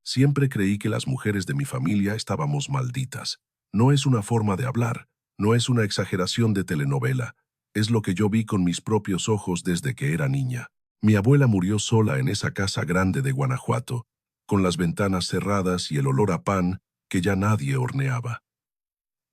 Siempre creí que las mujeres de mi familia estábamos malditas. No es una forma de hablar, no es una exageración de telenovela, es lo que yo vi con mis propios ojos desde que era niña. Mi abuela murió sola en esa casa grande de Guanajuato, con las ventanas cerradas y el olor a pan que ya nadie horneaba.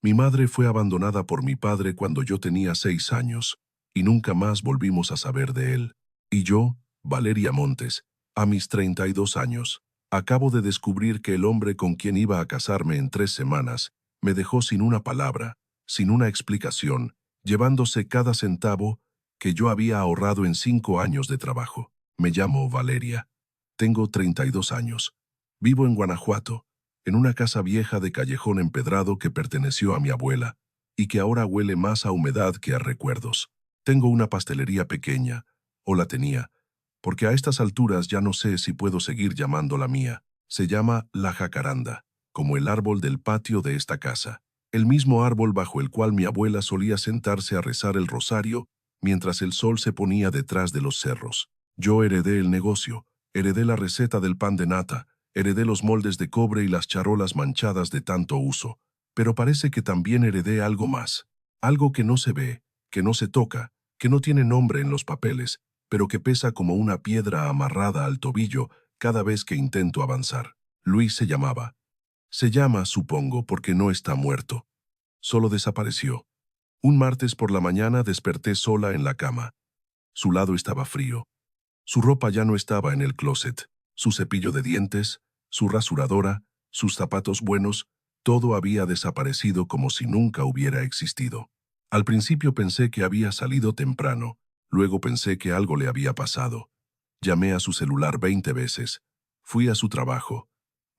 Mi madre fue abandonada por mi padre cuando yo tenía 6 años, y nunca más volvimos a saber de él. Y yo, Valeria Montes, a mis 32 años, acabo de descubrir que el hombre con quien iba a casarme en 3 semanas me dejó sin una palabra, sin una explicación, llevándose cada centavo que yo había ahorrado en 5 años de trabajo. Me llamo Valeria. Tengo 32 años. Vivo en Guanajuato, en una casa vieja de callejón empedrado que perteneció a mi abuela y que ahora huele más a humedad que a recuerdos. Tengo una pastelería pequeña, o la tenía, porque a estas alturas ya no sé si puedo seguir llamándola mía. Se llama La Jacaranda, como el árbol del patio de esta casa, el mismo árbol bajo el cual mi abuela solía sentarse a rezar el rosario mientras el sol se ponía detrás de los cerros. Yo heredé el negocio, heredé la receta del pan de nata, heredé los moldes de cobre y las charolas manchadas de tanto uso, pero parece que también heredé algo más, algo que no se ve, que no se toca, que no tiene nombre en los papeles, pero que pesa como una piedra amarrada al tobillo cada vez que intento avanzar. Luis se llamaba. Se llama, supongo, porque no está muerto. Solo desapareció. Un martes por la mañana desperté sola en la cama. Su lado estaba frío. Su ropa ya no estaba en el closet. Su cepillo de dientes, su rasuradora, sus zapatos buenos, todo había desaparecido como si nunca hubiera existido. Al principio pensé que había salido temprano, luego pensé que algo le había pasado. Llamé a su celular 20 veces. Fui a su trabajo.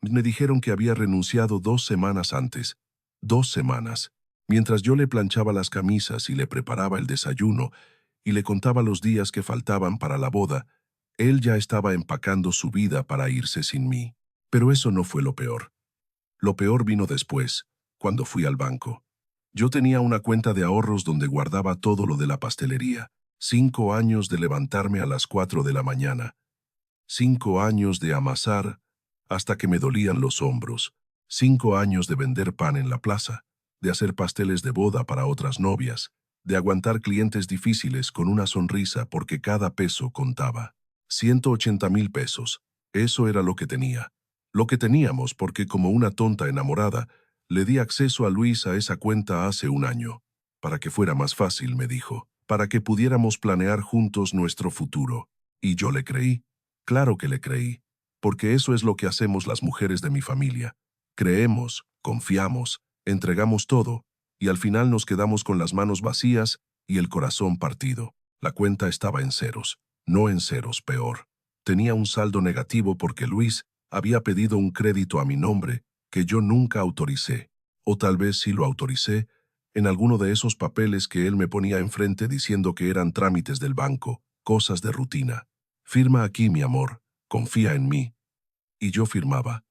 Me dijeron que había renunciado 2 semanas antes. 2 semanas. Mientras yo le planchaba las camisas y le preparaba el desayuno y le contaba los días que faltaban para la boda, él ya estaba empacando su vida para irse sin mí. Pero eso no fue lo peor. Lo peor vino después, cuando fui al banco. Yo tenía una cuenta de ahorros donde guardaba todo lo de la pastelería. 5 años de levantarme a las 4 de la mañana. 5 años de amasar hasta que me dolían los hombros. 5 años de vender pan en la plaza, de hacer pasteles de boda para otras novias, de aguantar clientes difíciles con una sonrisa porque cada peso contaba. 180,000 pesos. Eso era lo que tenía. Lo que teníamos porque como una tonta enamorada, le di acceso a Luis a esa cuenta hace un año. Para que fuera más fácil, me dijo, para que pudiéramos planear juntos nuestro futuro. Y yo le creí. Claro que le creí, porque eso es lo que hacemos las mujeres de mi familia. Creemos, confiamos, entregamos todo, y al final nos quedamos con las manos vacías y el corazón partido. La cuenta estaba en ceros, no en ceros, peor. Tenía un saldo negativo porque Luis había pedido un crédito a mi nombre que yo nunca autoricé, o tal vez sí lo autoricé, en alguno de esos papeles que él me ponía enfrente diciendo que eran trámites del banco, cosas de rutina. Firma aquí, mi amor, confía en mí. Y yo firmaba,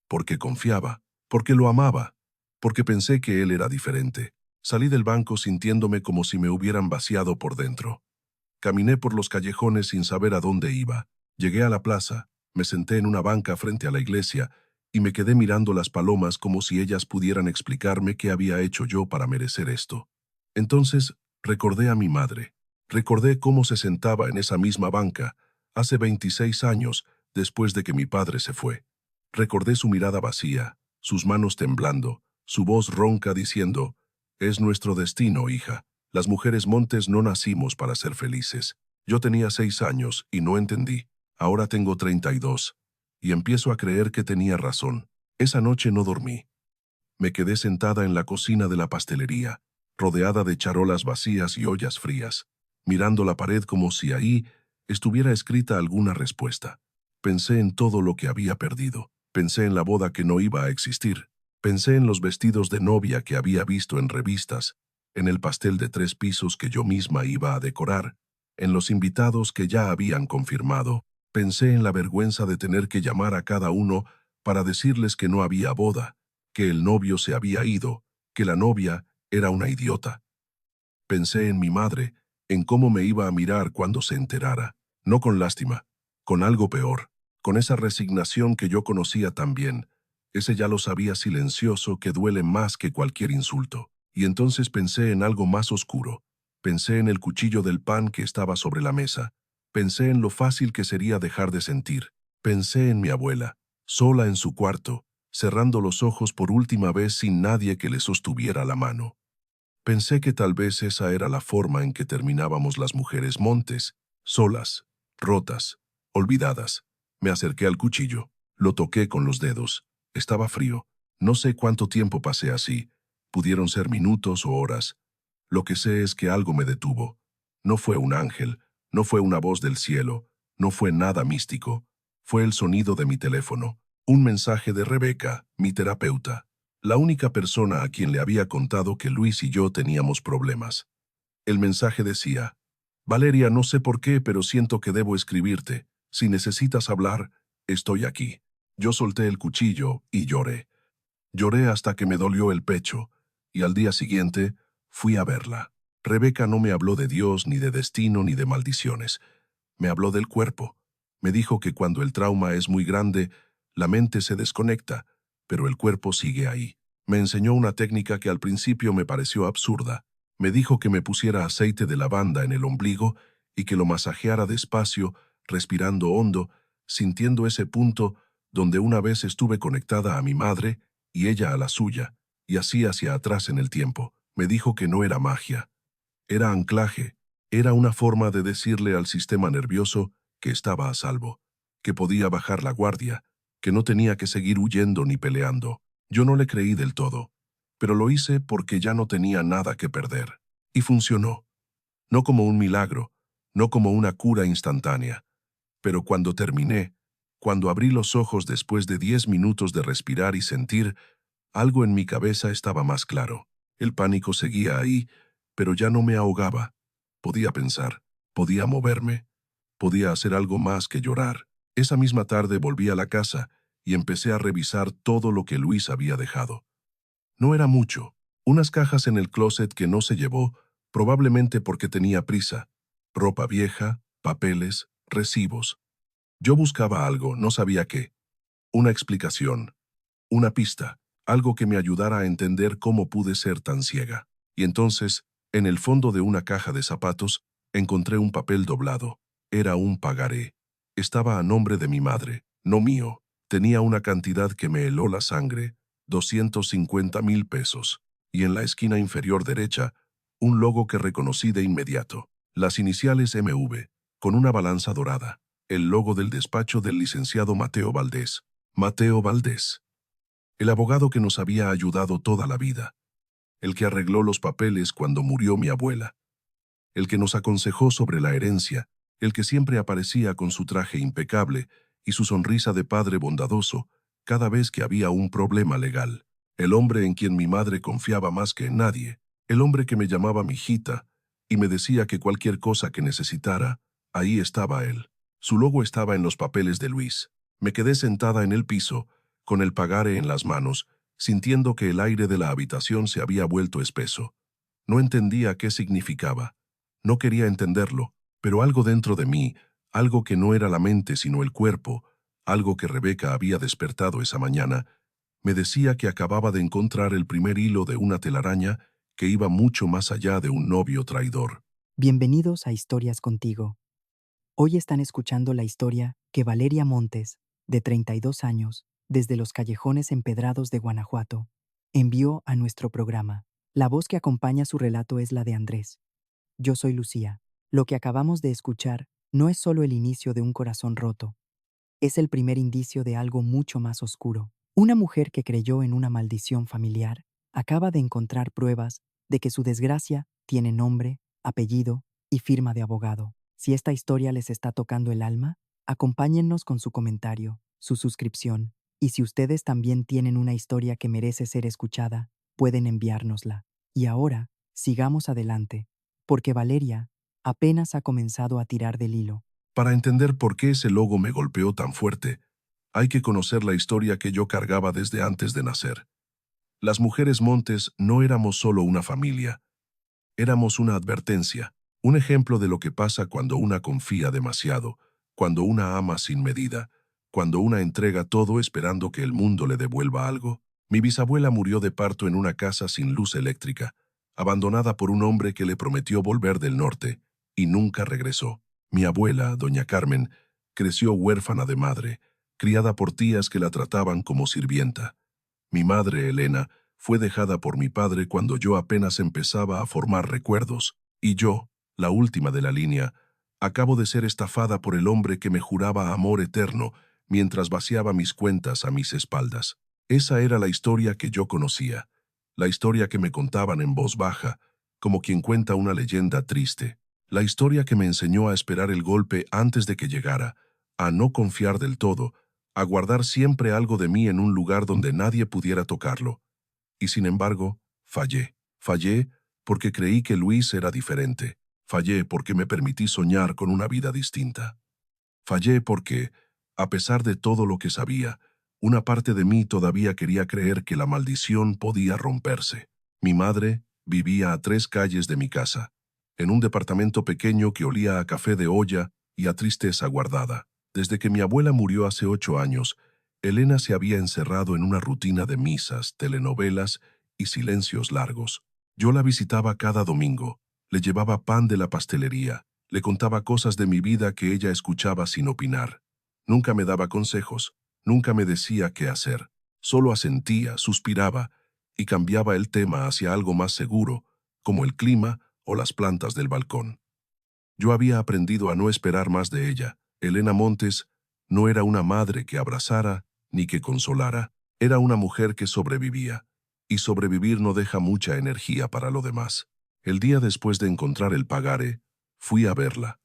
porque confiaba, porque lo amaba, porque pensé que él era diferente. Salí del banco sintiéndome como si me hubieran vaciado por dentro. Caminé por los callejones sin saber a dónde iba. Llegué a la plaza, me senté en una banca frente a la iglesia y me quedé mirando las palomas como si ellas pudieran explicarme qué había hecho yo para merecer esto. Entonces recordé a mi madre. Recordé cómo se sentaba en esa misma banca, hace 26 años, después de que mi padre se fue. Recordé su mirada vacía, sus manos temblando, su voz ronca diciendo, «Es nuestro destino, hija. Las mujeres Montes no nacimos para ser felices. Yo tenía 6 años y no entendí. Ahora tengo 32. Y empiezo a creer que tenía razón. Esa noche no dormí. Me quedé sentada en la cocina de la pastelería, rodeada de charolas vacías y ollas frías, mirando la pared como si ahí estuviera escrita alguna respuesta. Pensé en todo lo que había perdido. Pensé en la boda que no iba a existir. Pensé en los vestidos de novia que había visto en revistas, en el pastel de 3 pisos que yo misma iba a decorar, en los invitados que ya habían confirmado. Pensé en la vergüenza de tener que llamar a cada uno para decirles que no había boda, que el novio se había ido, que la novia era una idiota. Pensé en mi madre, en cómo me iba a mirar cuando se enterara, no con lástima, con algo peor, con esa resignación que yo conocía tan bien, ese ya lo sabía silencioso que duele más que cualquier insulto. Y entonces pensé en algo más oscuro. Pensé en el cuchillo del pan que estaba sobre la mesa. Pensé en lo fácil que sería dejar de sentir. Pensé en mi abuela, sola en su cuarto, cerrando los ojos por última vez sin nadie que le sostuviera la mano. Pensé que tal vez esa era la forma en que terminábamos las mujeres Montes, solas, rotas, olvidadas. Me acerqué al cuchillo, lo toqué con los dedos. Estaba frío. No sé cuánto tiempo pasé así. Pudieron ser minutos o horas. Lo que sé es que algo me detuvo. No fue un ángel, no fue una voz del cielo, no fue nada místico. Fue el sonido de mi teléfono, un mensaje de Rebeca, mi terapeuta, la única persona a quien le había contado que Luis y yo teníamos problemas. El mensaje decía: Valeria, no sé por qué, pero siento que debo escribirte. Si necesitas hablar, estoy aquí. Yo solté el cuchillo y lloré. Lloré hasta que me dolió el pecho, y al día siguiente fui a verla. Rebeca no me habló de Dios, ni de destino, ni de maldiciones. Me habló del cuerpo. Me dijo que cuando el trauma es muy grande, la mente se desconecta, pero el cuerpo sigue ahí. Me enseñó una técnica que al principio me pareció absurda. Me dijo que me pusiera aceite de lavanda en el ombligo y que lo masajeara despacio, respirando hondo, sintiendo ese punto donde una vez estuve conectada a mi madre y ella a la suya, y así hacia atrás en el tiempo. Me dijo que no era magia, era anclaje, era una forma de decirle al sistema nervioso que estaba a salvo, que podía bajar la guardia, que no tenía que seguir huyendo ni peleando. Yo no le creí del todo, pero lo hice porque ya no tenía nada que perder. Y funcionó, no como un milagro, no como una cura instantánea, pero cuando terminé, cuando abrí los ojos después de 10 minutos de respirar y sentir, algo en mi cabeza estaba más claro. El pánico seguía ahí, pero ya no me ahogaba. Podía pensar, podía moverme, podía hacer algo más que llorar. Esa misma tarde volví a la casa y empecé a revisar todo lo que Luis había dejado. No era mucho, unas cajas en el closet que no se llevó, probablemente porque tenía prisa, ropa vieja, papeles, recibos. Yo buscaba algo, no sabía qué. Una explicación, una pista, algo que me ayudara a entender cómo pude ser tan ciega. Y entonces, en el fondo de una caja de zapatos, encontré un papel doblado. Era un pagaré. Estaba a nombre de mi madre, no mío. Tenía una cantidad que me heló la sangre, 250,000 pesos. Y en la esquina inferior derecha, un logo que reconocí de inmediato. Las iniciales MV, con una balanza dorada. El logo del despacho del licenciado Mateo Valdés. Mateo Valdés. El abogado que nos había ayudado toda la vida, el que arregló los papeles cuando murió mi abuela, el que nos aconsejó sobre la herencia, el que siempre aparecía con su traje impecable y su sonrisa de padre bondadoso cada vez que había un problema legal, el hombre en quien mi madre confiaba más que en nadie, el hombre que me llamaba mijita y me decía que cualquier cosa que necesitara, ahí estaba él. Su logo estaba en los papeles de Luis. Me quedé sentada en el piso, con el pagaré en las manos, sintiendo que el aire de la habitación se había vuelto espeso. No entendía qué significaba. No quería entenderlo, pero algo dentro de mí, algo que no era la mente sino el cuerpo, algo que Rebeca había despertado esa mañana, me decía que acababa de encontrar el primer hilo de una telaraña que iba mucho más allá de un novio traidor. Bienvenidos a Historias Contigo. Hoy están escuchando la historia que Valeria Montes, de 32 años, desde los callejones empedrados de Guanajuato, envió a nuestro programa. La voz que acompaña su relato es la de Andrés. Yo soy Lucía. Lo que acabamos de escuchar no es solo el inicio de un corazón roto, es el primer indicio de algo mucho más oscuro. Una mujer que creyó en una maldición familiar acaba de encontrar pruebas de que su desgracia tiene nombre, apellido y firma de abogado. Si esta historia les está tocando el alma, acompáñennos con su comentario, su suscripción, y si ustedes también tienen una historia que merece ser escuchada, pueden enviárnosla. Y ahora, sigamos adelante, porque Valeria apenas ha comenzado a tirar del hilo. Para entender por qué ese logo me golpeó tan fuerte, hay que conocer la historia que yo cargaba desde antes de nacer. Las mujeres Montes no éramos solo una familia, éramos una advertencia, un ejemplo de lo que pasa cuando una confía demasiado, cuando una ama sin medida, cuando una entrega todo esperando que el mundo le devuelva algo. Mi bisabuela murió de parto en una casa sin luz eléctrica, abandonada por un hombre que le prometió volver del norte, y nunca regresó. Mi abuela, doña Carmen, creció huérfana de madre, criada por tías que la trataban como sirvienta. Mi madre, Elena, fue dejada por mi padre cuando yo apenas empezaba a formar recuerdos, y yo, la última de la línea, acabo de ser estafada por el hombre que me juraba amor eterno mientras vaciaba mis cuentas a mis espaldas. Esa era la historia que yo conocía, la historia que me contaban en voz baja, como quien cuenta una leyenda triste, la historia que me enseñó a esperar el golpe antes de que llegara, a no confiar del todo, a guardar siempre algo de mí en un lugar donde nadie pudiera tocarlo. Y sin embargo, fallé. Fallé porque creí que Luis era diferente. Fallé porque me permití soñar con una vida distinta. Fallé porque, a pesar de todo lo que sabía, una parte de mí todavía quería creer que la maldición podía romperse. Mi madre vivía a 3 calles de mi casa, en un departamento pequeño que olía a café de olla y a tristeza guardada. Desde que mi abuela murió hace 8 años, Elena se había encerrado en una rutina de misas, telenovelas y silencios largos. Yo la visitaba cada domingo, le llevaba pan de la pastelería, le contaba cosas de mi vida que ella escuchaba sin opinar. Nunca me daba consejos, nunca me decía qué hacer. Solo asentía, suspiraba y cambiaba el tema hacia algo más seguro, como el clima o las plantas del balcón. Yo había aprendido a no esperar más de ella. Elena Montes no era una madre que abrazara ni que consolara. Era una mujer que sobrevivía, y sobrevivir no deja mucha energía para lo demás. El día después de encontrar el pagaré, fui a verla.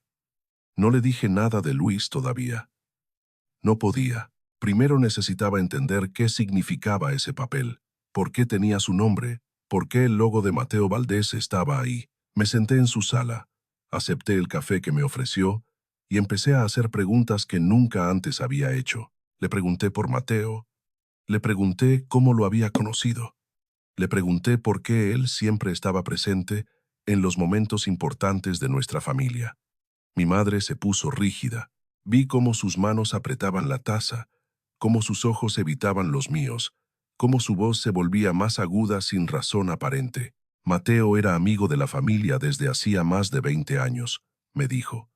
No le dije nada de Luis todavía. No podía. Primero necesitaba entender qué significaba ese papel, por qué tenía su nombre, por qué el logo de Mateo Valdés estaba ahí. Me senté en su sala, acepté el café que me ofreció y empecé a hacer preguntas que nunca antes había hecho. Le pregunté por Mateo, le pregunté cómo lo había conocido, le pregunté por qué él siempre estaba presente en los momentos importantes de nuestra familia. Mi madre se puso rígida. Vi cómo sus manos apretaban la taza, cómo sus ojos evitaban los míos, cómo su voz se volvía más aguda sin razón aparente. Mateo era amigo de la familia desde hacía más de 20 años, me dijo.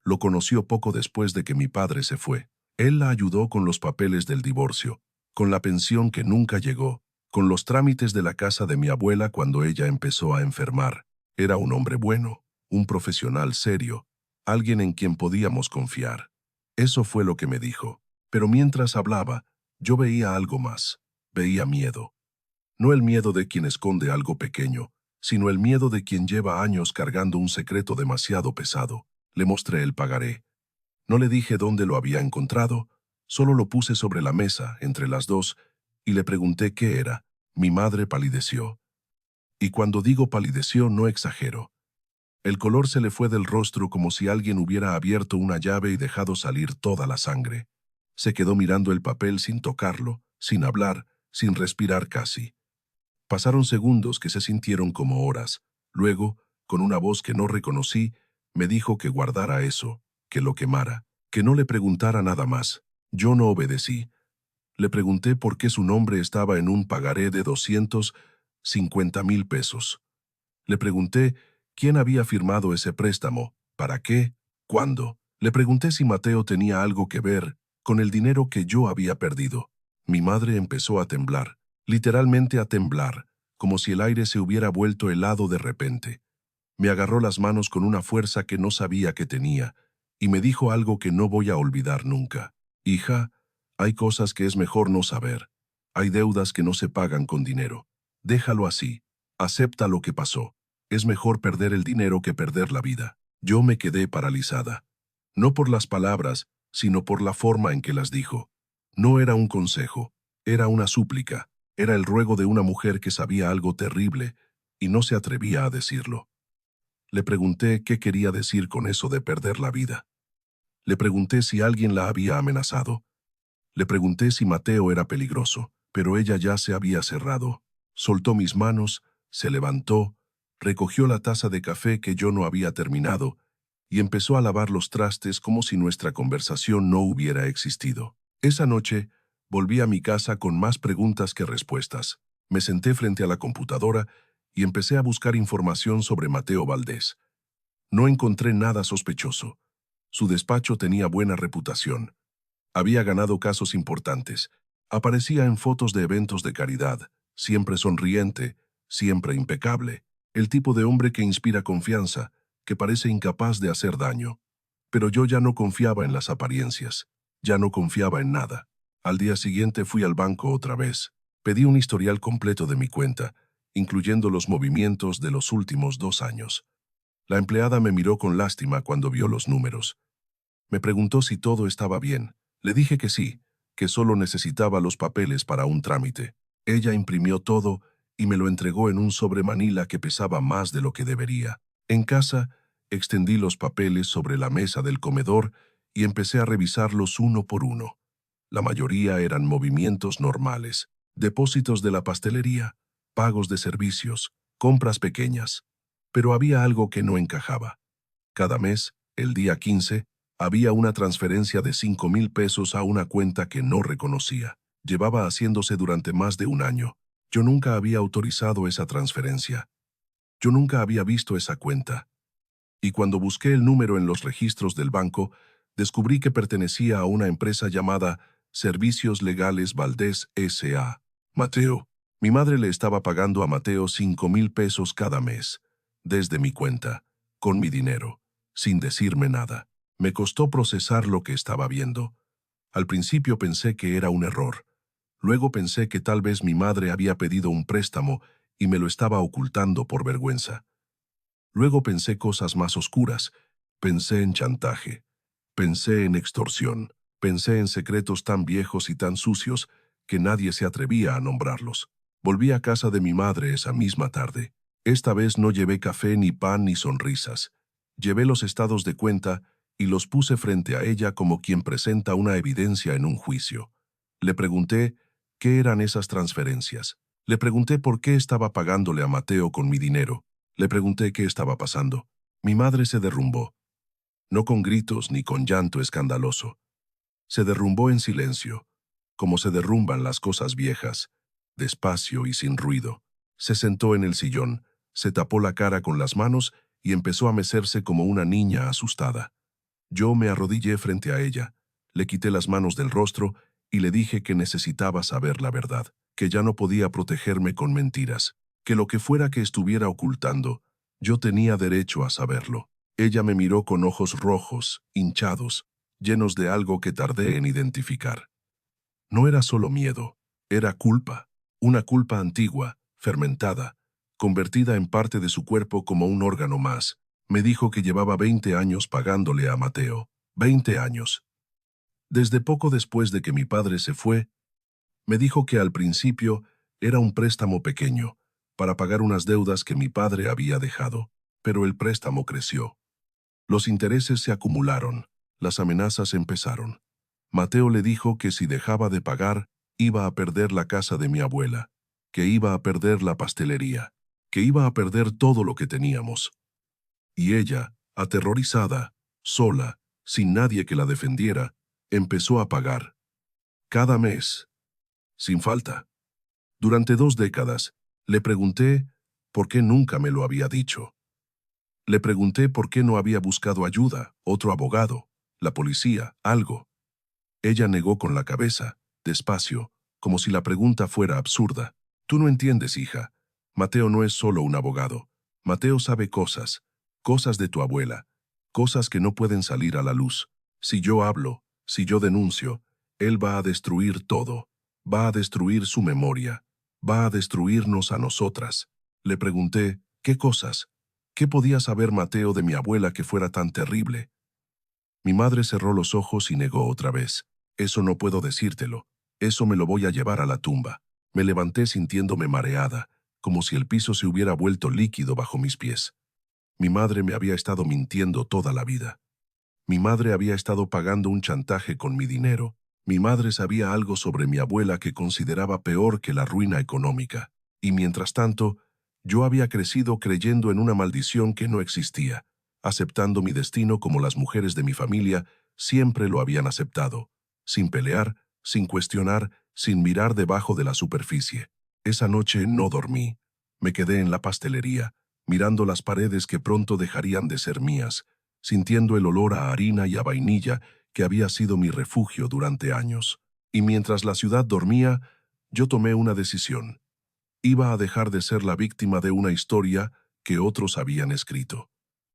Lo conoció poco después de que mi padre se fue. Él la ayudó con los papeles del divorcio, con la pensión que nunca llegó, con los trámites de la casa de mi abuela cuando ella empezó a enfermar. Era un hombre bueno, un profesional serio, alguien en quien podíamos confiar. Eso fue lo que me dijo. Pero mientras hablaba, yo veía algo más. Veía miedo. No el miedo de quien esconde algo pequeño, sino el miedo de quien lleva años cargando un secreto demasiado pesado. Le mostré el pagaré. No le dije dónde lo había encontrado, solo lo puse sobre la mesa, entre las dos, y le pregunté qué era. Mi madre palideció. Y cuando digo palideció, no exagero. El color se le fue del rostro como si alguien hubiera abierto una llave y dejado salir toda la sangre. Se quedó mirando el papel sin tocarlo, sin hablar, sin respirar casi. Pasaron segundos que se sintieron como horas. Luego, con una voz que no reconocí, me dijo que guardara eso, que lo quemara, que no le preguntara nada más. Yo no obedecí. Le pregunté por qué su nombre estaba en un pagaré de 250,000 pesos. Le pregunté quién había firmado ese préstamo, para qué, cuándo. Le pregunté si Mateo tenía algo que ver con el dinero que yo había perdido. Mi madre empezó a temblar, literalmente a temblar, como si el aire se hubiera vuelto helado de repente. Me agarró las manos con una fuerza que no sabía que tenía, y me dijo algo que no voy a olvidar nunca. Hija, hay cosas que es mejor no saber. Hay deudas que no se pagan con dinero. Déjalo así. Acepta lo que pasó. Es mejor perder el dinero que perder la vida. Yo me quedé paralizada. No por las palabras, sino por la forma en que las dijo. No era un consejo, era una súplica, era el ruego de una mujer que sabía algo terrible y no se atrevía a decirlo. Le pregunté qué quería decir con eso de perder la vida. Le pregunté si alguien la había amenazado. Le pregunté si Mateo era peligroso, pero ella ya se había cerrado. Soltó mis manos, se levantó, recogió la taza de café que yo no había terminado y empezó a lavar los trastes como si nuestra conversación no hubiera existido. Esa noche, volví a mi casa con más preguntas que respuestas. Me senté frente a la computadora y empecé a buscar información sobre Mateo Valdés. No encontré nada sospechoso. Su despacho tenía buena reputación. Había ganado casos importantes. Aparecía en fotos de eventos de caridad, siempre sonriente, siempre impecable. El tipo de hombre que inspira confianza, que parece incapaz de hacer daño. Pero yo ya no confiaba en las apariencias. Ya no confiaba en nada. Al día siguiente fui al banco otra vez. Pedí un historial completo de mi cuenta, incluyendo los movimientos de los últimos 2 años. La empleada me miró con lástima cuando vio los números. Me preguntó si todo estaba bien. Le dije que sí, que solo necesitaba los papeles para un trámite. Ella imprimió todo y me lo entregó en un sobre manila que pesaba más de lo que debería. En casa, extendí los papeles sobre la mesa del comedor y empecé a revisarlos uno por uno. La mayoría eran movimientos normales, depósitos de la pastelería, pagos de servicios, compras pequeñas. Pero había algo que no encajaba. Cada mes, el día 15, había una transferencia de 5,000 pesos a una cuenta que no reconocía. Llevaba haciéndose durante más de un año. Yo nunca había autorizado esa transferencia. Yo nunca había visto esa cuenta. Y cuando busqué el número en los registros del banco, descubrí que pertenecía a una empresa llamada Servicios Legales Valdés S.A. Mateo. Mi madre le estaba pagando a Mateo 5,000 pesos cada mes, desde mi cuenta, con mi dinero, sin decirme nada. Me costó procesar lo que estaba viendo. Al principio pensé que era un error. Luego pensé que tal vez mi madre había pedido un préstamo y me lo estaba ocultando por vergüenza. Luego pensé cosas más oscuras. Pensé en chantaje. Pensé en extorsión. Pensé en secretos tan viejos y tan sucios que nadie se atrevía a nombrarlos. Volví a casa de mi madre esa misma tarde. Esta vez no llevé café, ni pan, ni sonrisas. Llevé los estados de cuenta y los puse frente a ella como quien presenta una evidencia en un juicio. Le pregunté qué eran esas transferencias. Le pregunté por qué estaba pagándole a Mateo con mi dinero. Le pregunté qué estaba pasando. Mi madre se derrumbó, no con gritos ni con llanto escandaloso. Se derrumbó en silencio, como se derrumban las cosas viejas, despacio y sin ruido. Se sentó en el sillón, se tapó la cara con las manos y empezó a mecerse como una niña asustada. Yo me arrodillé frente a ella, le quité las manos del rostro y le dije que necesitaba saber la verdad, que ya no podía protegerme con mentiras, que lo que fuera que estuviera ocultando, yo tenía derecho a saberlo. Ella me miró con ojos rojos, hinchados, llenos de algo que tardé en identificar. No era solo miedo, era culpa, una culpa antigua, fermentada, convertida en parte de su cuerpo como un órgano más. Me dijo que llevaba 20 años pagándole a Mateo. 20 años. Desde poco después de que mi padre se fue, me dijo que al principio era un préstamo pequeño, para pagar unas deudas que mi padre había dejado, pero el préstamo creció. Los intereses se acumularon, las amenazas empezaron. Mateo le dijo que si dejaba de pagar, iba a perder la casa de mi abuela, que iba a perder la pastelería, que iba a perder todo lo que teníamos. Y ella, aterrorizada, sola, sin nadie que la defendiera, empezó a pagar. Cada mes, sin falta. Durante 2 décadas, le pregunté por qué nunca me lo había dicho. Le pregunté por qué no había buscado ayuda, otro abogado, la policía, algo. Ella negó con la cabeza, despacio, como si la pregunta fuera absurda. Tú no entiendes, hija. Mateo no es solo un abogado. Mateo sabe cosas, cosas de tu abuela, cosas que no pueden salir a la luz. Si yo hablo, si yo denuncio, él va a destruir todo. Va a destruir su memoria. Va a destruirnos a nosotras. Le pregunté, ¿qué cosas? ¿Qué podía saber Mateo de mi abuela que fuera tan terrible? Mi madre cerró los ojos y negó otra vez. Eso no puedo decírtelo. Eso me lo voy a llevar a la tumba. Me levanté sintiéndome mareada, como si el piso se hubiera vuelto líquido bajo mis pies. Mi madre me había estado mintiendo toda la vida. Mi madre había estado pagando un chantaje con mi dinero. Mi madre sabía algo sobre mi abuela que consideraba peor que la ruina económica. Y mientras tanto, yo había crecido creyendo en una maldición que no existía, aceptando mi destino como las mujeres de mi familia siempre lo habían aceptado, sin pelear, sin cuestionar, sin mirar debajo de la superficie. Esa noche no dormí. Me quedé en la pastelería, mirando las paredes que pronto dejarían de ser mías, sintiendo el olor a harina y a vainilla que había sido mi refugio durante años. Y mientras la ciudad dormía, yo tomé una decisión. Iba a dejar de ser la víctima de una historia que otros habían escrito.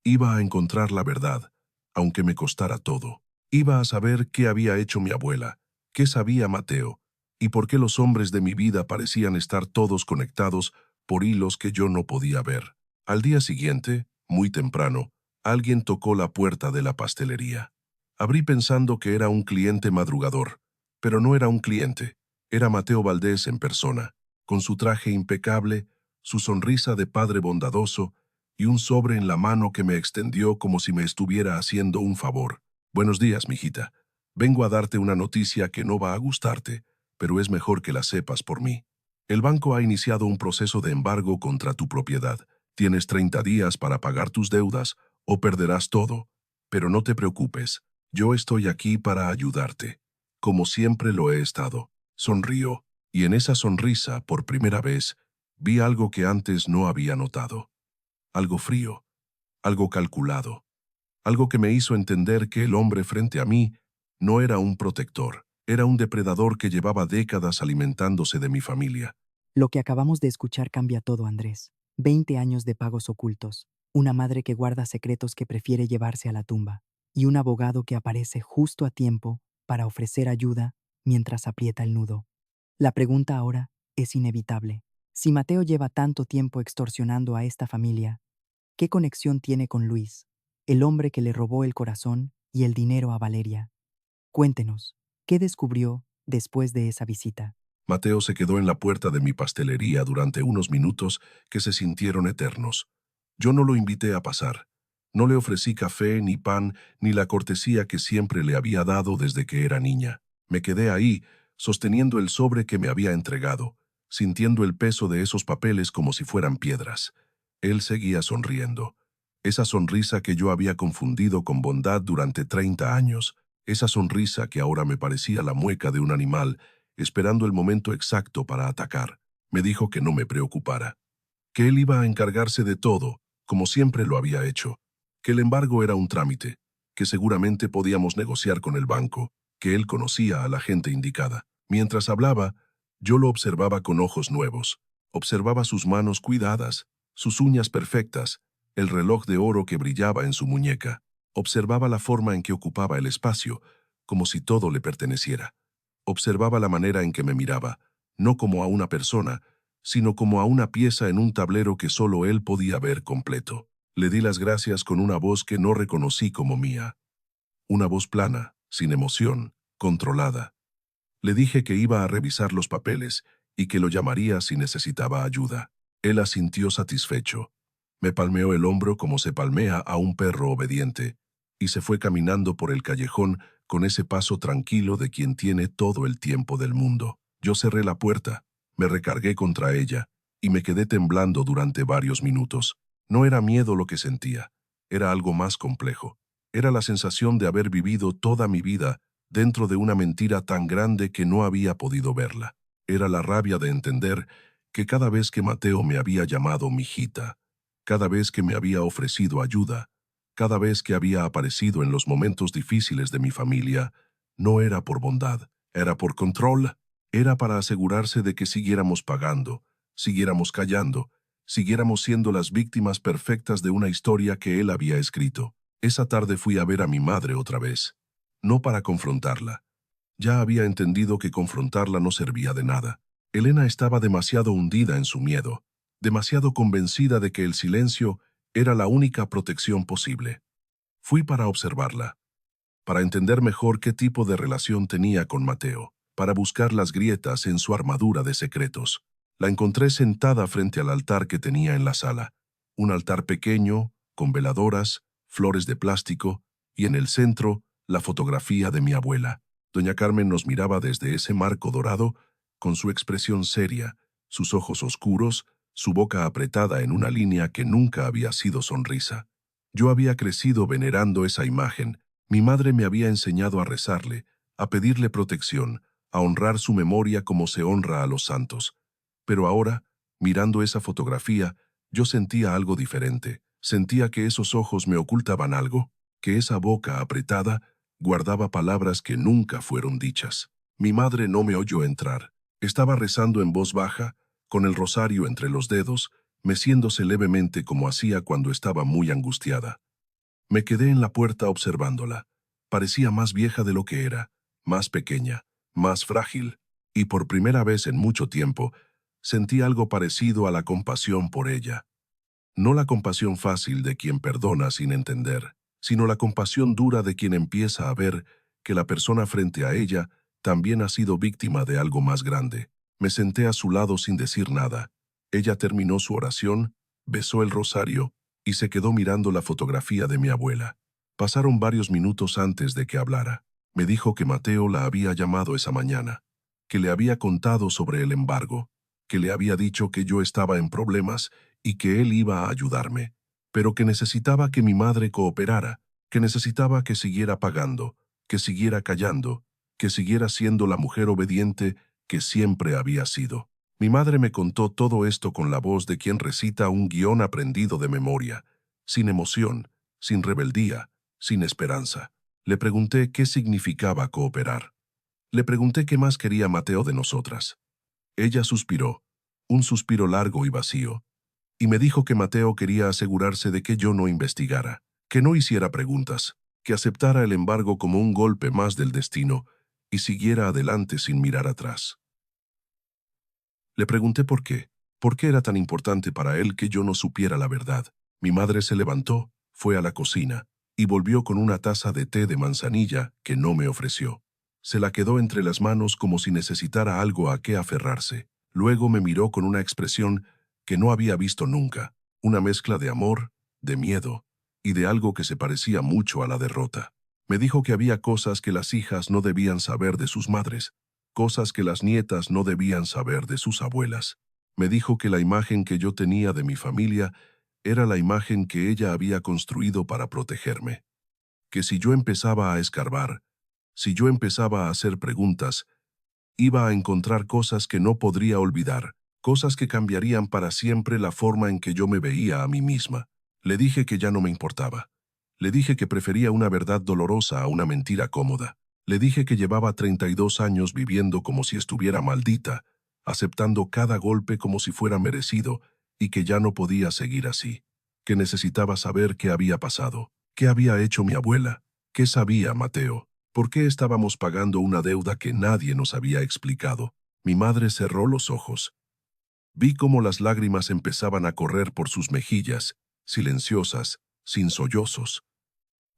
Iba a encontrar la verdad, aunque me costara todo. Iba a saber qué había hecho mi abuela, qué sabía Mateo, y por qué los hombres de mi vida parecían estar todos conectados por hilos que yo no podía ver. Al día siguiente, muy temprano, alguien tocó la puerta de la pastelería. Abrí pensando que era un cliente madrugador, pero no era un cliente, era Mateo Valdés en persona, con su traje impecable, su sonrisa de padre bondadoso y un sobre en la mano que me extendió como si me estuviera haciendo un favor. Buenos días, mijita. Vengo a darte una noticia que no va a gustarte, pero es mejor que la sepas por mí. El banco ha iniciado un proceso de embargo contra tu propiedad. Tienes 30 días para pagar tus deudas o perderás todo. Pero no te preocupes, yo estoy aquí para ayudarte, como siempre lo he estado. Sonrío, y en esa sonrisa, por primera vez, vi algo que antes no había notado. Algo frío, algo calculado, algo que me hizo entender que el hombre frente a mí no era un protector, era un depredador que llevaba décadas alimentándose de mi familia. Lo que acabamos de escuchar cambia todo, Andrés. 20 años de pagos ocultos, una madre que guarda secretos que prefiere llevarse a la tumba, y un abogado que aparece justo a tiempo para ofrecer ayuda mientras aprieta el nudo. La pregunta ahora es inevitable. Si Mateo lleva tanto tiempo extorsionando a esta familia, ¿qué conexión tiene con Luis, el hombre que le robó el corazón y el dinero a Valeria? Cuéntenos, ¿qué descubrió después de esa visita? Mateo se quedó en la puerta de mi pastelería durante unos minutos que se sintieron eternos. Yo no lo invité a pasar. No le ofrecí café, ni pan, ni la cortesía que siempre le había dado desde que era niña. Me quedé ahí, sosteniendo el sobre que me había entregado, sintiendo el peso de esos papeles como si fueran piedras. Él seguía sonriendo. Esa sonrisa que yo había confundido con bondad durante 30 años, esa sonrisa que ahora me parecía la mueca de un animal, esperando el momento exacto para atacar. Me dijo que no me preocupara, que él iba a encargarse de todo, como siempre lo había hecho, que el embargo era un trámite, que seguramente podíamos negociar con el banco, que él conocía a la gente indicada. Mientras hablaba, yo lo observaba con ojos nuevos. Observaba sus manos cuidadas, sus uñas perfectas, el reloj de oro que brillaba en su muñeca. Observaba la forma en que ocupaba el espacio, como si todo le perteneciera. Observaba la manera en que me miraba, no como a una persona, sino como a una pieza en un tablero que solo él podía ver completo. Le di las gracias con una voz que no reconocí como mía. Una voz plana, sin emoción, controlada. Le dije que iba a revisar los papeles y que lo llamaría si necesitaba ayuda. Él asintió satisfecho. Me palmeó el hombro como se palmea a un perro obediente y se fue caminando por el callejón con ese paso tranquilo de quien tiene todo el tiempo del mundo. Yo cerré la puerta, me recargué contra ella y me quedé temblando durante varios minutos. No era miedo lo que sentía, era algo más complejo. Era la sensación de haber vivido toda mi vida dentro de una mentira tan grande que no había podido verla. Era la rabia de entender que cada vez que Mateo me había llamado mijita, cada vez que me había ofrecido ayuda, cada vez que había aparecido en los momentos difíciles de mi familia, no era por bondad, era por control, era para asegurarse de que siguiéramos pagando, siguiéramos callando, siguiéramos siendo las víctimas perfectas de una historia que él había escrito. Esa tarde fui a ver a mi madre otra vez, no para confrontarla. Ya había entendido que confrontarla no servía de nada. Elena estaba demasiado hundida en su miedo, demasiado convencida de que el silencio era la única protección posible. Fui para observarla, para entender mejor qué tipo de relación tenía con Mateo, para buscar las grietas en su armadura de secretos. La encontré sentada frente al altar que tenía en la sala, un altar pequeño, con veladoras, flores de plástico, y en el centro, la fotografía de mi abuela. Doña Carmen nos miraba desde ese marco dorado, con su expresión seria, sus ojos oscuros, su boca apretada en una línea que nunca había sido sonrisa. Yo había crecido venerando esa imagen. Mi madre me había enseñado a rezarle, a pedirle protección, a honrar su memoria como se honra a los santos. Pero ahora, mirando esa fotografía, yo sentía algo diferente. Sentía que esos ojos me ocultaban algo, que esa boca apretada guardaba palabras que nunca fueron dichas. Mi madre no me oyó entrar. Estaba rezando en voz baja, con el rosario entre los dedos, meciéndose levemente como hacía cuando estaba muy angustiada. Me quedé en la puerta observándola. Parecía más vieja de lo que era, más pequeña, más frágil, y por primera vez en mucho tiempo sentí algo parecido a la compasión por ella. No la compasión fácil de quien perdona sin entender, sino la compasión dura de quien empieza a ver que la persona frente a ella también ha sido víctima de algo más grande. Me senté a su lado sin decir nada. Ella terminó su oración, besó el rosario y se quedó mirando la fotografía de mi abuela. Pasaron varios minutos antes de que hablara. Me dijo que Mateo la había llamado esa mañana, que le había contado sobre el embargo, que le había dicho que yo estaba en problemas y que él iba a ayudarme, pero que necesitaba que mi madre cooperara, que necesitaba que siguiera pagando, que siguiera callando, que siguiera siendo la mujer obediente que siempre había sido. Mi madre me contó todo esto con la voz de quien recita un guión aprendido de memoria, sin emoción, sin rebeldía, sin esperanza. Le pregunté qué significaba cooperar. Le pregunté qué más quería Mateo de nosotras. Ella suspiró, un suspiro largo y vacío, y me dijo que Mateo quería asegurarse de que yo no investigara, que no hiciera preguntas, que aceptara el embargo como un golpe más del destino y siguiera adelante sin mirar atrás. Le pregunté por qué era tan importante para él que yo no supiera la verdad. Mi madre se levantó, fue a la cocina y volvió con una taza de té de manzanilla que no me ofreció. Se la quedó entre las manos como si necesitara algo a qué aferrarse. Luego me miró con una expresión que no había visto nunca, una mezcla de amor, de miedo y de algo que se parecía mucho a la derrota. Me dijo que había cosas que las hijas no debían saber de sus madres, cosas que las nietas no debían saber de sus abuelas. Me dijo que la imagen que yo tenía de mi familia era la imagen que ella había construido para protegerme, que si yo empezaba a escarbar, si yo empezaba a hacer preguntas, iba a encontrar cosas que no podría olvidar, cosas que cambiarían para siempre la forma en que yo me veía a mí misma. Le dije que ya no me importaba. Le dije que prefería una verdad dolorosa a una mentira cómoda. Le dije que llevaba 32 años viviendo como si estuviera maldita, aceptando cada golpe como si fuera merecido, y que ya no podía seguir así, que necesitaba saber qué había pasado, qué había hecho mi abuela, qué sabía Mateo. ¿Por qué estábamos pagando una deuda que nadie nos había explicado? Mi madre cerró los ojos. Vi cómo las lágrimas empezaban a correr por sus mejillas, silenciosas, sin sollozos.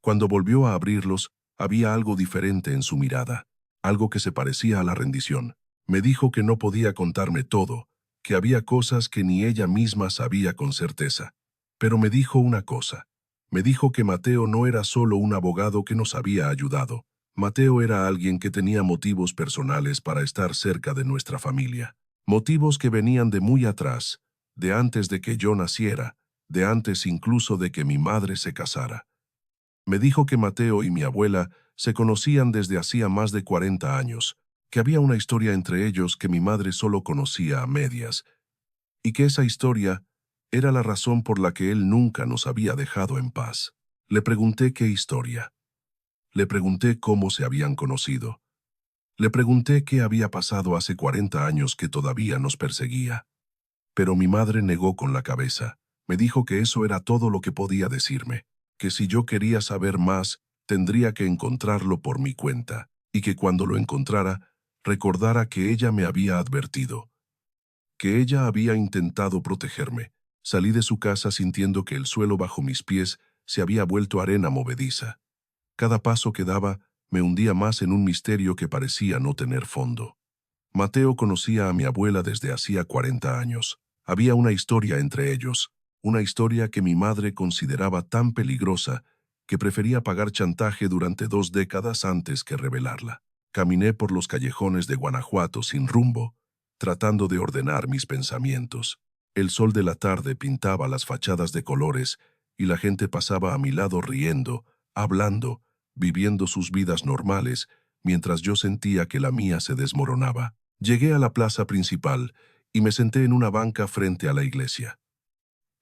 Cuando volvió a abrirlos, había algo diferente en su mirada, algo que se parecía a la rendición. Me dijo que no podía contarme todo, que había cosas que ni ella misma sabía con certeza. Pero me dijo una cosa. Me dijo que Mateo no era solo un abogado que nos había ayudado. Mateo era alguien que tenía motivos personales para estar cerca de nuestra familia. Motivos que venían de muy atrás, de antes de que yo naciera, de antes incluso de que mi madre se casara. Me dijo que Mateo y mi abuela se conocían desde hacía más de 40 años, que había una historia entre ellos que mi madre solo conocía a medias, y que esa historia era la razón por la que él nunca nos había dejado en paz. Le pregunté qué historia. Le pregunté cómo se habían conocido. Le pregunté qué había pasado hace 40 años que todavía nos perseguía. Pero mi madre negó con la cabeza. Me dijo que eso era todo lo que podía decirme, que si yo quería saber más, tendría que encontrarlo por mi cuenta, y que cuando lo encontrara, recordara que ella me había advertido, que ella había intentado protegerme. Salí de su casa sintiendo que el suelo bajo mis pies se había vuelto arena movediza. Cada paso que daba me hundía más en un misterio que parecía no tener fondo. Mateo conocía a mi abuela desde hacía 40 años. Había una historia entre ellos, una historia que mi madre consideraba tan peligrosa que prefería pagar chantaje durante 2 décadas antes que revelarla. Caminé por los callejones de Guanajuato sin rumbo, tratando de ordenar mis pensamientos. El sol de la tarde pintaba las fachadas de colores y la gente pasaba a mi lado riendo, hablando, viviendo sus vidas normales, mientras yo sentía que la mía se desmoronaba. Llegué a la plaza principal y me senté en una banca frente a la iglesia.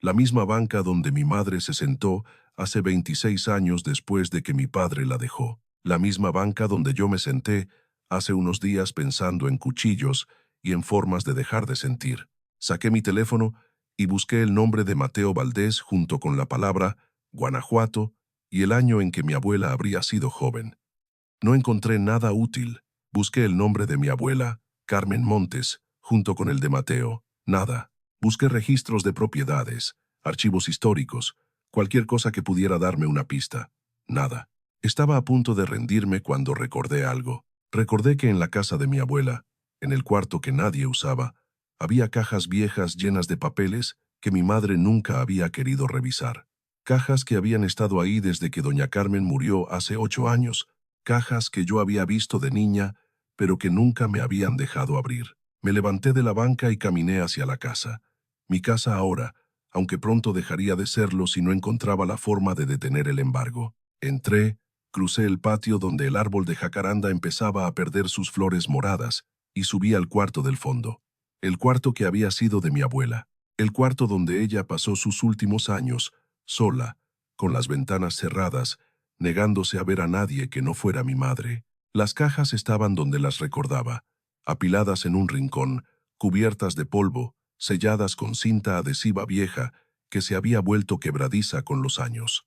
La misma banca donde mi madre se sentó hace 26 años después de que mi padre la dejó. La misma banca donde yo me senté hace unos días pensando en cuchillos y en formas de dejar de sentir. Saqué mi teléfono y busqué el nombre de Mateo Valdés junto con la palabra Guanajuato y el año en que mi abuela habría sido joven. No encontré nada útil. Busqué el nombre de mi abuela, Carmen Montes, junto con el de Mateo. Nada. Busqué registros de propiedades, archivos históricos, cualquier cosa que pudiera darme una pista. Nada. Estaba a punto de rendirme cuando recordé algo. Recordé que en la casa de mi abuela, en el cuarto que nadie usaba, había cajas viejas llenas de papeles que mi madre nunca había querido revisar. Cajas que habían estado ahí desde que doña Carmen murió hace 8 años. Cajas que yo había visto de niña, pero que nunca me habían dejado abrir. Me levanté de la banca y caminé hacia la casa. Mi casa ahora, aunque pronto dejaría de serlo si no encontraba la forma de detener el embargo. Entré, crucé el patio donde el árbol de jacaranda empezaba a perder sus flores moradas y subí al cuarto del fondo. El cuarto que había sido de mi abuela. El cuarto donde ella pasó sus últimos años, sola, con las ventanas cerradas, negándose a ver a nadie que no fuera mi madre. Las cajas estaban donde las recordaba, apiladas en un rincón, cubiertas de polvo, selladas con cinta adhesiva vieja que se había vuelto quebradiza con los años.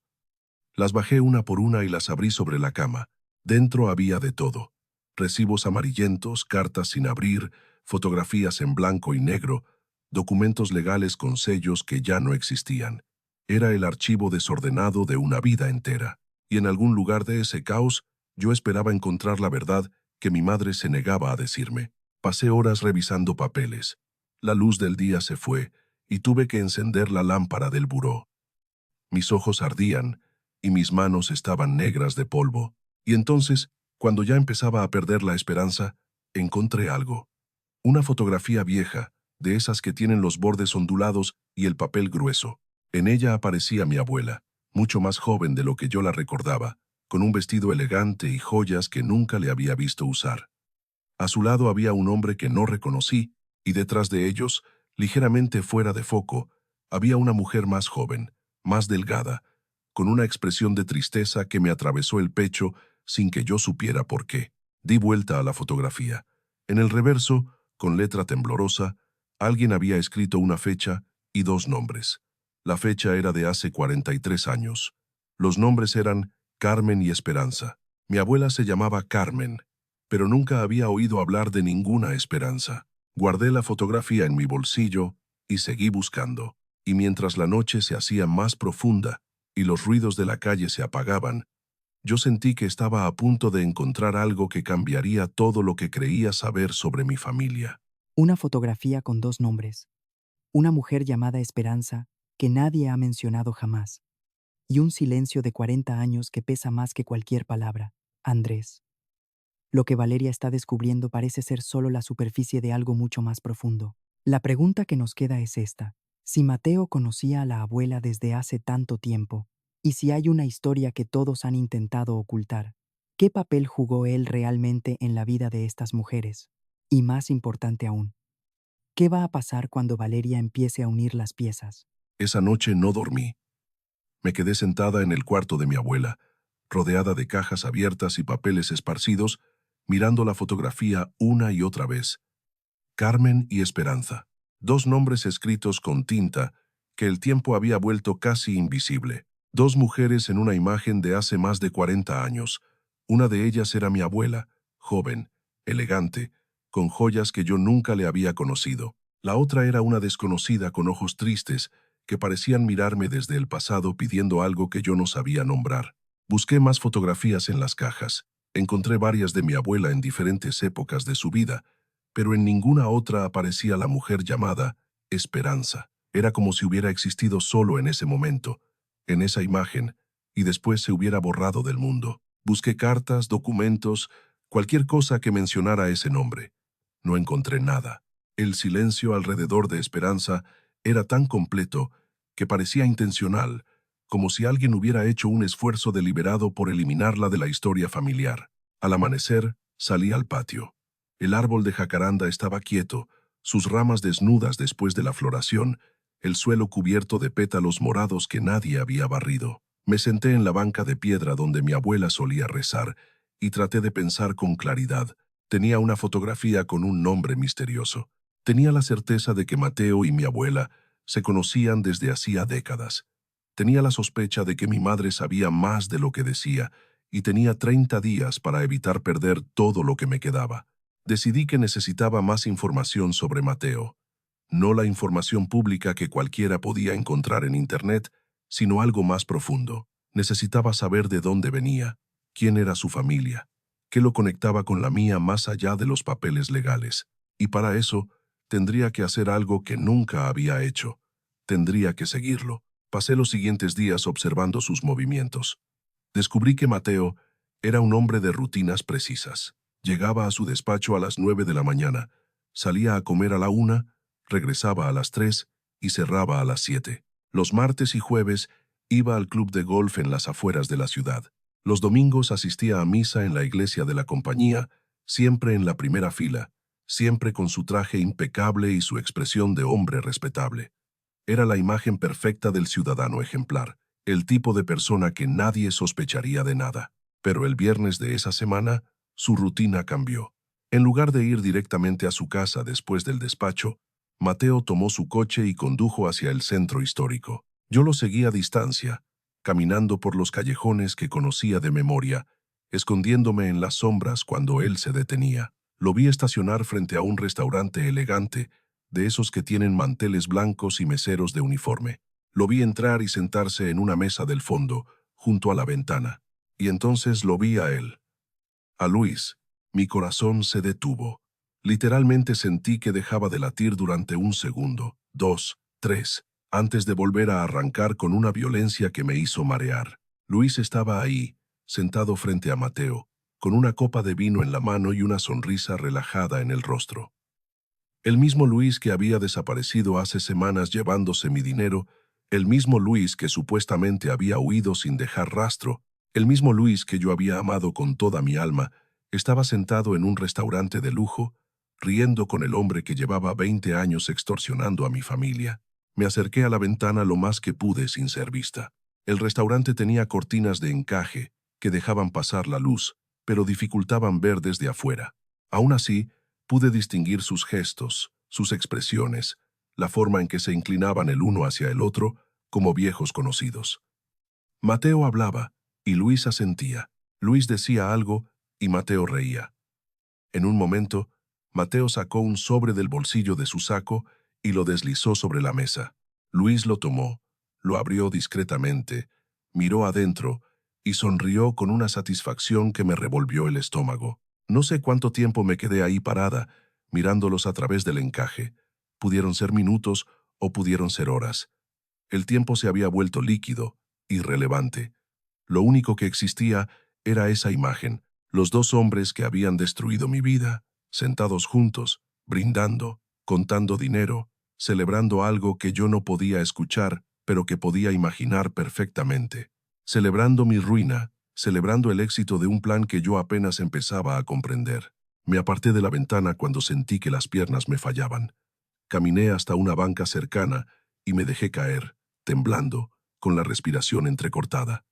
Las bajé una por una y las abrí sobre la cama. Dentro había de todo. Recibos amarillentos, cartas sin abrir, fotografías en blanco y negro, documentos legales con sellos que ya no existían. Era el archivo desordenado de una vida entera. Y en algún lugar de ese caos, yo esperaba encontrar la verdad que mi madre se negaba a decirme. Pasé horas revisando papeles. La luz del día se fue y tuve que encender la lámpara del buró. Mis ojos ardían y mis manos estaban negras de polvo. Y entonces, cuando ya empezaba a perder la esperanza, encontré algo. Una fotografía vieja, de esas que tienen los bordes ondulados y el papel grueso. En ella aparecía mi abuela, mucho más joven de lo que yo la recordaba, con un vestido elegante y joyas que nunca le había visto usar. A su lado había un hombre que no reconocí, y detrás de ellos, ligeramente fuera de foco, había una mujer más joven, más delgada, con una expresión de tristeza que me atravesó el pecho sin que yo supiera por qué. Di vuelta a la fotografía. En el reverso, con letra temblorosa, alguien había escrito una fecha y 2 nombres. La fecha era de hace 43 años. Los nombres eran Carmen y Esperanza. Mi abuela se llamaba Carmen, pero nunca había oído hablar de ninguna Esperanza. Guardé la fotografía en mi bolsillo y seguí buscando. Y mientras la noche se hacía más profunda y los ruidos de la calle se apagaban, yo sentí que estaba a punto de encontrar algo que cambiaría todo lo que creía saber sobre mi familia. Una fotografía con 2 nombres. Una mujer llamada Esperanza, que nadie ha mencionado jamás. Y un silencio de 40 años que pesa más que cualquier palabra. Andrés. Lo que Valeria está descubriendo parece ser solo la superficie de algo mucho más profundo. La pregunta que nos queda es esta. Si Mateo conocía a la abuela desde hace tanto tiempo, y si hay una historia que todos han intentado ocultar, ¿qué papel jugó él realmente en la vida de estas mujeres? Y más importante aún, ¿qué va a pasar cuando Valeria empiece a unir las piezas? Esa noche no dormí. Me quedé sentada en el cuarto de mi abuela, rodeada de cajas abiertas y papeles esparcidos, mirando la fotografía una y otra vez. Carmen y Esperanza. 2 nombres escritos con tinta que el tiempo había vuelto casi invisible. 2 mujeres en una imagen de hace más de 40 años. Una de ellas era mi abuela, joven, elegante, con joyas que yo nunca le había conocido. La otra era una desconocida con ojos tristes que parecían mirarme desde el pasado pidiendo algo que yo no sabía nombrar. Busqué más fotografías en las cajas. Encontré varias de mi abuela en diferentes épocas de su vida, pero en ninguna otra aparecía la mujer llamada Esperanza. Era como si hubiera existido solo en ese momento, en esa imagen, y después se hubiera borrado del mundo. Busqué cartas, documentos, cualquier cosa que mencionara ese nombre. No encontré nada. El silencio alrededor de Esperanza era tan completo que parecía intencional, como si alguien hubiera hecho un esfuerzo deliberado por eliminarla de la historia familiar. Al amanecer, salí al patio. El árbol de jacaranda estaba quieto, sus ramas desnudas después de la floración, el suelo cubierto de pétalos morados que nadie había barrido. Me senté en la banca de piedra donde mi abuela solía rezar y traté de pensar con claridad. Tenía una fotografía con un nombre misterioso. Tenía la certeza de que Mateo y mi abuela se conocían desde hacía décadas. Tenía la sospecha de que mi madre sabía más de lo que decía y tenía 30 días para evitar perder todo lo que me quedaba. Decidí que necesitaba más información sobre Mateo. No la información pública que cualquiera podía encontrar en Internet, sino algo más profundo. Necesitaba saber de dónde venía, quién era su familia, qué lo conectaba con la mía más allá de los papeles legales. Y para eso, tendría que hacer algo que nunca había hecho. Tendría que seguirlo. Pasé los siguientes días observando sus movimientos. Descubrí que Mateo era un hombre de rutinas precisas. Llegaba a su despacho a las 9 de la mañana, salía a comer a la 1, regresaba a las 3 y cerraba a las 7. Los martes y jueves iba al club de golf en las afueras de la ciudad. Los domingos asistía a misa en la iglesia de la compañía, siempre en la primera fila, siempre con su traje impecable y su expresión de hombre respetable. Era la imagen perfecta del ciudadano ejemplar, el tipo de persona que nadie sospecharía de nada. Pero el viernes de esa semana, su rutina cambió. En lugar de ir directamente a su casa después del despacho, Mateo tomó su coche y condujo hacia el centro histórico. Yo lo seguí a distancia, caminando por los callejones que conocía de memoria, escondiéndome en las sombras cuando él se detenía. Lo vi estacionar frente a un restaurante elegante, de esos que tienen manteles blancos y meseros de uniforme. Lo vi entrar y sentarse en una mesa del fondo, junto a la ventana. Y entonces lo vi a él. A Luis. Mi corazón se detuvo. Literalmente sentí que dejaba de latir durante 1 segundo, 2, 3, antes de volver a arrancar con una violencia que me hizo marear. Luis estaba ahí, sentado frente a Mateo, con una copa de vino en la mano y una sonrisa relajada en el rostro. El mismo Luis que había desaparecido hace semanas llevándose mi dinero, el mismo Luis que supuestamente había huido sin dejar rastro, el mismo Luis que yo había amado con toda mi alma, estaba sentado en un restaurante de lujo, riendo con el hombre que llevaba 20 años extorsionando a mi familia. Me acerqué a la ventana lo más que pude sin ser vista. El restaurante tenía cortinas de encaje que dejaban pasar la luz, pero dificultaban ver desde afuera. Aún así, pude distinguir sus gestos, sus expresiones, la forma en que se inclinaban el uno hacia el otro, como viejos conocidos. Mateo hablaba, y Luis asentía. Luis decía algo, y Mateo reía. En un momento, Mateo sacó un sobre del bolsillo de su saco y lo deslizó sobre la mesa. Luis lo tomó, lo abrió discretamente, miró adentro y sonrió con una satisfacción que me revolvió el estómago. No sé cuánto tiempo me quedé ahí parada, mirándolos a través del encaje. Pudieron ser minutos o pudieron ser horas. El tiempo se había vuelto líquido, irrelevante. Lo único que existía era esa imagen, los dos hombres que habían destruido mi vida, sentados juntos, brindando, contando dinero, celebrando algo que yo no podía escuchar, pero que podía imaginar perfectamente. Celebrando mi ruina, celebrando el éxito de un plan que yo apenas empezaba a comprender. Me aparté de la ventana cuando sentí que las piernas me fallaban. Caminé hasta una banca cercana y me dejé caer, temblando, con la respiración entrecortada.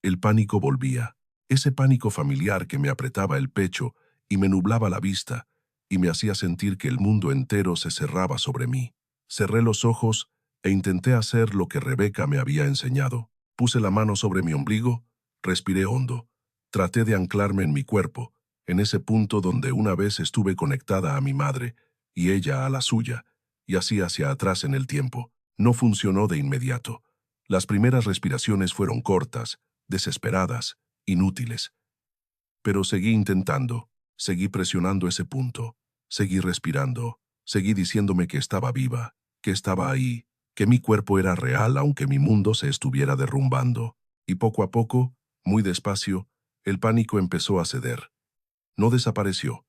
El pánico volvía, ese pánico familiar que me apretaba el pecho y me nublaba la vista, y me hacía sentir que el mundo entero se cerraba sobre mí. Cerré los ojos e intenté hacer lo que Rebeca me había enseñado. Puse la mano sobre mi ombligo, respiré hondo, traté de anclarme en mi cuerpo, en ese punto donde una vez estuve conectada a mi madre, y ella a la suya, y así hacia atrás en el tiempo. No funcionó de inmediato. Las primeras respiraciones fueron cortas, desesperadas, inútiles. Pero seguí intentando, seguí presionando ese punto, seguí respirando, seguí diciéndome que estaba viva, que estaba ahí, que mi cuerpo era real aunque mi mundo se estuviera derrumbando. Y poco a poco, muy despacio, el pánico empezó a ceder. No desapareció.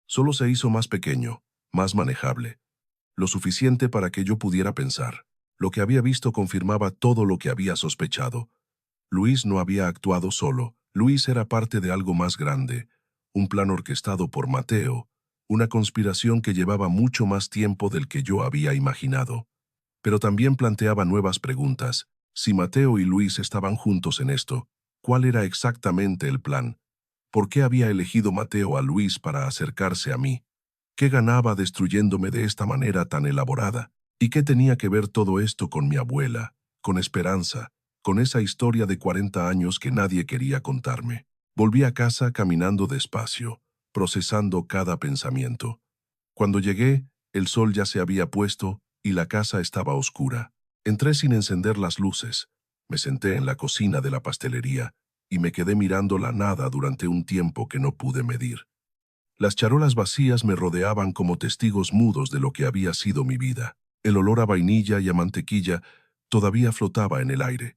Solo se hizo más pequeño, más manejable. Lo suficiente para que yo pudiera pensar. Lo que había visto confirmaba todo lo que había sospechado. Luis no había actuado solo, Luis era parte de algo más grande, un plan orquestado por Mateo, una conspiración que llevaba mucho más tiempo del que yo había imaginado. Pero también planteaba nuevas preguntas. Si Mateo y Luis estaban juntos en esto, ¿cuál era exactamente el plan? ¿Por qué había elegido Mateo a Luis para acercarse a mí? ¿Qué ganaba destruyéndome de esta manera tan elaborada? ¿Y qué tenía que ver todo esto con mi abuela, con Esperanza, con esa historia de 40 años que nadie quería contarme? Volví a casa caminando despacio, procesando cada pensamiento. Cuando llegué, el sol ya se había puesto y la casa estaba oscura. Entré sin encender las luces. Me senté en la cocina de la pastelería y me quedé mirando la nada durante un tiempo que no pude medir. Las charolas vacías me rodeaban como testigos mudos de lo que había sido mi vida. El olor a vainilla y a mantequilla todavía flotaba en el aire,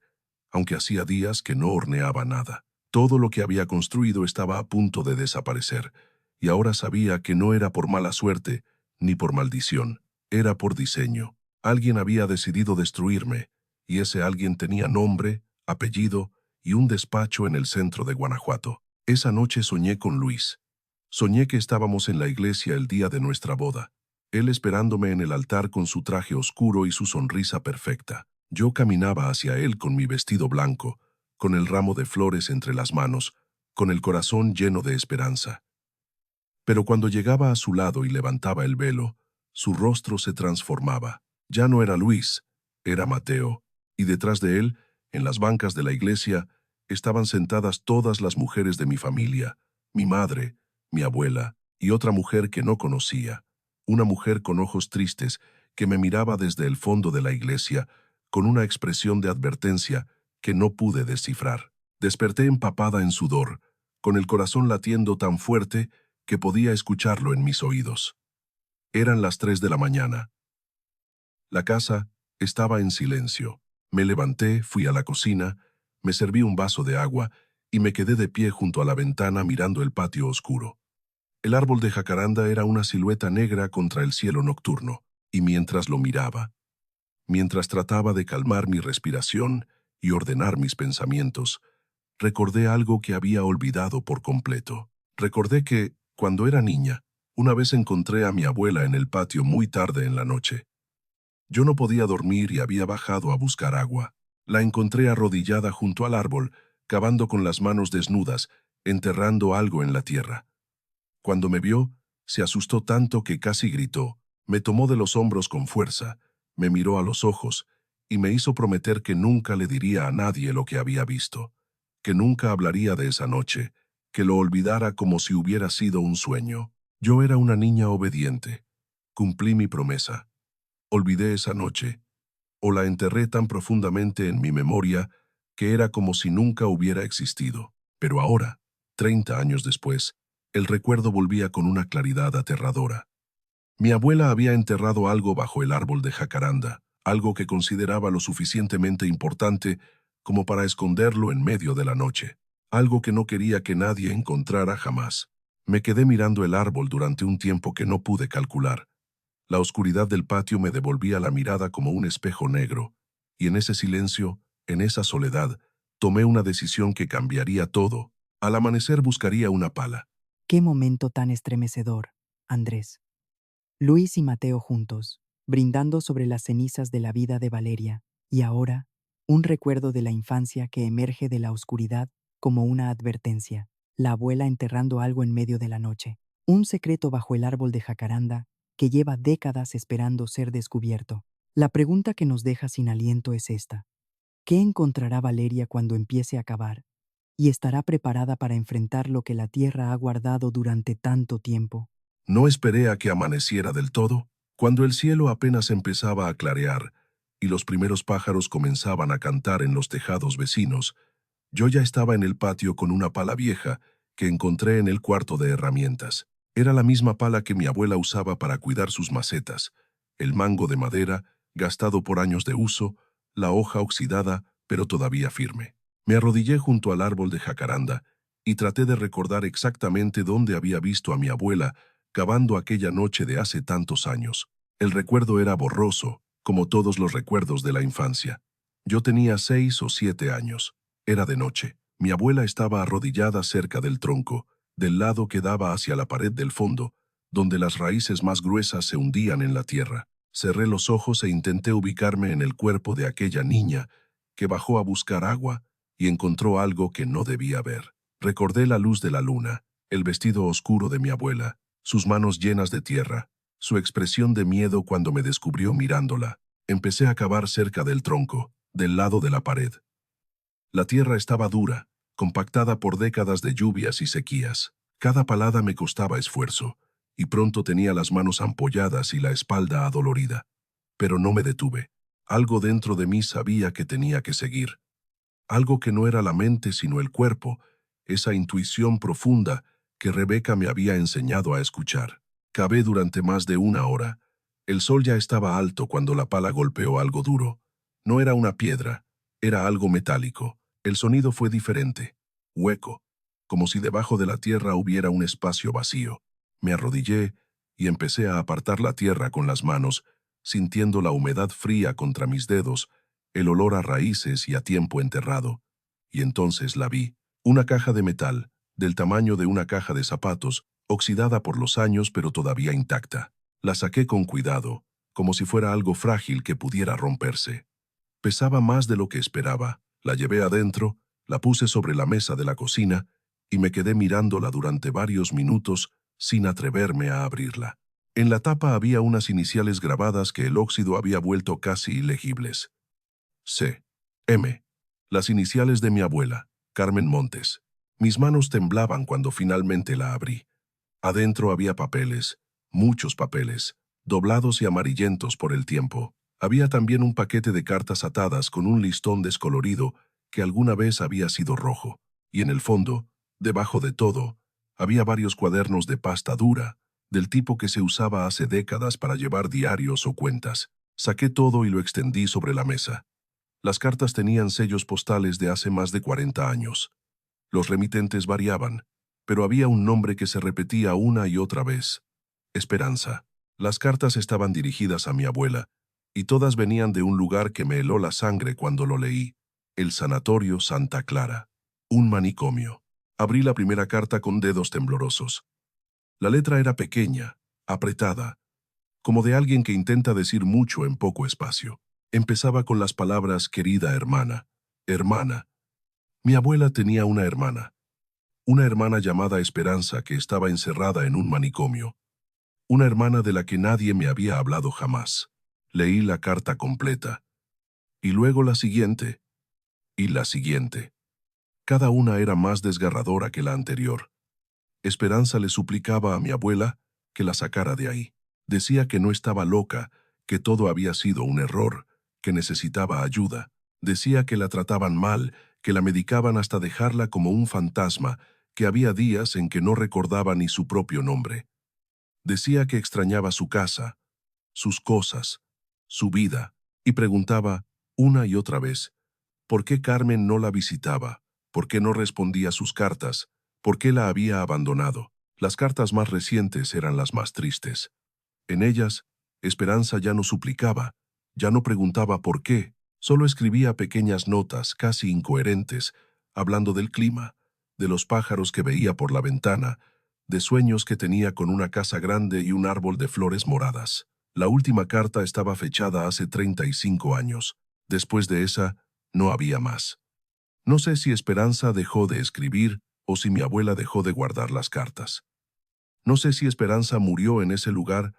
aunque hacía días que no horneaba nada. Todo lo que había construido estaba a punto de desaparecer, y ahora sabía que no era por mala suerte ni por maldición, era por diseño. Alguien había decidido destruirme, y ese alguien tenía nombre, apellido y un despacho en el centro de Guanajuato. Esa noche soñé con Luis. Soñé que estábamos en la iglesia el día de nuestra boda, él esperándome en el altar con su traje oscuro y su sonrisa perfecta. Yo caminaba hacia él con mi vestido blanco, con el ramo de flores entre las manos, con el corazón lleno de esperanza. Pero cuando llegaba a su lado y levantaba el velo, su rostro se transformaba. Ya no era Luis, era Mateo, y detrás de él, en las bancas de la iglesia, estaban sentadas todas las mujeres de mi familia, mi madre, mi abuela y otra mujer que no conocía, una mujer con ojos tristes que me miraba desde el fondo de la iglesia con una expresión de advertencia que no pude descifrar. Desperté empapada en sudor, con el corazón latiendo tan fuerte que podía escucharlo en mis oídos. Eran las 3 de la mañana. La casa estaba en silencio. Me levanté, fui a la cocina, me serví un vaso de agua y me quedé de pie junto a la ventana mirando el patio oscuro. El árbol de jacaranda era una silueta negra contra el cielo nocturno, y mientras lo miraba, mientras trataba de calmar mi respiración y ordenar mis pensamientos, recordé algo que había olvidado por completo. Recordé que, cuando era niña, una vez encontré a mi abuela en el patio muy tarde en la noche. Yo no podía dormir y había bajado a buscar agua. La encontré arrodillada junto al árbol, cavando con las manos desnudas, enterrando algo en la tierra. Cuando me vio, se asustó tanto que casi gritó. Me tomó de los hombros con fuerza, me miró a los ojos y me hizo prometer que nunca le diría a nadie lo que había visto, que nunca hablaría de esa noche, que lo olvidara como si hubiera sido un sueño. Yo era una niña obediente. Cumplí mi promesa. Olvidé esa noche, o la enterré tan profundamente en mi memoria que era como si nunca hubiera existido. Pero ahora, 30 años después, el recuerdo volvía con una claridad aterradora. Mi abuela había enterrado algo bajo el árbol de jacaranda, algo que consideraba lo suficientemente importante como para esconderlo en medio de la noche, algo que no quería que nadie encontrara jamás. Me quedé mirando el árbol durante un tiempo que no pude calcular. La oscuridad del patio me devolvía la mirada como un espejo negro, y en ese silencio, en esa soledad, tomé una decisión que cambiaría todo. Al amanecer buscaría una pala. Qué momento tan estremecedor, Andrés. Luis y Mateo juntos, brindando sobre las cenizas de la vida de Valeria, y ahora, un recuerdo de la infancia que emerge de la oscuridad como una advertencia, la abuela enterrando algo en medio de la noche, un secreto bajo el árbol de jacaranda que lleva décadas esperando ser descubierto. La pregunta que nos deja sin aliento es esta: ¿qué encontrará Valeria cuando empiece a cavar? ¿Y estará preparada para enfrentar lo que la tierra ha guardado durante tanto tiempo? No esperé a que amaneciera del todo, cuando el cielo apenas empezaba a clarear y los primeros pájaros comenzaban a cantar en los tejados vecinos. Yo ya estaba en el patio con una pala vieja que encontré en el cuarto de herramientas. Era la misma pala que mi abuela usaba para cuidar sus macetas, el mango de madera, gastado por años de uso, la hoja oxidada, pero todavía firme. Me arrodillé junto al árbol de jacaranda y traté de recordar exactamente dónde había visto a mi abuela cavando aquella noche de hace tantos años. El recuerdo era borroso, como todos los recuerdos de la infancia. Yo tenía 6 o 7 años. Era de noche. Mi abuela estaba arrodillada cerca del tronco, del lado que daba hacia la pared del fondo, donde las raíces más gruesas se hundían en la tierra. Cerré los ojos e intenté ubicarme en el cuerpo de aquella niña que bajó a buscar agua y encontró algo que no debía ver. Recordé la luz de la luna, el vestido oscuro de mi abuela, sus manos llenas de tierra, su expresión de miedo cuando me descubrió mirándola. Empecé a cavar cerca del tronco, del lado de la pared. La tierra estaba dura, compactada por décadas de lluvias y sequías. Cada palada me costaba esfuerzo, y pronto tenía las manos ampolladas y la espalda adolorida. Pero no me detuve. Algo dentro de mí sabía que tenía que seguir. Algo que no era la mente sino el cuerpo, esa intuición profunda que Rebeca me había enseñado a escuchar. Cavé durante más de una hora. El sol ya estaba alto cuando la pala golpeó algo duro. No era una piedra, era algo metálico. El sonido fue diferente, hueco, como si debajo de la tierra hubiera un espacio vacío. Me arrodillé y empecé a apartar la tierra con las manos, sintiendo la humedad fría contra mis dedos, el olor a raíces y a tiempo enterrado. Y entonces la vi, una caja de metal, del tamaño de una caja de zapatos, oxidada por los años pero todavía intacta. La saqué con cuidado, como si fuera algo frágil que pudiera romperse. Pesaba más de lo que esperaba. La llevé adentro, la puse sobre la mesa de la cocina y me quedé mirándola durante varios minutos sin atreverme a abrirla. En la tapa había unas iniciales grabadas que el óxido había vuelto casi ilegibles. C. M. Las iniciales de mi abuela, Carmen Montes. Mis manos temblaban cuando finalmente la abrí. Adentro había papeles, muchos papeles, doblados y amarillentos por el tiempo. Había también un paquete de cartas atadas con un listón descolorido que alguna vez había sido rojo. Y en el fondo, debajo de todo, había varios cuadernos de pasta dura, del tipo que se usaba hace décadas para llevar diarios o cuentas. Saqué todo y lo extendí sobre la mesa. Las cartas tenían sellos postales de hace más de 40 años. Los remitentes variaban, pero había un nombre que se repetía una y otra vez: Esperanza. Las cartas estaban dirigidas a mi abuela, y todas venían de un lugar que me heló la sangre cuando lo leí: el Sanatorio Santa Clara, un manicomio. Abrí la primera carta con dedos temblorosos. La letra era pequeña, apretada, como de alguien que intenta decir mucho en poco espacio. Empezaba con las palabras querida hermana, hermana. Mi abuela tenía una hermana llamada Esperanza que estaba encerrada en un manicomio, una hermana de la que nadie me había hablado jamás. Leí la carta completa, y luego la siguiente, y la siguiente. Cada una era más desgarradora que la anterior. Esperanza le suplicaba a mi abuela que la sacara de ahí. Decía que no estaba loca, que todo había sido un error, que necesitaba ayuda. Decía que la trataban mal, que la medicaban hasta dejarla como un fantasma, que había días en que no recordaba ni su propio nombre. Decía que extrañaba su casa, sus cosas, su vida, y preguntaba una y otra vez por qué Carmen no la visitaba, por qué no respondía sus cartas, por qué la había abandonado. Las cartas más recientes eran las más tristes. En ellas, Esperanza ya no suplicaba, ya no preguntaba por qué, solo escribía pequeñas notas casi incoherentes, hablando del clima, de los pájaros que veía por la ventana, de sueños que tenía con una casa grande y un árbol de flores moradas. La última carta estaba fechada hace 35 años. Después de esa, no había más. No sé si Esperanza dejó de escribir o si mi abuela dejó de guardar las cartas. No sé si Esperanza murió en ese lugar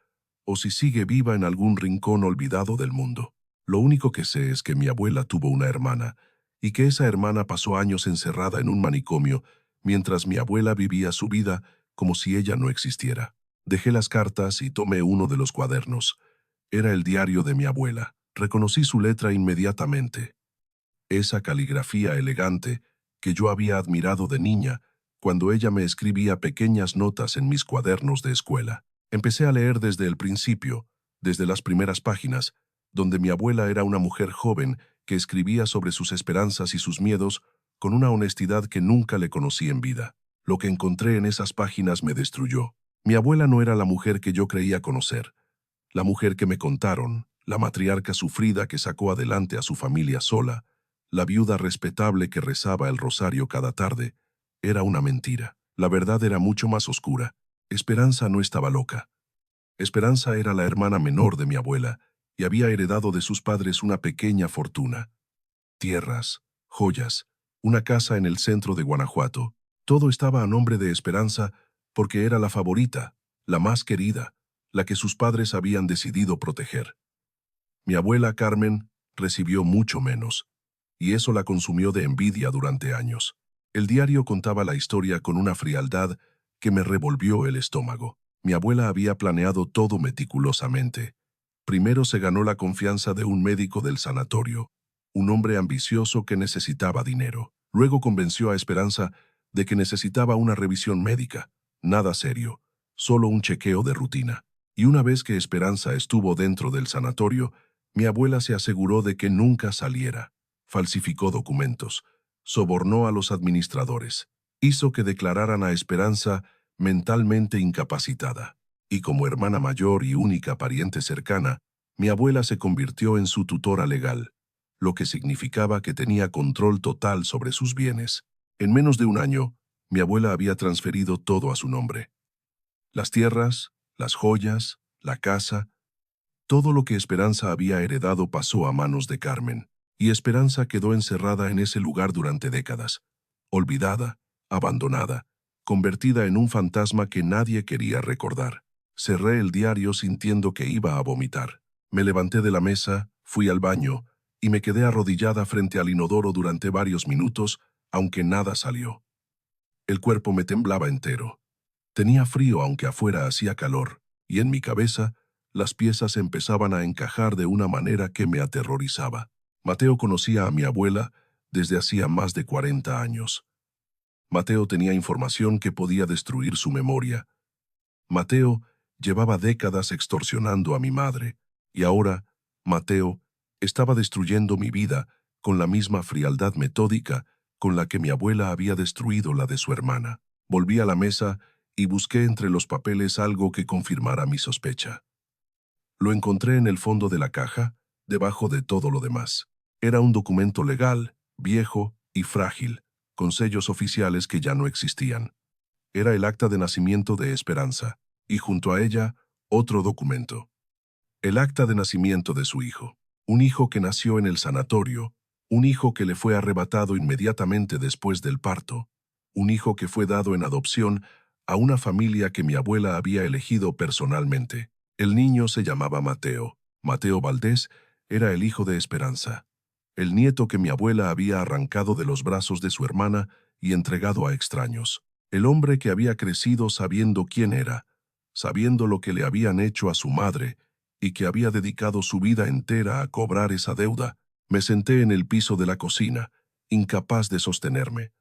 o si sigue viva en algún rincón olvidado del mundo. Lo único que sé es que mi abuela tuvo una hermana y que esa hermana pasó años encerrada en un manicomio mientras mi abuela vivía su vida como si ella no existiera. Dejé las cartas y tomé uno de los cuadernos. Era el diario de mi abuela. Reconocí su letra inmediatamente. Esa caligrafía elegante que yo había admirado de niña cuando ella me escribía pequeñas notas en mis cuadernos de escuela. Empecé a leer desde el principio, desde las primeras páginas, donde mi abuela era una mujer joven que escribía sobre sus esperanzas y sus miedos con una honestidad que nunca le conocí en vida. Lo que encontré en esas páginas me destruyó. Mi abuela no era la mujer que yo creía conocer, la mujer que me contaron, la matriarca sufrida que sacó adelante a su familia sola, la viuda respetable que rezaba el rosario cada tarde, era una mentira. La verdad era mucho más oscura. Esperanza no estaba loca. Esperanza era la hermana menor de mi abuela y había heredado de sus padres una pequeña fortuna. Tierras, joyas, una casa en el centro de Guanajuato. Todo estaba a nombre de Esperanza porque era la favorita, la más querida, la que sus padres habían decidido proteger. Mi abuela Carmen recibió mucho menos, y eso la consumió de envidia durante años. El diario contaba la historia con una frialdad que me revolvió el estómago. Mi abuela había planeado todo meticulosamente. Primero se ganó la confianza de un médico del sanatorio, un hombre ambicioso que necesitaba dinero. Luego convenció a Esperanza de que necesitaba una revisión médica, nada serio, solo un chequeo de rutina. Y una vez que Esperanza estuvo dentro del sanatorio, mi abuela se aseguró de que nunca saliera. Falsificó documentos, sobornó a los administradores, hizo que declararan a Esperanza mentalmente incapacitada. Y como hermana mayor y única pariente cercana, mi abuela se convirtió en su tutora legal, lo que significaba que tenía control total sobre sus bienes. En menos de un año, mi abuela había transferido todo a su nombre. Las tierras, las joyas, la casa, todo lo que Esperanza había heredado pasó a manos de Carmen, y Esperanza quedó encerrada en ese lugar durante décadas, olvidada, abandonada, convertida en un fantasma que nadie quería recordar. Cerré el diario sintiendo que iba a vomitar. Me levanté de la mesa, fui al baño, y me quedé arrodillada frente al inodoro durante varios minutos, aunque nada salió. El cuerpo me temblaba entero. Tenía frío aunque afuera hacía calor, y en mi cabeza las piezas empezaban a encajar de una manera que me aterrorizaba. Mateo conocía a mi abuela desde hacía más de 40 años. Mateo tenía información que podía destruir su memoria. Mateo llevaba décadas extorsionando a mi madre, y ahora Mateo estaba destruyendo mi vida con la misma frialdad metódica con la que mi abuela había destruido la de su hermana. Volví a la mesa y busqué entre los papeles algo que confirmara mi sospecha. Lo encontré en el fondo de la caja, debajo de todo lo demás. Era un documento legal, viejo y frágil, con sellos oficiales que ya no existían. Era el acta de nacimiento de Esperanza, y junto a ella, otro documento. El acta de nacimiento de su hijo. Un hijo que nació en el sanatorio, un hijo que le fue arrebatado inmediatamente después del parto, un hijo que fue dado en adopción a una familia que mi abuela había elegido personalmente. El niño se llamaba Mateo. Mateo Valdés era el hijo de Esperanza, el nieto que mi abuela había arrancado de los brazos de su hermana y entregado a extraños. El hombre que había crecido sabiendo quién era, sabiendo lo que le habían hecho a su madre y que había dedicado su vida entera a cobrar esa deuda. Me senté en el piso de la cocina, incapaz de sostenerme.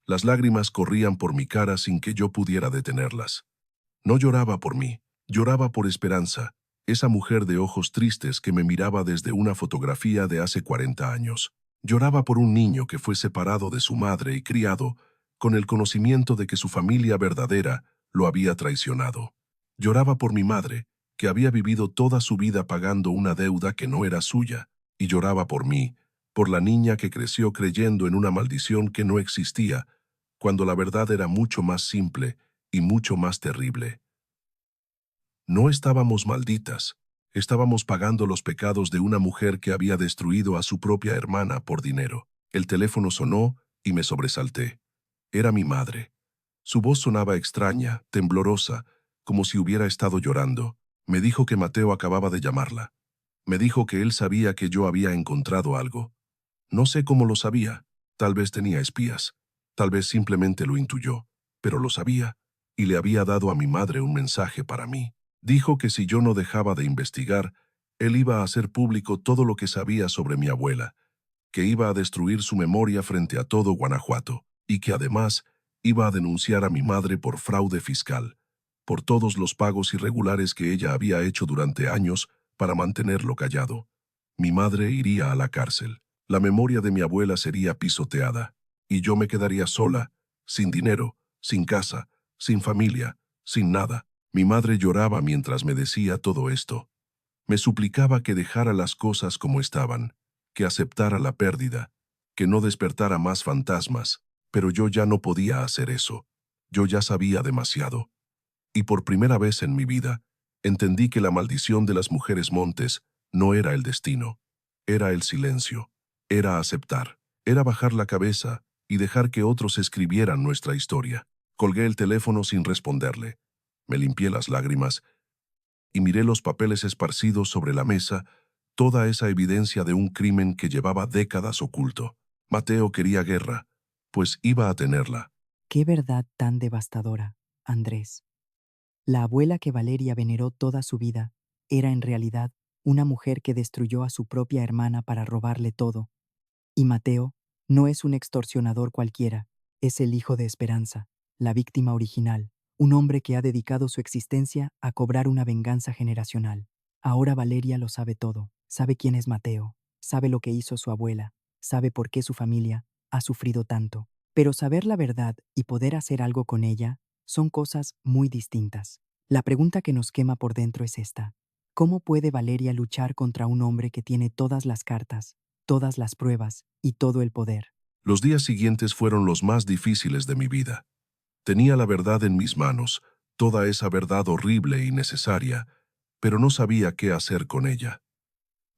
Las lágrimas corrían por mi cara sin que yo pudiera detenerlas. No lloraba por mí, lloraba por Esperanza, esa mujer de ojos tristes que me miraba desde una fotografía de hace 40 años. Lloraba por un niño que fue separado de su madre y criado con el conocimiento de que su familia verdadera lo había traicionado. Lloraba por mi madre, que había vivido toda su vida pagando una deuda que no era suya, y lloraba por mí, por la niña que creció creyendo en una maldición que no existía, cuando la verdad era mucho más simple y mucho más terrible. No estábamos malditas, estábamos pagando los pecados de una mujer que había destruido a su propia hermana por dinero. El teléfono sonó y me sobresalté. Era mi madre. Su voz sonaba extraña, temblorosa, como si hubiera estado llorando. Me dijo que Mateo acababa de llamarla. Me dijo que él sabía que yo había encontrado algo. No sé cómo lo sabía. Tal vez tenía espías. Tal vez simplemente lo intuyó. Pero lo sabía, y le había dado a mi madre un mensaje para mí. Dijo que si yo no dejaba de investigar, él iba a hacer público todo lo que sabía sobre mi abuela, que iba a destruir su memoria frente a todo Guanajuato, y que además iba a denunciar a mi madre por fraude fiscal, por todos los pagos irregulares que ella había hecho durante años para mantenerlo callado. Mi madre iría a la cárcel. La memoria de mi abuela sería pisoteada, y yo me quedaría sola, sin dinero, sin casa, sin familia, sin nada. Mi madre lloraba mientras me decía todo esto. Me suplicaba que dejara las cosas como estaban, que aceptara la pérdida, que no despertara más fantasmas, pero yo ya no podía hacer eso. Yo ya sabía demasiado. Y por primera vez en mi vida, entendí que la maldición de las mujeres montes no era el destino, era el silencio, era aceptar, era bajar la cabeza y dejar que otros escribieran nuestra historia. Colgué el teléfono sin responderle. Me limpié las lágrimas y miré los papeles esparcidos sobre la mesa, toda esa evidencia de un crimen que llevaba décadas oculto. Mateo quería guerra, pues iba a tenerla. Qué verdad tan devastadora, Andrés. La abuela que Valeria veneró toda su vida era en realidad una mujer que destruyó a su propia hermana para robarle todo. Y Mateo no es un extorsionador cualquiera, es el hijo de Esperanza, la víctima original, un hombre que ha dedicado su existencia a cobrar una venganza generacional. Ahora Valeria lo sabe todo, sabe quién es Mateo, sabe lo que hizo su abuela, sabe por qué su familia ha sufrido tanto. Pero saber la verdad y poder hacer algo con ella son cosas muy distintas. La pregunta que nos quema por dentro es esta: ¿cómo puede Valeria luchar contra un hombre que tiene todas las cartas, todas las pruebas y todo el poder? Los días siguientes fueron los más difíciles de mi vida. Tenía la verdad en mis manos, toda esa verdad horrible y necesaria, pero no sabía qué hacer con ella.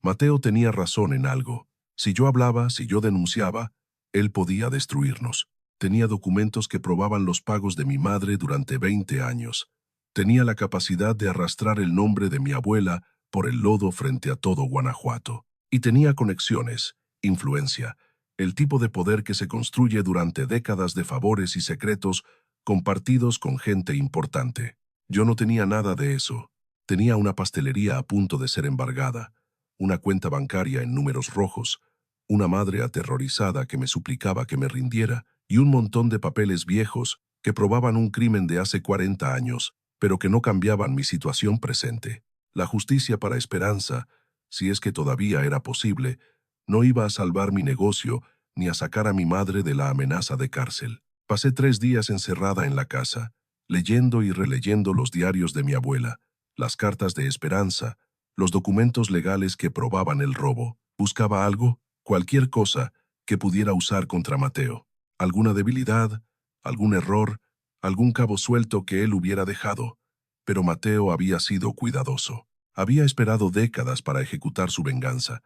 Mateo tenía razón en algo. Si yo hablaba, si yo denunciaba, él podía destruirnos. Tenía documentos que probaban los pagos de mi madre durante 20 años. Tenía la capacidad de arrastrar el nombre de mi abuela por el lodo frente a todo Guanajuato. Y tenía conexiones, influencia, el tipo de poder que se construye durante décadas de favores y secretos compartidos con gente importante. Yo no tenía nada de eso. Tenía una pastelería a punto de ser embargada, una cuenta bancaria en números rojos, una madre aterrorizada que me suplicaba que me rindiera y un montón de papeles viejos que probaban un crimen de hace 40 años, pero que no cambiaban mi situación presente. La justicia para Esperanza, si es que todavía era posible, no iba a salvar mi negocio ni a sacar a mi madre de la amenaza de cárcel. Pasé 3 días encerrada en la casa, leyendo y releyendo los diarios de mi abuela, las cartas de Esperanza, los documentos legales que probaban el robo. Buscaba algo, cualquier cosa, que pudiera usar contra Mateo. Alguna debilidad, algún error, algún cabo suelto que él hubiera dejado. Pero Mateo había sido cuidadoso. Había esperado décadas para ejecutar su venganza.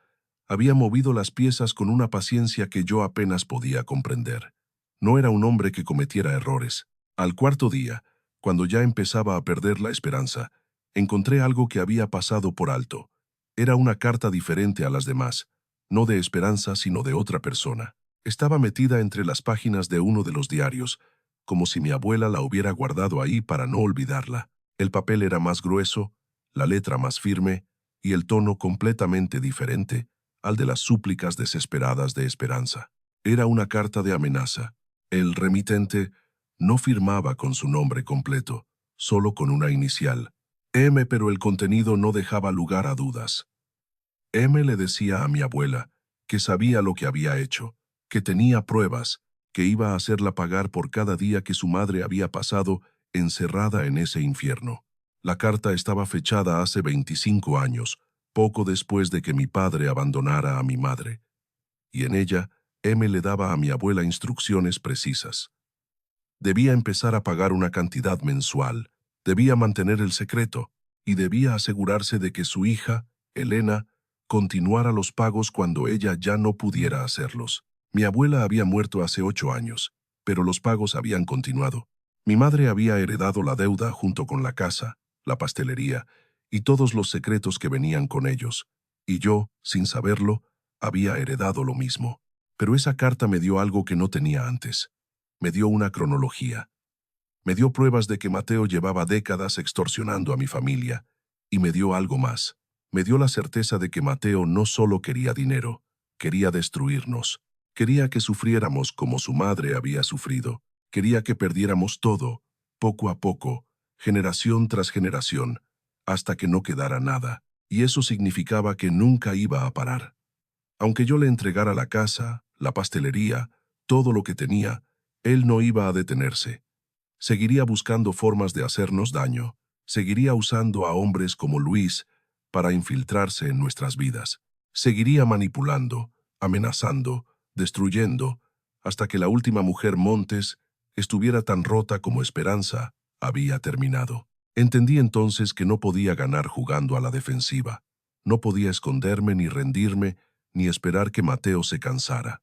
Había movido las piezas con una paciencia que yo apenas podía comprender. No era un hombre que cometiera errores. Al cuarto día, cuando ya empezaba a perder la esperanza, encontré algo que había pasado por alto. Era una carta diferente a las demás, no de Esperanza, sino de otra persona. Estaba metida entre las páginas de uno de los diarios, como si mi abuela la hubiera guardado ahí para no olvidarla. El papel era más grueso, la letra más firme y el tono completamente diferente al de las súplicas desesperadas de Esperanza. Era una carta de amenaza. El remitente no firmaba con su nombre completo, solo con una inicial, M, pero el contenido no dejaba lugar a dudas. M le decía a mi abuela que sabía lo que había hecho, que tenía pruebas, que iba a hacerla pagar por cada día que su madre había pasado encerrada en ese infierno. La carta estaba fechada hace 25 años, poco después de que mi padre abandonara a mi madre, y en ella M le daba a mi abuela instrucciones precisas. Debía empezar a pagar una cantidad mensual, debía mantener el secreto y debía asegurarse de que su hija, Elena, continuara los pagos cuando ella ya no pudiera hacerlos. Mi abuela había muerto hace 8 años, pero los pagos habían continuado. Mi madre había heredado la deuda junto con la casa, la pastelería y todos los secretos que venían con ellos, y yo, sin saberlo, había heredado lo mismo. Pero esa carta me dio algo que no tenía antes. Me dio una cronología. Me dio pruebas de que Mateo llevaba décadas extorsionando a mi familia, y me dio algo más. Me dio la certeza de que Mateo no solo quería dinero, quería destruirnos. Quería que sufriéramos como su madre había sufrido. Quería que perdiéramos todo, poco a poco, generación tras generación, hasta que no quedara nada. Y eso significaba que nunca iba a parar. Aunque yo le entregara la casa, la pastelería, todo lo que tenía, él no iba a detenerse. Seguiría buscando formas de hacernos daño. Seguiría usando a hombres como Luis para infiltrarse en nuestras vidas. Seguiría manipulando, amenazando, destruyendo, hasta que la última mujer Montes estuviera tan rota como Esperanza había terminado. Entendí entonces que no podía ganar jugando a la defensiva. No podía esconderme ni rendirme, ni esperar que Mateo se cansara.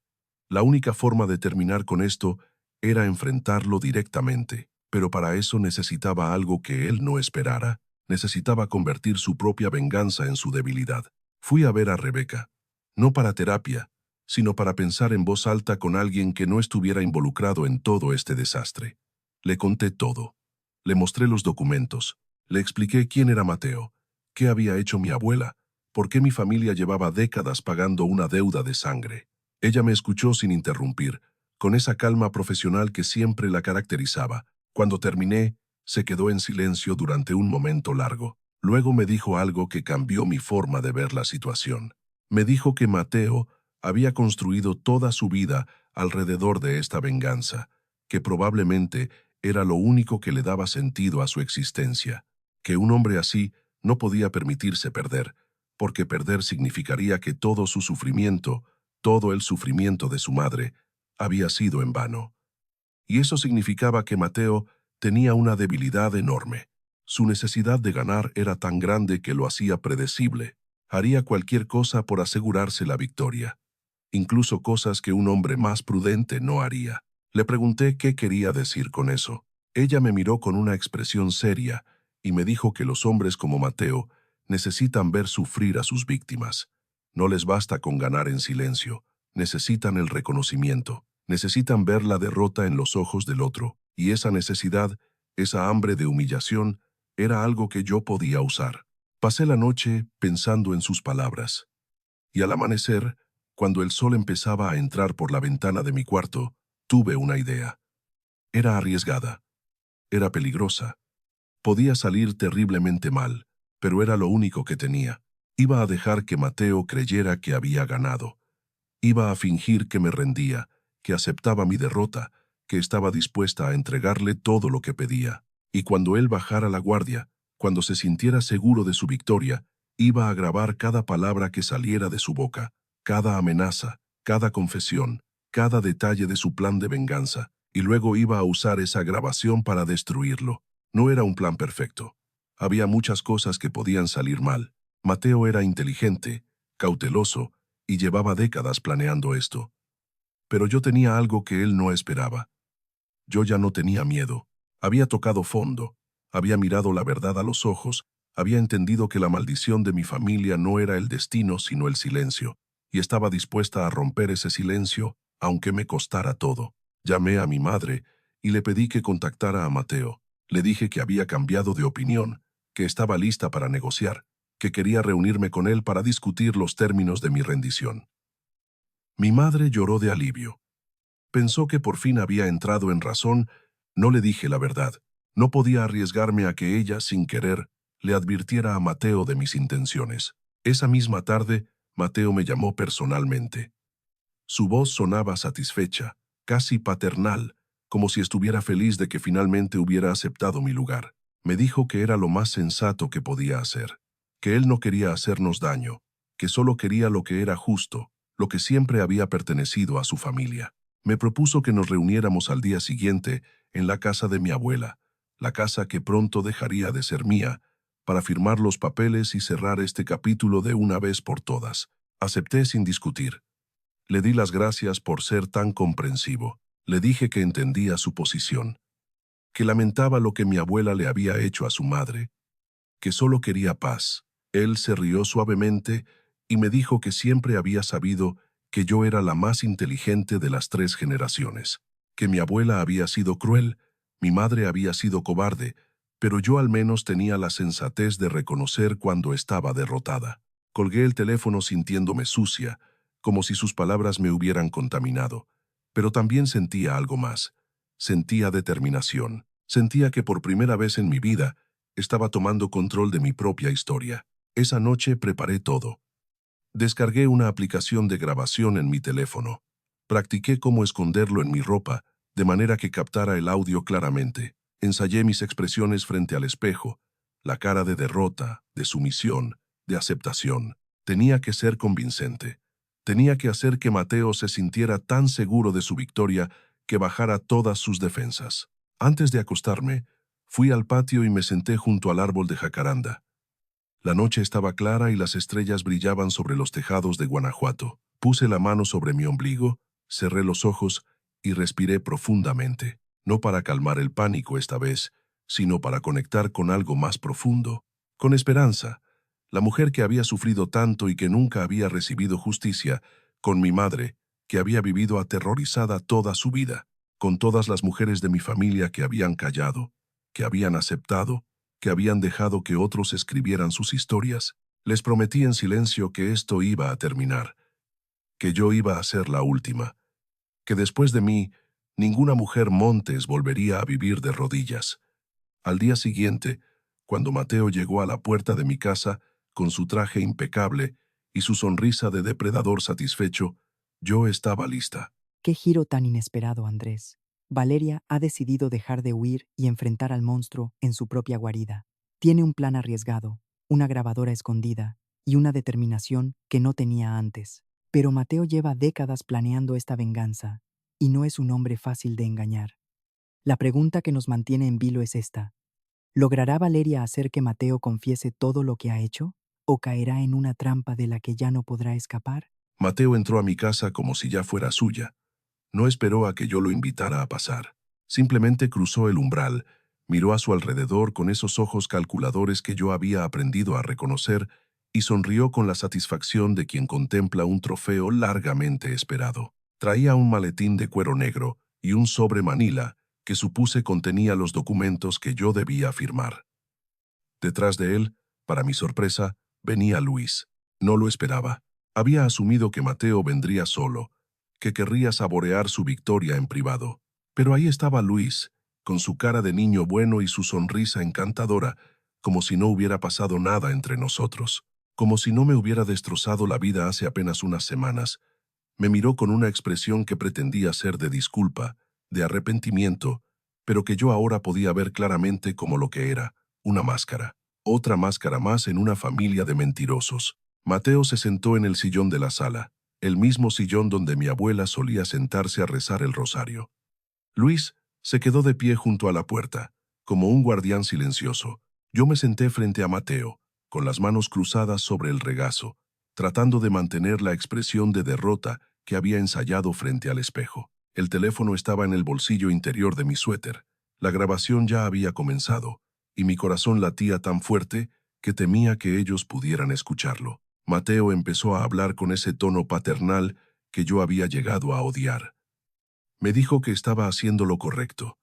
La única forma de terminar con esto era enfrentarlo directamente, pero para eso necesitaba algo que él no esperara. Necesitaba convertir su propia venganza en su debilidad. Fui a ver a Rebeca, no para terapia, sino para pensar en voz alta con alguien que no estuviera involucrado en todo este desastre. Le conté todo. Le mostré los documentos. Le expliqué quién era Mateo, qué había hecho mi abuela, por qué mi familia llevaba décadas pagando una deuda de sangre. Ella me escuchó sin interrumpir, con esa calma profesional que siempre la caracterizaba. Cuando terminé, se quedó en silencio durante un momento largo. Luego me dijo algo que cambió mi forma de ver la situación. Me dijo que Mateo había construido toda su vida alrededor de esta venganza, que probablemente era lo único que le daba sentido a su existencia, que un hombre así no podía permitirse perder, porque perder significaría que todo su sufrimiento, todo el sufrimiento de su madre, había sido en vano. Y eso significaba que Mateo tenía una debilidad enorme. Su necesidad de ganar era tan grande que lo hacía predecible. Haría cualquier cosa por asegurarse la victoria, incluso cosas que un hombre más prudente no haría. Le pregunté qué quería decir con eso. Ella me miró con una expresión seria y me dijo que los hombres como Mateo necesitan ver sufrir a sus víctimas. No les basta con ganar en silencio, necesitan el reconocimiento, necesitan ver la derrota en los ojos del otro, y esa necesidad, esa hambre de humillación, era algo que yo podía usar. Pasé la noche pensando en sus palabras, y al amanecer, cuando el sol empezaba a entrar por la ventana de mi cuarto, tuve una idea. Era arriesgada, era peligrosa, podía salir terriblemente mal, pero era lo único que tenía. Iba a dejar que Mateo creyera que había ganado. Iba a fingir que me rendía, que aceptaba mi derrota, que estaba dispuesta a entregarle todo lo que pedía. Y cuando él bajara la guardia, cuando se sintiera seguro de su victoria, iba a grabar cada palabra que saliera de su boca, cada amenaza, cada confesión, cada detalle de su plan de venganza, y luego iba a usar esa grabación para destruirlo. No era un plan perfecto. Había muchas cosas que podían salir mal. Mateo era inteligente, cauteloso, y llevaba décadas planeando esto. Pero yo tenía algo que él no esperaba. Yo ya no tenía miedo. Había tocado fondo, había mirado la verdad a los ojos, había entendido que la maldición de mi familia no era el destino sino el silencio, y estaba dispuesta a romper ese silencio, aunque me costara todo. Llamé a mi madre y le pedí que contactara a Mateo. Le dije que había cambiado de opinión, que estaba lista para negociar, que quería reunirme con él para discutir los términos de mi rendición. Mi madre lloró de alivio. Pensó que por fin había entrado en razón. No le dije la verdad. No podía arriesgarme a que ella, sin querer, le advirtiera a Mateo de mis intenciones. Esa misma tarde, Mateo me llamó personalmente. Su voz sonaba satisfecha, casi paternal, como si estuviera feliz de que finalmente hubiera aceptado mi lugar. Me dijo que era lo más sensato que podía hacer, que él no quería hacernos daño, que solo quería lo que era justo, lo que siempre había pertenecido a su familia. Me propuso que nos reuniéramos al día siguiente en la casa de mi abuela, la casa que pronto dejaría de ser mía, para firmar los papeles y cerrar este capítulo de una vez por todas. Acepté sin discutir. Le di las gracias por ser tan comprensivo. Le dije que entendía su posición, que lamentaba lo que mi abuela le había hecho a su madre, que solo quería paz. Él se rió suavemente y me dijo que siempre había sabido que yo era la más inteligente de las 3 generaciones, que mi abuela había sido cruel, mi madre había sido cobarde, pero yo al menos tenía la sensatez de reconocer cuando estaba derrotada. Colgué el teléfono sintiéndome sucia, como si sus palabras me hubieran contaminado, pero también sentía algo más. Sentía determinación. Sentía que por primera vez en mi vida estaba tomando control de mi propia historia. Esa noche preparé todo. Descargué una aplicación de grabación en mi teléfono. Practiqué cómo esconderlo en mi ropa, de manera que captara el audio claramente. Ensayé mis expresiones frente al espejo, la cara de derrota, de sumisión, de aceptación. Tenía que ser convincente. Tenía que hacer que Mateo se sintiera tan seguro de su victoria que bajara todas sus defensas. Antes de acostarme, fui al patio y me senté junto al árbol de jacaranda. La noche estaba clara y las estrellas brillaban sobre los tejados de Guanajuato. Puse la mano sobre mi ombligo, cerré los ojos y respiré profundamente, no para calmar el pánico esta vez, sino para conectar con algo más profundo, con esperanza, la mujer que había sufrido tanto y que nunca había recibido justicia, con mi madre, que había vivido aterrorizada toda su vida, con todas las mujeres de mi familia que habían callado, que habían aceptado, que habían dejado que otros escribieran sus historias. Les prometí en silencio que esto iba a terminar, que yo iba a ser la última, que después de mí, ninguna mujer Montes volvería a vivir de rodillas. Al día siguiente, cuando Mateo llegó a la puerta de mi casa, con su traje impecable y su sonrisa de depredador satisfecho, yo estaba lista. Qué giro tan inesperado, Andrés. Valeria ha decidido dejar de huir y enfrentar al monstruo en su propia guarida. Tiene un plan arriesgado, una grabadora escondida y una determinación que no tenía antes. Pero Mateo lleva décadas planeando esta venganza y no es un hombre fácil de engañar. La pregunta que nos mantiene en vilo es esta. ¿Logrará Valeria hacer que Mateo confiese todo lo que ha hecho? ¿O caerá en una trampa de la que ya no podrá escapar? Mateo entró a mi casa como si ya fuera suya. No esperó a que yo lo invitara a pasar. Simplemente cruzó el umbral, miró a su alrededor con esos ojos calculadores que yo había aprendido a reconocer y sonrió con la satisfacción de quien contempla un trofeo largamente esperado. Traía un maletín de cuero negro y un sobre manila que supuse contenía los documentos que yo debía firmar. Detrás de él, para mi sorpresa, venía Luis. No lo esperaba. Había asumido que Mateo vendría solo, que querría saborear su victoria en privado. Pero ahí estaba Luis, con su cara de niño bueno y su sonrisa encantadora, como si no hubiera pasado nada entre nosotros, como si no me hubiera destrozado la vida hace apenas unas semanas. Me miró con una expresión que pretendía ser de disculpa, de arrepentimiento, pero que yo ahora podía ver claramente como lo que era, una máscara. Otra máscara más en una familia de mentirosos. Mateo se sentó en el sillón de la sala, el mismo sillón donde mi abuela solía sentarse a rezar el rosario. Luis se quedó de pie junto a la puerta, como un guardián silencioso. Yo me senté frente a Mateo, con las manos cruzadas sobre el regazo, tratando de mantener la expresión de derrota que había ensayado frente al espejo. El teléfono estaba en el bolsillo interior de mi suéter. La grabación ya había comenzado, y mi corazón latía tan fuerte que temía que ellos pudieran escucharlo. Mateo empezó a hablar con ese tono paternal que yo había llegado a odiar. Me dijo que estaba haciendo lo correcto,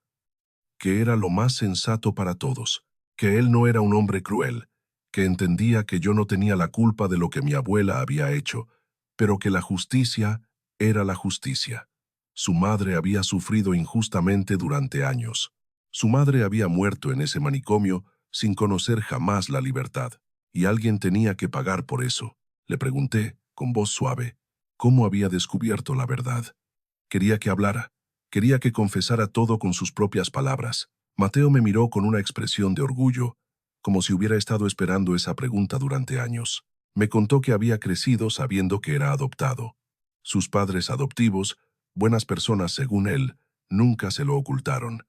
que era lo más sensato para todos, que él no era un hombre cruel, que entendía que yo no tenía la culpa de lo que mi abuela había hecho, pero que la justicia era la justicia. Su madre había sufrido injustamente durante años. Su madre había muerto en ese manicomio sin conocer jamás la libertad, y alguien tenía que pagar por eso. Le pregunté, con voz suave, cómo había descubierto la verdad. Quería que hablara. Quería que confesara todo con sus propias palabras. Mateo me miró con una expresión de orgullo, como si hubiera estado esperando esa pregunta durante años. Me contó que había crecido sabiendo que era adoptado. Sus padres adoptivos, buenas personas según él, nunca se lo ocultaron.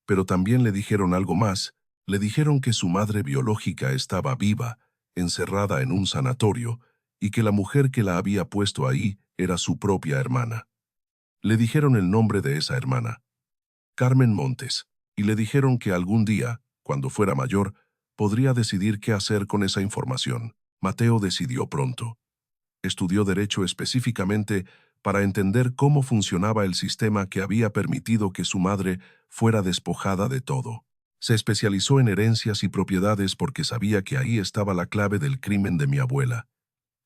Pero también le dijeron algo más. Le dijeron que su madre biológica estaba viva, encerrada en un sanatorio, y que la mujer que la había puesto ahí era su propia hermana. Le dijeron el nombre de esa hermana, Carmen Montes, y le dijeron que algún día, cuando fuera mayor, podría decidir qué hacer con esa información. Mateo decidió pronto. Estudió Derecho específicamente para entender cómo funcionaba el sistema que había permitido que su madre fuera despojada de todo. Se especializó en herencias y propiedades porque sabía que ahí estaba la clave del crimen de mi abuela.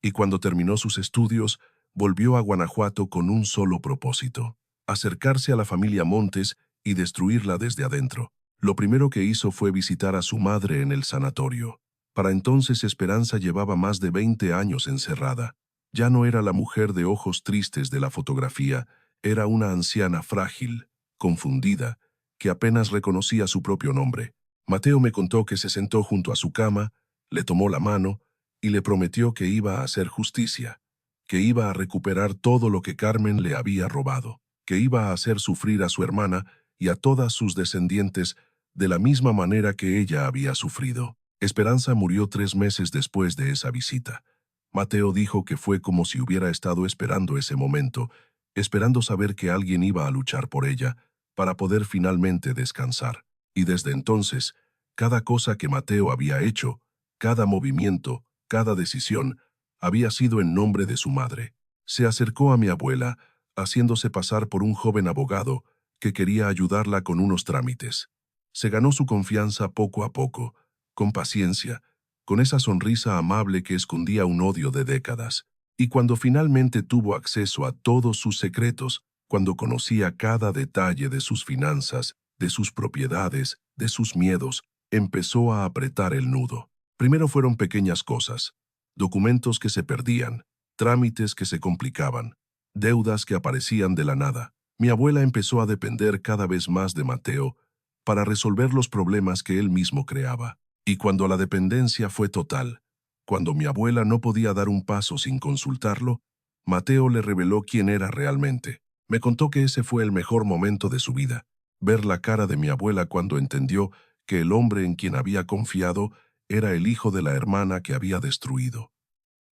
Y cuando terminó sus estudios, volvió a Guanajuato con un solo propósito: acercarse a la familia Montes y destruirla desde adentro. Lo primero que hizo fue visitar a su madre en el sanatorio. Para entonces Esperanza llevaba más de 20 años encerrada. Ya no era la mujer de ojos tristes de la fotografía, era una anciana frágil, confundida, que apenas reconocía su propio nombre. Mateo me contó que se sentó junto a su cama, le tomó la mano y le prometió que iba a hacer justicia, que iba a recuperar todo lo que Carmen le había robado, que iba a hacer sufrir a su hermana y a todas sus descendientes de la misma manera que ella había sufrido. Esperanza murió 3 meses después de esa visita. Mateo dijo que fue como si hubiera estado esperando ese momento, esperando saber que alguien iba a luchar por ella, para poder finalmente descansar. Y desde entonces, cada cosa que Mateo había hecho, cada movimiento, cada decisión, había sido en nombre de su madre. Se acercó a mi abuela, haciéndose pasar por un joven abogado que quería ayudarla con unos trámites. Se ganó su confianza poco a poco, con paciencia, con esa sonrisa amable que escondía un odio de décadas. Y cuando finalmente tuvo acceso a todos sus secretos, cuando conocía cada detalle de sus finanzas, de sus propiedades, de sus miedos, empezó a apretar el nudo. Primero fueron pequeñas cosas, documentos que se perdían, trámites que se complicaban, deudas que aparecían de la nada. Mi abuela empezó a depender cada vez más de Mateo para resolver los problemas que él mismo creaba. Y cuando la dependencia fue total, cuando mi abuela no podía dar un paso sin consultarlo, Mateo le reveló quién era realmente. Me contó que ese fue el mejor momento de su vida, ver la cara de mi abuela cuando entendió que el hombre en quien había confiado era el hijo de la hermana que había destruido.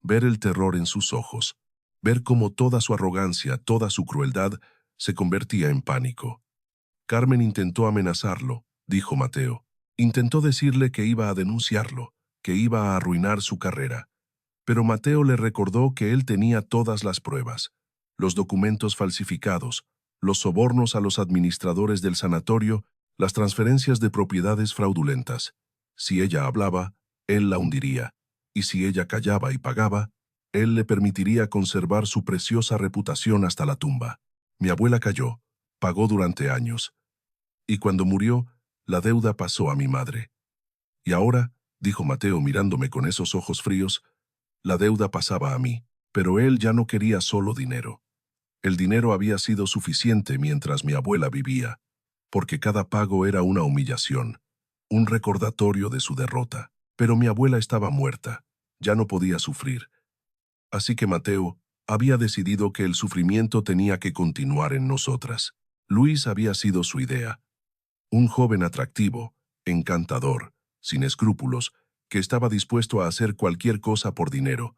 Ver el terror en sus ojos, ver cómo toda su arrogancia, toda su crueldad, se convertía en pánico. Carmen intentó amenazarlo, dijo Mateo. Intentó decirle que iba a denunciarlo, que iba a arruinar su carrera. Pero Mateo le recordó que él tenía todas las pruebas, los documentos falsificados, los sobornos a los administradores del sanatorio, las transferencias de propiedades fraudulentas. Si ella hablaba, él la hundiría, y si ella callaba y pagaba, él le permitiría conservar su preciosa reputación hasta la tumba. Mi abuela calló, pagó durante años, y cuando murió, la deuda pasó a mi madre. Y ahora, dijo Mateo mirándome con esos ojos fríos, la deuda pasaba a mí, pero él ya no quería solo dinero. El dinero había sido suficiente mientras mi abuela vivía, porque cada pago era una humillación, un recordatorio de su derrota. Pero mi abuela estaba muerta, ya no podía sufrir. Así que Mateo había decidido que el sufrimiento tenía que continuar en nosotras. Luis había sido su idea. Un joven atractivo, encantador, sin escrúpulos, que estaba dispuesto a hacer cualquier cosa por dinero.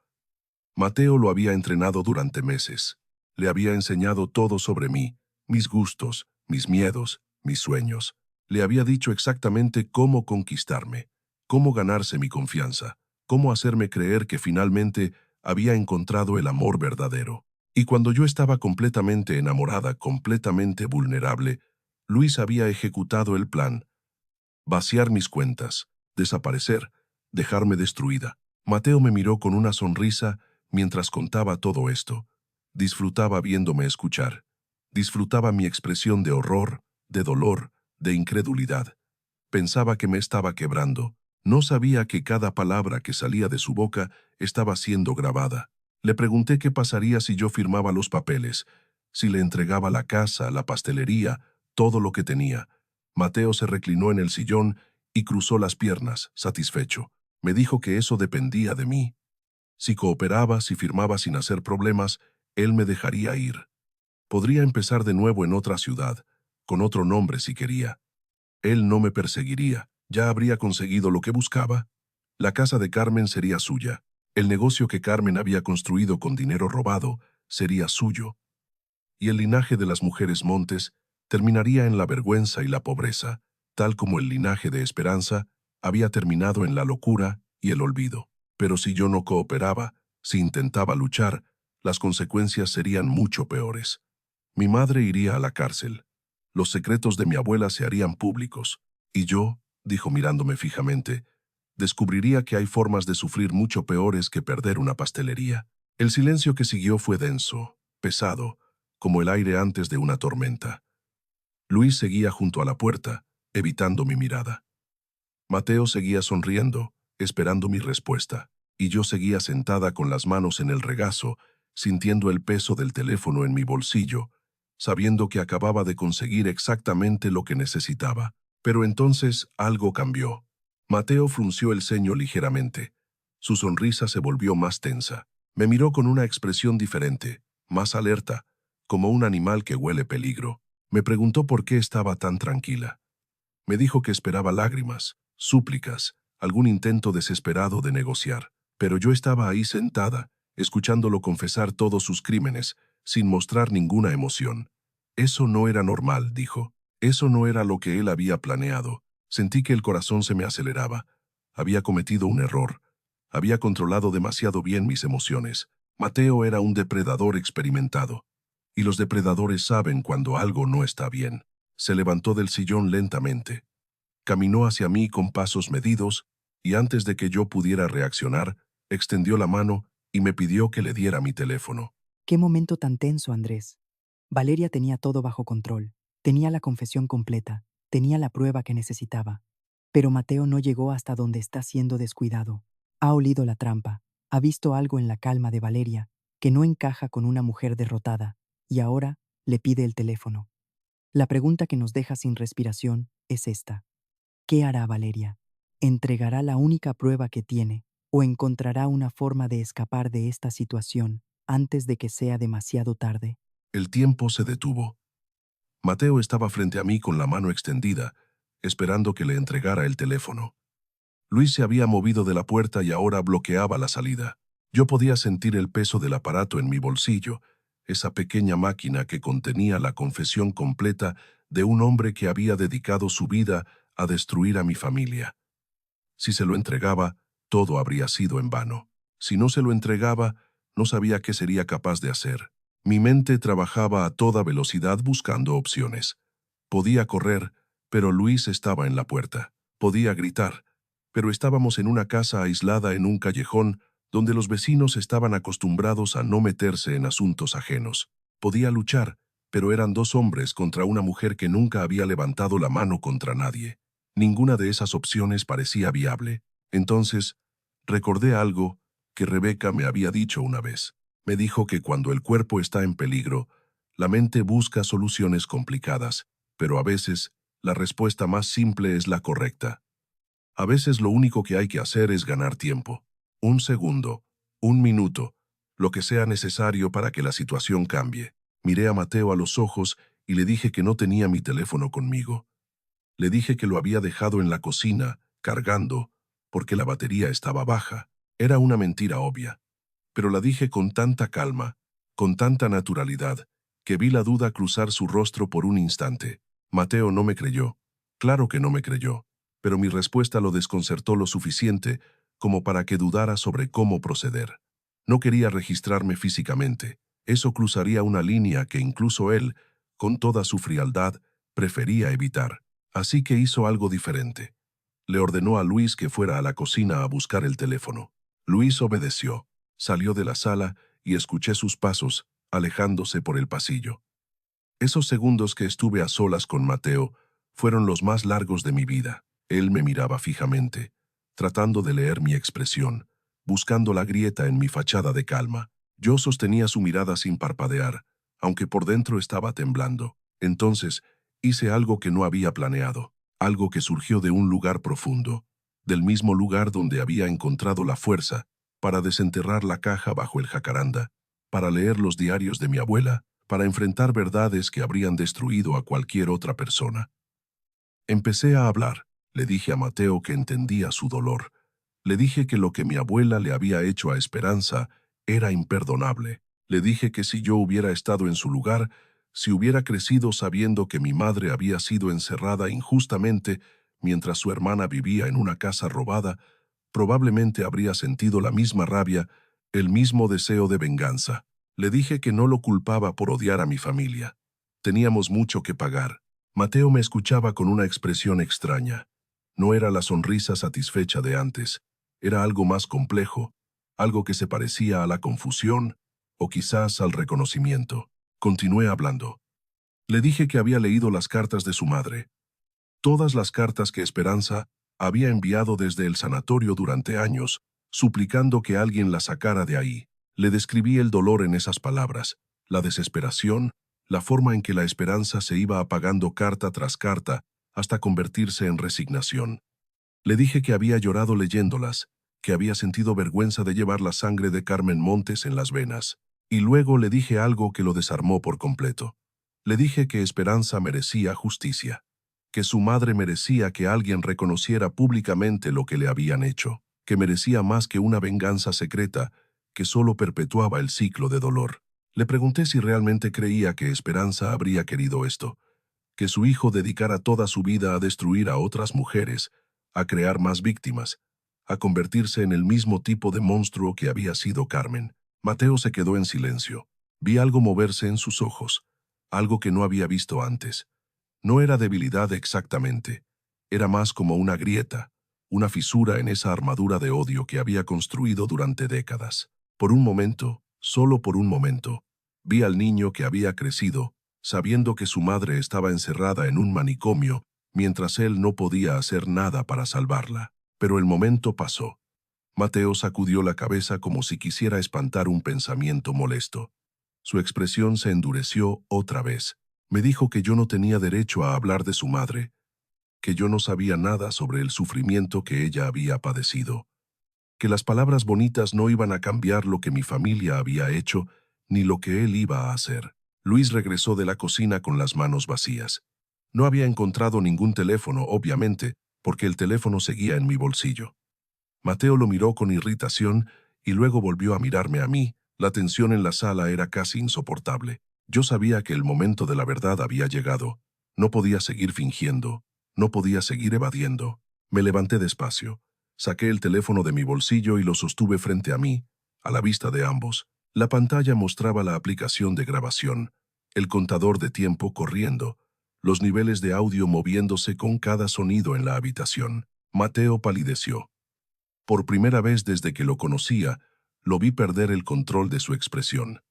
Mateo lo había entrenado durante meses. Le había enseñado todo sobre mí, mis gustos, mis miedos, mis sueños. Le había dicho exactamente cómo conquistarme, cómo ganarse mi confianza, cómo hacerme creer que finalmente había encontrado el amor verdadero. Y cuando yo estaba completamente enamorada, completamente vulnerable, Luis había ejecutado el plan: vaciar mis cuentas, desaparecer, dejarme destruida. Mateo me miró con una sonrisa mientras contaba todo esto. Disfrutaba viéndome escuchar. Disfrutaba mi expresión de horror, de dolor, de incredulidad. Pensaba que me estaba quebrando. No sabía que cada palabra que salía de su boca estaba siendo grabada. Le pregunté qué pasaría si yo firmaba los papeles, si le entregaba la casa, la pastelería, todo lo que tenía. Mateo se reclinó en el sillón y cruzó las piernas, satisfecho. Me dijo que eso dependía de mí. Si cooperaba, si firmaba sin hacer problemas, él me dejaría ir. Podría empezar de nuevo en otra ciudad, con otro nombre si quería. Él no me perseguiría, ya habría conseguido lo que buscaba. La casa de Carmen sería suya. El negocio que Carmen había construido con dinero robado sería suyo. Y el linaje de las mujeres Montes terminaría en la vergüenza y la pobreza, tal como el linaje de Esperanza había terminado en la locura y el olvido. Pero si yo no cooperaba, si intentaba luchar, las consecuencias serían mucho peores. Mi madre iría a la cárcel. Los secretos de mi abuela se harían públicos. Y yo, dijo mirándome fijamente, descubriría que hay formas de sufrir mucho peores que perder una pastelería. El silencio que siguió fue denso, pesado, como el aire antes de una tormenta. Luis seguía junto a la puerta, evitando mi mirada. Mateo seguía sonriendo, esperando mi respuesta, y yo seguía sentada con las manos en el regazo, sintiendo el peso del teléfono en mi bolsillo, sabiendo que acababa de conseguir exactamente lo que necesitaba. Pero entonces algo cambió. Mateo frunció el ceño ligeramente. Su sonrisa se volvió más tensa. Me miró con una expresión diferente, más alerta, como un animal que huele peligro. Me preguntó por qué estaba tan tranquila. Me dijo que esperaba lágrimas, súplicas, algún intento desesperado de negociar. Pero yo estaba ahí sentada, escuchándolo confesar todos sus crímenes, sin mostrar ninguna emoción. Eso no era normal, dijo. Eso no era lo que él había planeado. Sentí que el corazón se me aceleraba. Había cometido un error. Había controlado demasiado bien mis emociones. Mateo era un depredador experimentado. Y los depredadores saben cuando algo no está bien. Se levantó del sillón lentamente. Caminó hacia mí con pasos medidos, y antes de que yo pudiera reaccionar, extendió la mano y me pidió que le diera mi teléfono. Qué momento tan tenso, Andrés. Valeria tenía todo bajo control. Tenía la confesión completa. Tenía la prueba que necesitaba. Pero Mateo no llegó hasta donde está siendo descuidado. Ha olido la trampa. Ha visto algo en la calma de Valeria que no encaja con una mujer derrotada. Y ahora le pide el teléfono. La pregunta que nos deja sin respiración es esta. ¿Qué hará Valeria? ¿Entregará la única prueba que tiene o encontrará una forma de escapar de esta situación antes de que sea demasiado tarde? El tiempo se detuvo. Mateo estaba frente a mí con la mano extendida, esperando que le entregara el teléfono. Luis se había movido de la puerta y ahora bloqueaba la salida. Yo podía sentir el peso del aparato en mi bolsillo, esa pequeña máquina que contenía la confesión completa de un hombre que había dedicado su vida a destruir a mi familia. Si se lo entregaba, todo habría sido en vano. Si no se lo entregaba, no sabía qué sería capaz de hacer. Mi mente trabajaba a toda velocidad buscando opciones. Podía correr, pero Luis estaba en la puerta. Podía gritar, pero estábamos en una casa aislada en un callejón donde los vecinos estaban acostumbrados a no meterse en asuntos ajenos. Podía luchar, pero eran dos hombres contra una mujer que nunca había levantado la mano contra nadie. Ninguna de esas opciones parecía viable. Entonces, recordé algo que Rebeca me había dicho una vez. Me dijo que cuando el cuerpo está en peligro, la mente busca soluciones complicadas, pero a veces la respuesta más simple es la correcta. A veces lo único que hay que hacer es ganar tiempo. Un segundo, un minuto, lo que sea necesario para que la situación cambie. Miré a Mateo a los ojos y le dije que no tenía mi teléfono conmigo. Le dije que lo había dejado en la cocina, cargando, porque la batería estaba baja. Era una mentira obvia, pero la dije con tanta calma, con tanta naturalidad, que vi la duda cruzar su rostro por un instante. Mateo no me creyó. Claro que no me creyó, pero mi respuesta lo desconcertó lo suficiente como para que dudara sobre cómo proceder. No quería registrarme físicamente. Eso cruzaría una línea que incluso él, con toda su frialdad, prefería evitar. Así que hizo algo diferente. Le ordenó a Luis que fuera a la cocina a buscar el teléfono. Luis obedeció. Salió de la sala y escuché sus pasos, alejándose por el pasillo. Esos segundos que estuve a solas con Mateo fueron los más largos de mi vida. Él me miraba fijamente, tratando de leer mi expresión, buscando la grieta en mi fachada de calma. Yo sostenía su mirada sin parpadear, aunque por dentro estaba temblando. Entonces, hice algo que no había planeado, algo que surgió de un lugar profundo, del mismo lugar donde había encontrado la fuerza para desenterrar la caja bajo el jacaranda, para leer los diarios de mi abuela, para enfrentar verdades que habrían destruido a cualquier otra persona. Empecé a hablar. Le dije a Mateo que entendía su dolor. Le dije que lo que mi abuela le había hecho a Esperanza era imperdonable. Le dije que si yo hubiera estado en su lugar, si hubiera crecido sabiendo que mi madre había sido encerrada injustamente mientras su hermana vivía en una casa robada, probablemente habría sentido la misma rabia, el mismo deseo de venganza. Le dije que no lo culpaba por odiar a mi familia. Teníamos mucho que pagar. Mateo me escuchaba con una expresión extraña. No era la sonrisa satisfecha de antes. Era algo más complejo, algo que se parecía a la confusión o quizás al reconocimiento. Continué hablando. Le dije que había leído las cartas de su madre. Todas las cartas que Esperanza había enviado desde el sanatorio durante años, suplicando que alguien la sacara de ahí. Le describí el dolor en esas palabras, la desesperación, la forma en que la esperanza se iba apagando carta tras carta hasta convertirse en resignación. Le dije que había llorado leyéndolas, que había sentido vergüenza de llevar la sangre de Carmen Montes en las venas. Y luego le dije algo que lo desarmó por completo. Le dije que Esperanza merecía justicia, que su madre merecía que alguien reconociera públicamente lo que le habían hecho, que merecía más que una venganza secreta que solo perpetuaba el ciclo de dolor. Le pregunté si realmente creía que Esperanza habría querido esto, que su hijo dedicara toda su vida a destruir a otras mujeres, a crear más víctimas, a convertirse en el mismo tipo de monstruo que había sido Carmen. Mateo se quedó en silencio. Vi algo moverse en sus ojos, algo que no había visto antes. No era debilidad exactamente, era más como una grieta, una fisura en esa armadura de odio que había construido durante décadas. Por un momento, solo por un momento, vi al niño que había crecido, sabiendo que su madre estaba encerrada en un manicomio, mientras él no podía hacer nada para salvarla. Pero el momento pasó. Mateo sacudió la cabeza como si quisiera espantar un pensamiento molesto. Su expresión se endureció otra vez. Me dijo que yo no tenía derecho a hablar de su madre, que yo no sabía nada sobre el sufrimiento que ella había padecido, que las palabras bonitas no iban a cambiar lo que mi familia había hecho, ni lo que él iba a hacer. Luis regresó de la cocina con las manos vacías. No había encontrado ningún teléfono, obviamente, porque el teléfono seguía en mi bolsillo. Mateo lo miró con irritación y luego volvió a mirarme a mí. La tensión en la sala era casi insoportable. Yo sabía que el momento de la verdad había llegado. No podía seguir fingiendo. No podía seguir evadiendo. Me levanté despacio. Saqué el teléfono de mi bolsillo y lo sostuve frente a mí, a la vista de ambos. La pantalla mostraba la aplicación de grabación, el contador de tiempo corriendo, los niveles de audio moviéndose con cada sonido en la habitación. Mateo palideció. Por primera vez desde que lo conocía, lo vi perder el control de su expresión.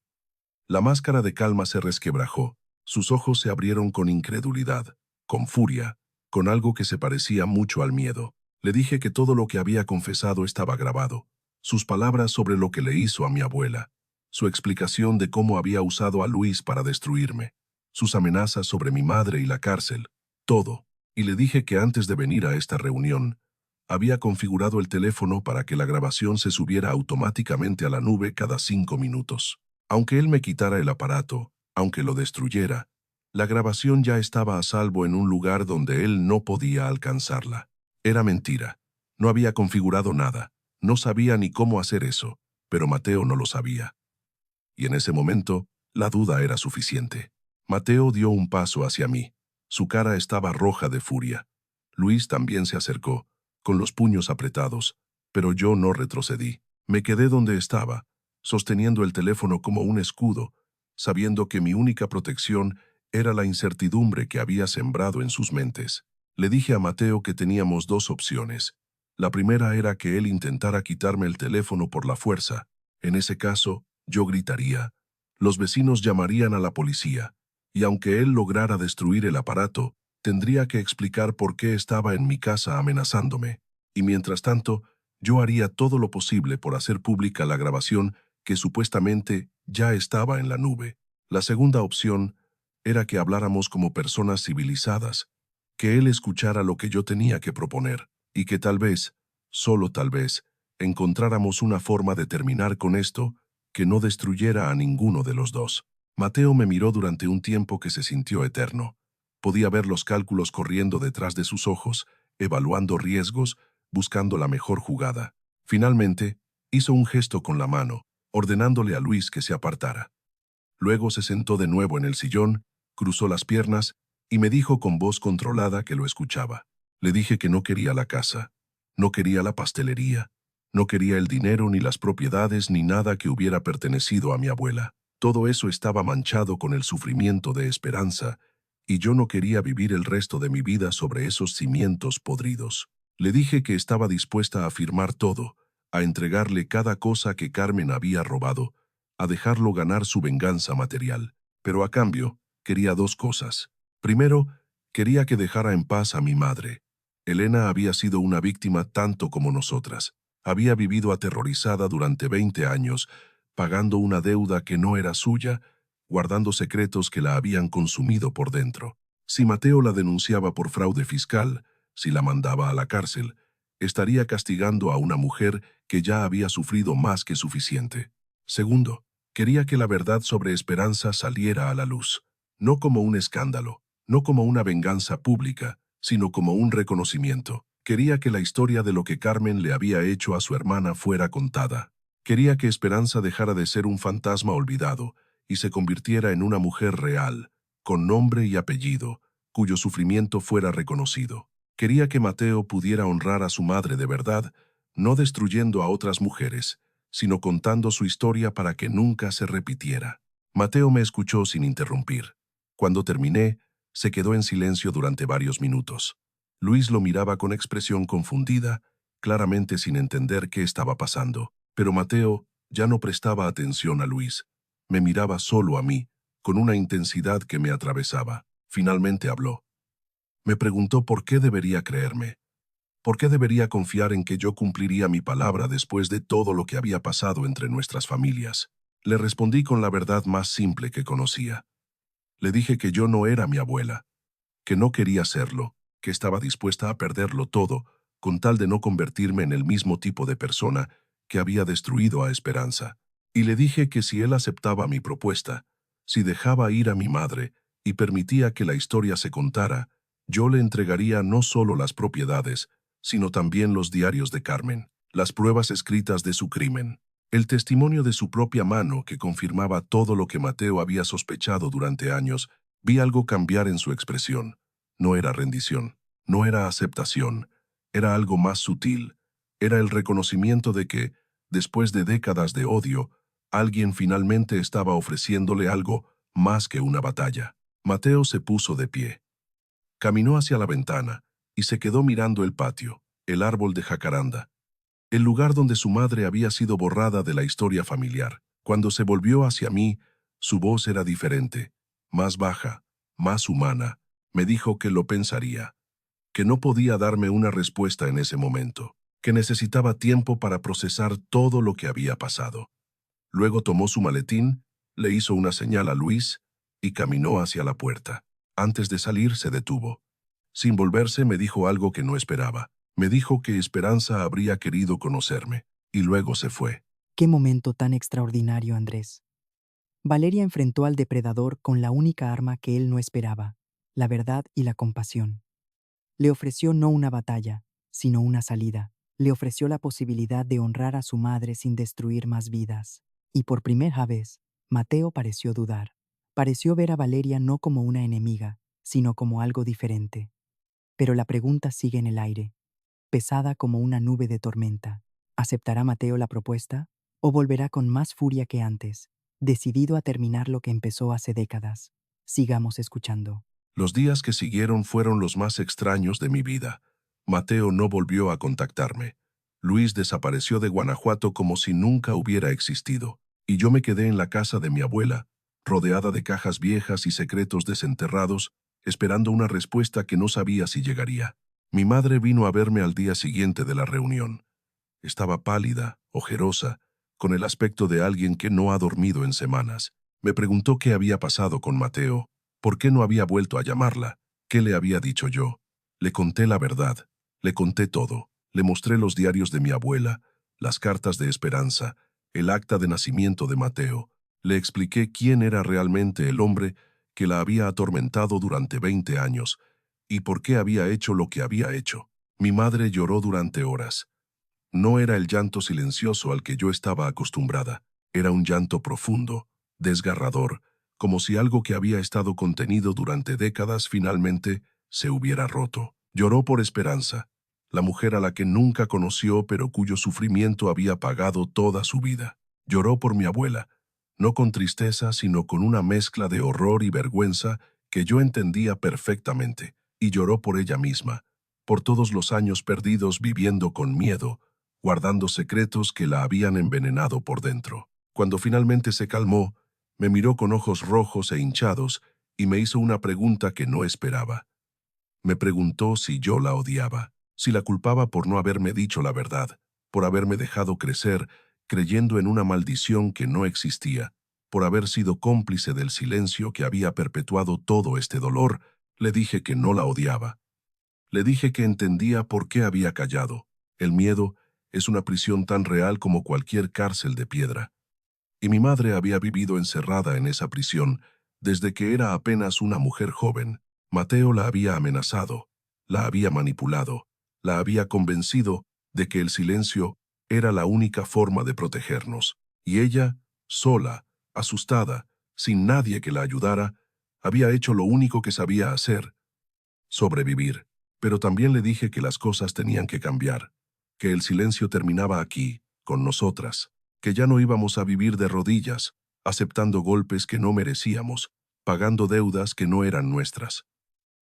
La máscara de calma se resquebrajó, sus ojos se abrieron con incredulidad, con furia, con algo que se parecía mucho al miedo. Le dije que todo lo que había confesado estaba grabado, sus palabras sobre lo que le hizo a mi abuela, su explicación de cómo había usado a Luis para destruirme, sus amenazas sobre mi madre y la cárcel, todo, y le dije que antes de venir a esta reunión, había configurado el teléfono para que la grabación se subiera automáticamente a la nube cada 5 minutos. Aunque él me quitara el aparato, aunque lo destruyera, la grabación ya estaba a salvo en un lugar donde él no podía alcanzarla. Era mentira. No había configurado nada. No sabía ni cómo hacer eso, pero Mateo no lo sabía. Y en ese momento, la duda era suficiente. Mateo dio un paso hacia mí. Su cara estaba roja de furia. Luis también se acercó, con los puños apretados, pero yo no retrocedí. Me quedé donde estaba, sosteniendo el teléfono como un escudo, sabiendo que mi única protección era la incertidumbre que había sembrado en sus mentes. Le dije a Mateo que teníamos dos opciones. La primera era que él intentara quitarme el teléfono por la fuerza. En ese caso, yo gritaría. Los vecinos llamarían a la policía, y aunque él lograra destruir el aparato, tendría que explicar por qué estaba en mi casa amenazándome, y mientras tanto, yo haría todo lo posible por hacer pública la grabación que supuestamente ya estaba en la nube. La segunda opción era que habláramos como personas civilizadas, que él escuchara lo que yo tenía que proponer, y que tal vez, solo tal vez, encontráramos una forma de terminar con esto que no destruyera a ninguno de los dos. Mateo me miró durante un tiempo que se sintió eterno. Podía ver los cálculos corriendo detrás de sus ojos, evaluando riesgos, buscando la mejor jugada. Finalmente, hizo un gesto con la mano, ordenándole a Luis que se apartara. Luego se sentó de nuevo en el sillón, cruzó las piernas y me dijo con voz controlada que lo escuchaba. Le dije que no quería la casa, no quería la pastelería, no quería el dinero ni las propiedades ni nada que hubiera pertenecido a mi abuela. Todo eso estaba manchado con el sufrimiento de Esperanza, y yo no quería vivir el resto de mi vida sobre esos cimientos podridos. Le dije que estaba dispuesta a firmar todo, a entregarle cada cosa que Carmen había robado, a dejarlo ganar su venganza material. Pero a cambio, quería dos cosas. Primero, quería que dejara en paz a mi madre. Elena había sido una víctima tanto como nosotras. Había vivido aterrorizada durante 20 años, pagando una deuda que no era suya, guardando secretos que la habían consumido por dentro. Si Mateo la denunciaba por fraude fiscal, si la mandaba a la cárcel, estaría castigando a una mujer que ya había sufrido más que suficiente. Segundo, quería que la verdad sobre Esperanza saliera a la luz, no como un escándalo, no como una venganza pública, sino como un reconocimiento. Quería que la historia de lo que Carmen le había hecho a su hermana fuera contada. Quería que Esperanza dejara de ser un fantasma olvidado y se convirtiera en una mujer real, con nombre y apellido, cuyo sufrimiento fuera reconocido. Quería que Mateo pudiera honrar a su madre de verdad, no destruyendo a otras mujeres, sino contando su historia para que nunca se repitiera. Mateo me escuchó sin interrumpir. Cuando terminé, se quedó en silencio durante varios minutos. Luis lo miraba con expresión confundida, claramente sin entender qué estaba pasando. Pero Mateo ya no prestaba atención a Luis. Me miraba solo a mí, con una intensidad que me atravesaba. Finalmente habló. Me preguntó por qué debería creerme. ¿Por qué debería confiar en que yo cumpliría mi palabra después de todo lo que había pasado entre nuestras familias? Le respondí con la verdad más simple que conocía. Le dije que yo no era mi abuela, que no quería serlo, que estaba dispuesta a perderlo todo, con tal de no convertirme en el mismo tipo de persona que había destruido a Esperanza. Y le dije que si él aceptaba mi propuesta, si dejaba ir a mi madre y permitía que la historia se contara, yo le entregaría no solo las propiedades, sino también los diarios de Carmen, las pruebas escritas de su crimen, el testimonio de su propia mano que confirmaba todo lo que Mateo había sospechado durante años. Vi algo cambiar en su expresión. No era rendición, no era aceptación, era algo más sutil. Era el reconocimiento de que, después de décadas de odio, alguien finalmente estaba ofreciéndole algo más que una batalla. Mateo se puso de pie. Caminó hacia la ventana y se quedó mirando el patio, el árbol de jacaranda, el lugar donde su madre había sido borrada de la historia familiar. Cuando se volvió hacia mí, su voz era diferente, más baja, más humana. Me dijo que lo pensaría, que no podía darme una respuesta en ese momento, que necesitaba tiempo para procesar todo lo que había pasado. Luego tomó su maletín, le hizo una señal a Luis y caminó hacia la puerta. Antes de salir se detuvo. Sin volverse me dijo algo que no esperaba. Me dijo que Esperanza habría querido conocerme, y luego se fue. Qué momento tan extraordinario, Andrés. Valeria enfrentó al depredador con la única arma que él no esperaba, la verdad y la compasión. Le ofreció no una batalla, sino una salida. Le ofreció la posibilidad de honrar a su madre sin destruir más vidas. Y por primera vez, Mateo pareció dudar. Pareció ver a Valeria no como una enemiga, sino como algo diferente. Pero la pregunta sigue en el aire, pesada como una nube de tormenta. ¿Aceptará Mateo la propuesta? ¿O volverá con más furia que antes, decidido a terminar lo que empezó hace décadas? Sigamos escuchando. Los días que siguieron fueron los más extraños de mi vida. Mateo no volvió a contactarme. Luis desapareció de Guanajuato como si nunca hubiera existido, y yo me quedé en la casa de mi abuela, rodeada de cajas viejas y secretos desenterrados, esperando una respuesta que no sabía si llegaría. Mi madre vino a verme al día siguiente de la reunión. Estaba pálida, ojerosa, con el aspecto de alguien que no ha dormido en semanas. Me preguntó qué había pasado con Mateo, por qué no había vuelto a llamarla, qué le había dicho yo. Le conté la verdad, le conté todo. Le mostré los diarios de mi abuela, las cartas de Esperanza, el acta de nacimiento de Mateo. Le expliqué quién era realmente el hombre que la había atormentado durante 20 años y por qué había hecho lo que había hecho. Mi madre lloró durante horas. No era el llanto silencioso al que yo estaba acostumbrada. Era un llanto profundo, desgarrador, como si algo que había estado contenido durante décadas finalmente se hubiera roto. Lloró por Esperanza, la mujer a la que nunca conoció pero cuyo sufrimiento había pagado toda su vida. Lloró por mi abuela, no con tristeza sino con una mezcla de horror y vergüenza que yo entendía perfectamente, y lloró por ella misma, por todos los años perdidos viviendo con miedo, guardando secretos que la habían envenenado por dentro. Cuando finalmente se calmó, me miró con ojos rojos e hinchados y me hizo una pregunta que no esperaba. Me preguntó si yo la odiaba, si la culpaba por no haberme dicho la verdad, por haberme dejado crecer creyendo en una maldición que no existía, por haber sido cómplice del silencio que había perpetuado todo este dolor. Le dije que no la odiaba. Le dije que entendía por qué había callado. El miedo, Es una prisión tan real como cualquier cárcel de piedra. Y mi madre había vivido encerrada en esa prisión desde que era apenas una mujer joven. Mateo la había amenazado, la había manipulado, la había convencido de que el silencio era la única forma de protegernos. Y ella, sola, asustada, sin nadie que la ayudara, había hecho lo único que sabía hacer: sobrevivir. Pero también le dije que las cosas tenían que cambiar, que el silencio terminaba aquí, con nosotras, que ya no íbamos a vivir de rodillas, aceptando golpes que no merecíamos, pagando deudas que no eran nuestras.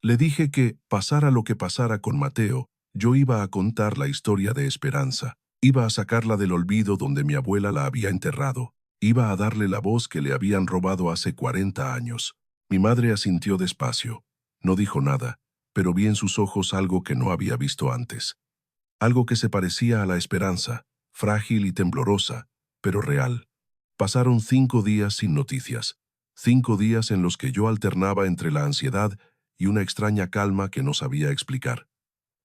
Le dije que, pasara lo que pasara con Mateo, yo iba a contar la historia de Esperanza, iba a sacarla del olvido donde mi abuela la había enterrado, iba a darle la voz que le habían robado hace 40 años. Mi madre asintió despacio. No dijo nada, pero vi en sus ojos algo que no había visto antes. Algo que se parecía a la esperanza, frágil y temblorosa, pero real. Pasaron 5 días sin noticias, 5 días en los que yo alternaba entre la ansiedad y una extraña calma que no sabía explicar.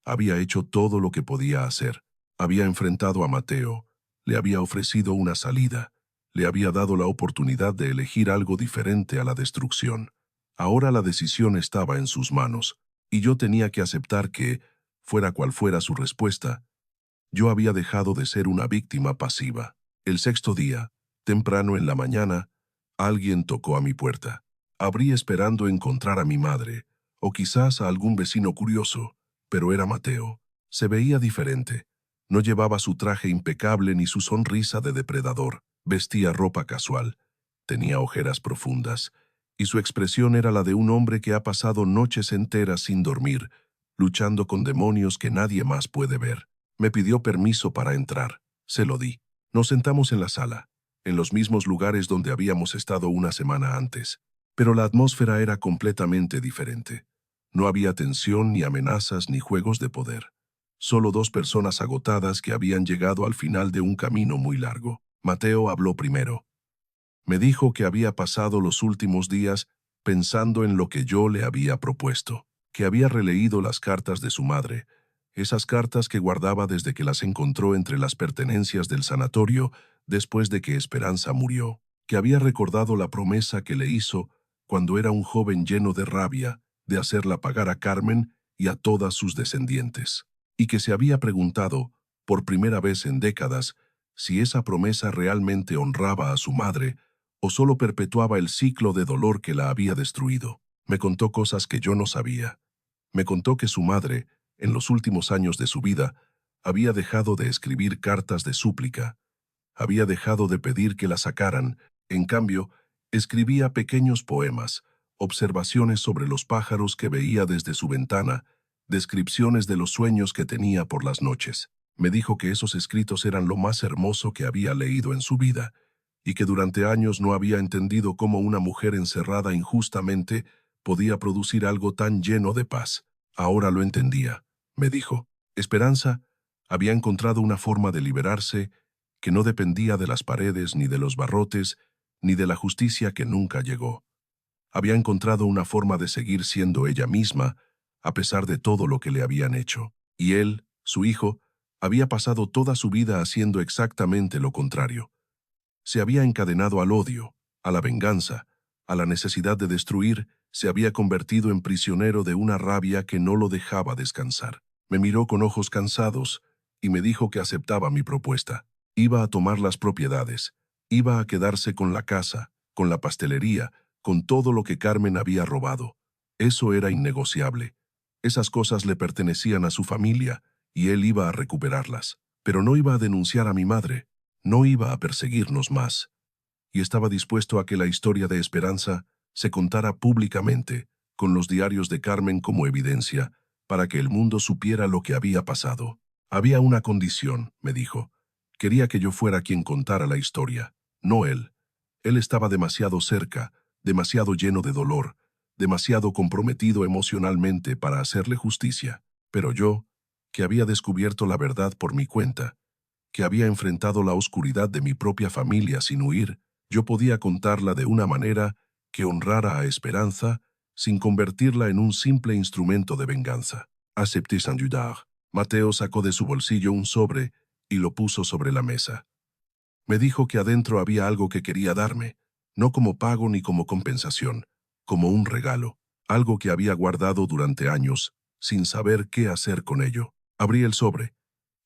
Había hecho todo lo que podía hacer. Había enfrentado a Mateo, le había ofrecido una salida, le había dado la oportunidad de elegir algo diferente a la destrucción. Ahora la decisión estaba en sus manos, y yo tenía que aceptar que, fuera cual fuera su respuesta, yo había dejado de ser una víctima pasiva. El sexto día, temprano en la mañana, alguien tocó a mi puerta. Abrí esperando encontrar a mi madre, o quizás a algún vecino curioso, pero era Mateo. Se veía diferente. No llevaba su traje impecable ni su sonrisa de depredador. Vestía ropa casual. Tenía ojeras profundas, y su expresión era la de un hombre que ha pasado noches enteras sin dormir, luchando con demonios que nadie más puede ver. Me pidió permiso para entrar. Se lo di. Nos sentamos en la sala, en los mismos lugares donde habíamos estado una semana antes. Pero la atmósfera era completamente diferente. No había tensión, ni amenazas, ni juegos de poder. Solo dos personas agotadas que habían llegado al final de un camino muy largo. Mateo habló primero. Me dijo que había pasado los últimos días pensando en lo que yo le había propuesto, que había releído las cartas de su madre, esas cartas que guardaba desde que las encontró entre las pertenencias del sanatorio después de que Esperanza murió, que había recordado la promesa que le hizo cuando era un joven lleno de rabia de hacerla pagar a Carmen y a todas sus descendientes, y que se había preguntado, por primera vez en décadas, si esa promesa realmente honraba a su madre o solo perpetuaba el ciclo de dolor que la había destruido. Me contó cosas que yo no sabía. Me contó que su madre, en los últimos años de su vida, había dejado de escribir cartas de súplica, había dejado de pedir que la sacaran, en cambio, escribía pequeños poemas, observaciones sobre los pájaros que veía desde su ventana, descripciones de los sueños que tenía por las noches. Me dijo que esos escritos eran lo más hermoso que había leído en su vida, y que durante años no había entendido cómo una mujer encerrada injustamente podía producir algo tan lleno de paz. Ahora lo entendía, me dijo. Esperanza había encontrado una forma de liberarse que no dependía de las paredes, ni de los barrotes, ni de la justicia que nunca llegó. Había encontrado una forma de seguir siendo ella misma, a pesar de todo lo que le habían hecho. Y él, su hijo, había pasado toda su vida haciendo exactamente lo contrario. Se había encadenado al odio, a la venganza, a la necesidad de destruir, se había convertido en prisionero de una rabia que no lo dejaba descansar. Me miró con ojos cansados y me dijo que aceptaba mi propuesta. Iba a tomar las propiedades, iba a quedarse con la casa, con la pastelería, con todo lo que Carmen había robado. Eso era innegociable. Esas cosas le pertenecían a su familia y él iba a recuperarlas. Pero no iba a denunciar a mi madre, no iba a perseguirnos más. Y estaba dispuesto a que la historia de Esperanza se contara públicamente, con los diarios de Carmen como evidencia, para que el mundo supiera lo que había pasado. Había una condición, me dijo. Quería que yo fuera quien contara la historia, no él. Él estaba demasiado cerca, demasiado lleno de dolor, demasiado comprometido emocionalmente para hacerle justicia. Pero yo, que había descubierto la verdad por mi cuenta, que había enfrentado la oscuridad de mi propia familia sin huir, yo podía contarla de una manera que honrara a Esperanza sin convertirla en un simple instrumento de venganza. Acepté sans dudar. Mateo sacó de su bolsillo un sobre y lo puso sobre la mesa. Me dijo que adentro había algo que quería darme, no como pago ni como compensación, como un regalo, algo que había guardado durante años, sin saber qué hacer con ello. Abrí el sobre.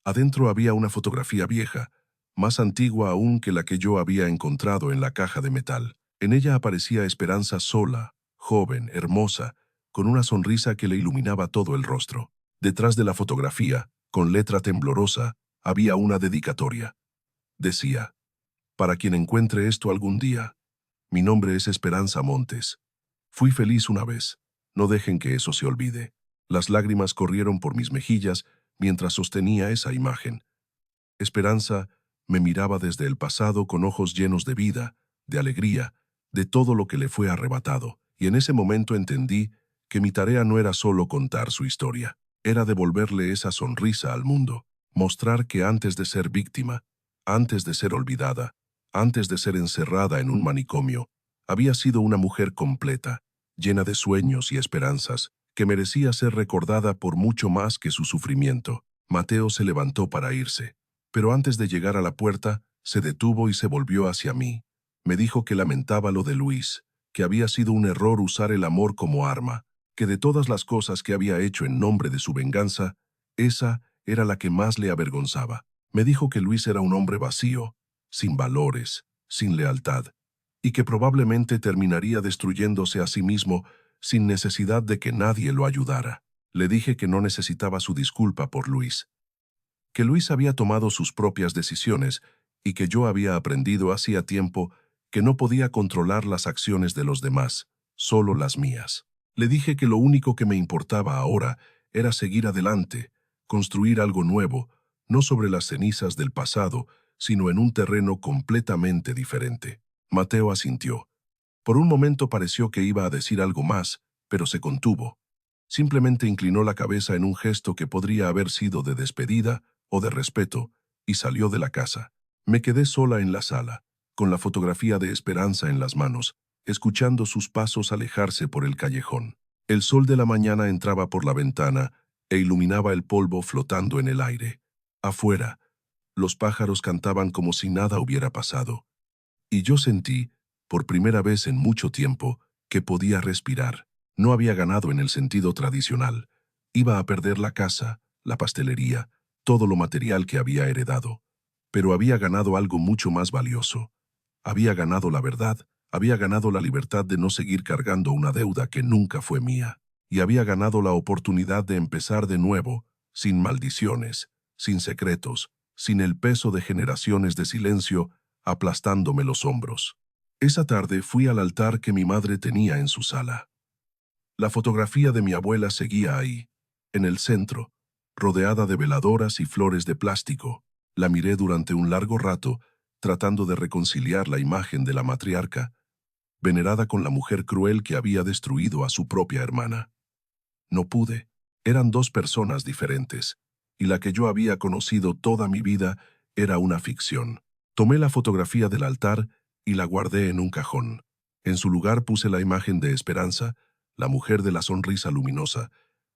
Adentro había una fotografía vieja, más antigua aún que la que yo había encontrado en la caja de metal. En ella aparecía Esperanza sola, joven, hermosa, con una sonrisa que le iluminaba todo el rostro. Detrás de la fotografía, con letra temblorosa, había una dedicatoria. Decía: para quien encuentre esto algún día, mi nombre es Esperanza Montes. Fui feliz una vez. No dejen que eso se olvide. Las lágrimas corrieron por mis mejillas mientras sostenía esa imagen. Esperanza me miraba desde el pasado con ojos llenos de vida, de alegría, de todo lo que le fue arrebatado, y en ese momento entendí que mi tarea no era solo contar su historia, era devolverle esa sonrisa al mundo, mostrar que antes de ser víctima, antes de ser olvidada, antes de ser encerrada en un manicomio, había sido una mujer completa, llena de sueños y esperanzas, que merecía ser recordada por mucho más que su sufrimiento. Mateo se levantó para irse, pero antes de llegar a la puerta, se detuvo y se volvió hacia mí. Me dijo que lamentaba lo de Luis, que había sido un error usar el amor como arma, que de todas las cosas que había hecho en nombre de su venganza, esa era la que más le avergonzaba. Me dijo que Luis era un hombre vacío, sin valores, sin lealtad, y que probablemente terminaría destruyéndose a sí mismo sin necesidad de que nadie lo ayudara. Le dije que no necesitaba su disculpa por Luis, que Luis había tomado sus propias decisiones y que yo había aprendido hacía tiempo que no podía controlar las acciones de los demás, solo las mías. Le dije que lo único que me importaba ahora era seguir adelante, construir algo nuevo, no sobre las cenizas del pasado, sino en un terreno completamente diferente. Mateo asintió. Por un momento pareció que iba a decir algo más, pero se contuvo. Simplemente inclinó la cabeza en un gesto que podría haber sido de despedida o de respeto, y salió de la casa. Me quedé sola en la sala, con la fotografía de Esperanza en las manos, escuchando sus pasos alejarse por el callejón. El sol de la mañana entraba por la ventana e iluminaba el polvo flotando en el aire. Afuera, los pájaros cantaban como si nada hubiera pasado. Y yo sentí, por primera vez en mucho tiempo, que podía respirar. No había ganado en el sentido tradicional. Iba a perder la casa, la pastelería, todo lo material que había heredado. Pero había ganado algo mucho más valioso. Había ganado la verdad, había ganado la libertad de no seguir cargando una deuda que nunca fue mía. Y había ganado la oportunidad de empezar de nuevo, sin maldiciones, sin secretos, sin el peso de generaciones de silencio aplastándome los hombros. Esa tarde fui al altar que mi madre tenía en su sala. La fotografía de mi abuela seguía ahí, en el centro, rodeada de veladoras y flores de plástico. La miré durante un largo rato, tratando de reconciliar la imagen de la matriarca, venerada con la mujer cruel que había destruido a su propia hermana. No pude. Eran dos personas diferentes, y la que yo había conocido toda mi vida era una ficción. Tomé la fotografía del altar y la guardé en un cajón. En su lugar puse la imagen de Esperanza, la mujer de la sonrisa luminosa,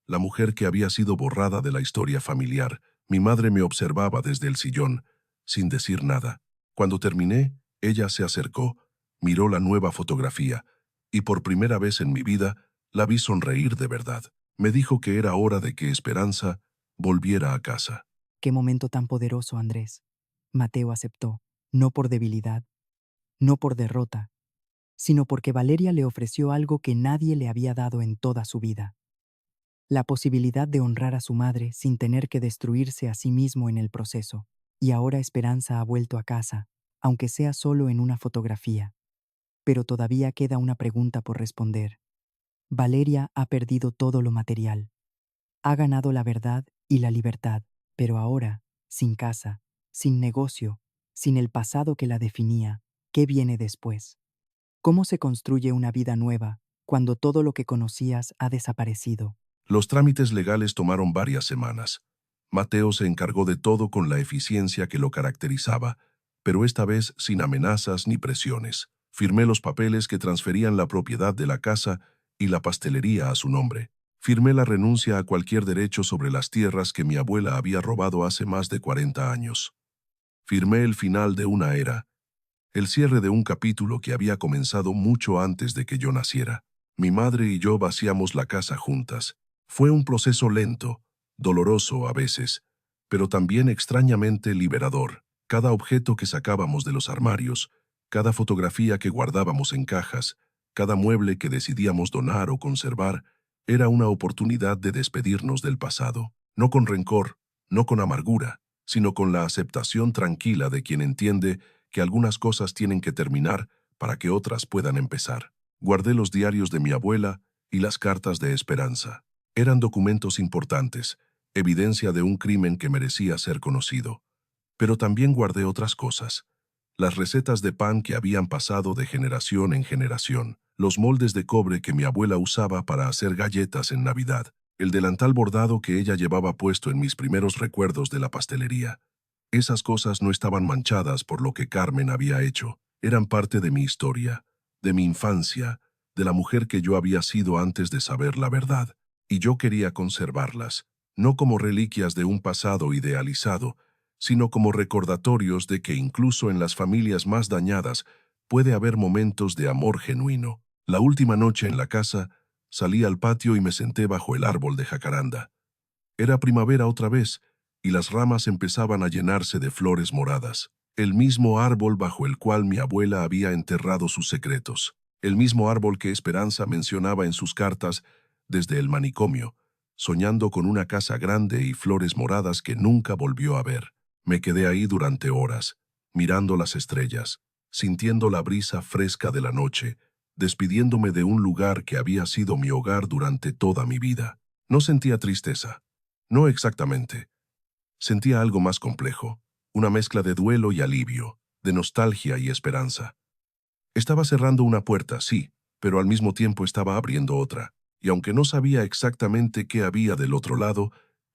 la mujer que había sido borrada de la historia familiar. Mi madre me observaba desde el sillón, sin decir nada. Cuando terminé, ella se acercó, miró la nueva fotografía, y por primera vez en mi vida la vi sonreír de verdad. Me dijo que era hora de que Esperanza volviera a casa. Qué momento tan poderoso, Andrés. Mateo aceptó, no por debilidad, no por derrota, sino porque Valeria le ofreció algo que nadie le había dado en toda su vida: la posibilidad de honrar a su madre sin tener que destruirse a sí mismo en el proceso. Y ahora Esperanza ha vuelto a casa, aunque sea solo en una fotografía. Pero todavía queda una pregunta por responder. Valeria ha perdido todo lo material. Ha ganado la verdad y la libertad, pero ahora, sin casa, sin negocio, sin el pasado que la definía, ¿qué viene después? ¿Cómo se construye una vida nueva cuando todo lo que conocías ha desaparecido? Los trámites legales tomaron varias semanas. Mateo se encargó de todo con la eficiencia que lo caracterizaba, pero esta vez sin amenazas ni presiones. Firmé los papeles que transferían la propiedad de la casa y la pastelería a su nombre. Firmé la renuncia a cualquier derecho sobre las tierras que mi abuela había robado hace más de 40 años. Firmé el final de una era, el cierre de un capítulo que había comenzado mucho antes de que yo naciera. Mi madre y yo vaciamos la casa juntas. Fue un proceso lento, doloroso a veces, pero también extrañamente liberador. Cada objeto que sacábamos de los armarios, cada fotografía que guardábamos en cajas, cada mueble que decidíamos donar o conservar, era una oportunidad de despedirnos del pasado, no con rencor, no con amargura, sino con la aceptación tranquila de quien entiende que algunas cosas tienen que terminar para que otras puedan empezar. Guardé los diarios de mi abuela y las cartas de esperanza. Eran documentos importantes, evidencia de un crimen que merecía ser conocido. Pero también guardé otras cosas. Las recetas de pan que habían pasado de generación en generación, los moldes de cobre que mi abuela usaba para hacer galletas en Navidad, el delantal bordado que ella llevaba puesto en mis primeros recuerdos de la pastelería. Esas cosas no estaban manchadas por lo que Carmen había hecho. Eran parte de mi historia, de mi infancia, de la mujer que yo había sido antes de saber la verdad. Y yo quería conservarlas, no como reliquias de un pasado idealizado, sino como recordatorios de que incluso en las familias más dañadas puede haber momentos de amor genuino. La última noche en la casa, salí al patio y me senté bajo el árbol de jacaranda. Era primavera otra vez, y las ramas empezaban a llenarse de flores moradas. El mismo árbol bajo el cual mi abuela había enterrado sus secretos. El mismo árbol que Esperanza mencionaba en sus cartas desde el manicomio, soñando con una casa grande y flores moradas que nunca volvió a ver. Me quedé ahí durante horas, mirando las estrellas, sintiendo la brisa fresca de la noche, despidiéndome de un lugar que había sido mi hogar durante toda mi vida. No sentía tristeza. No exactamente. Sentía algo más complejo, una mezcla de duelo y alivio, de nostalgia y esperanza. Estaba cerrando una puerta, sí, pero al mismo tiempo estaba abriendo otra, y aunque no sabía exactamente qué había del otro lado,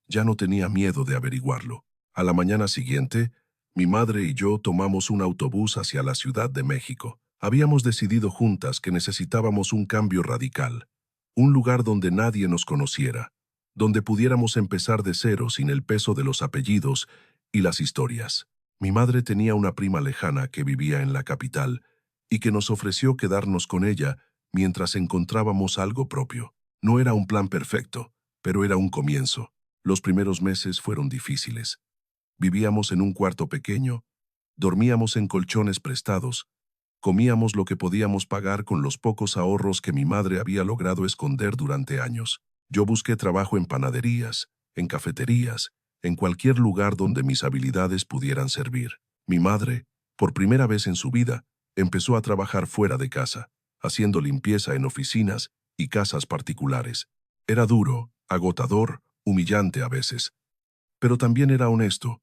ya no tenía miedo de averiguarlo. A la mañana siguiente, mi madre y yo tomamos un autobús hacia la Ciudad de México. Habíamos decidido juntas que necesitábamos un cambio radical, un lugar donde nadie nos conociera, donde pudiéramos empezar de cero sin el peso de los apellidos y las historias. Mi madre tenía una prima lejana que vivía en la capital y que nos ofreció quedarnos con ella mientras encontrábamos algo propio. No era un plan perfecto, pero era un comienzo. Los primeros meses fueron difíciles. Vivíamos en un cuarto pequeño, dormíamos en colchones prestados, comíamos lo que podíamos pagar con los pocos ahorros que mi madre había logrado esconder durante años. Yo busqué trabajo en panaderías, en cafeterías, en cualquier lugar donde mis habilidades pudieran servir. Mi madre, por primera vez en su vida, empezó a trabajar fuera de casa, haciendo limpieza en oficinas y casas particulares. Era duro, agotador, humillante a veces, pero también era honesto.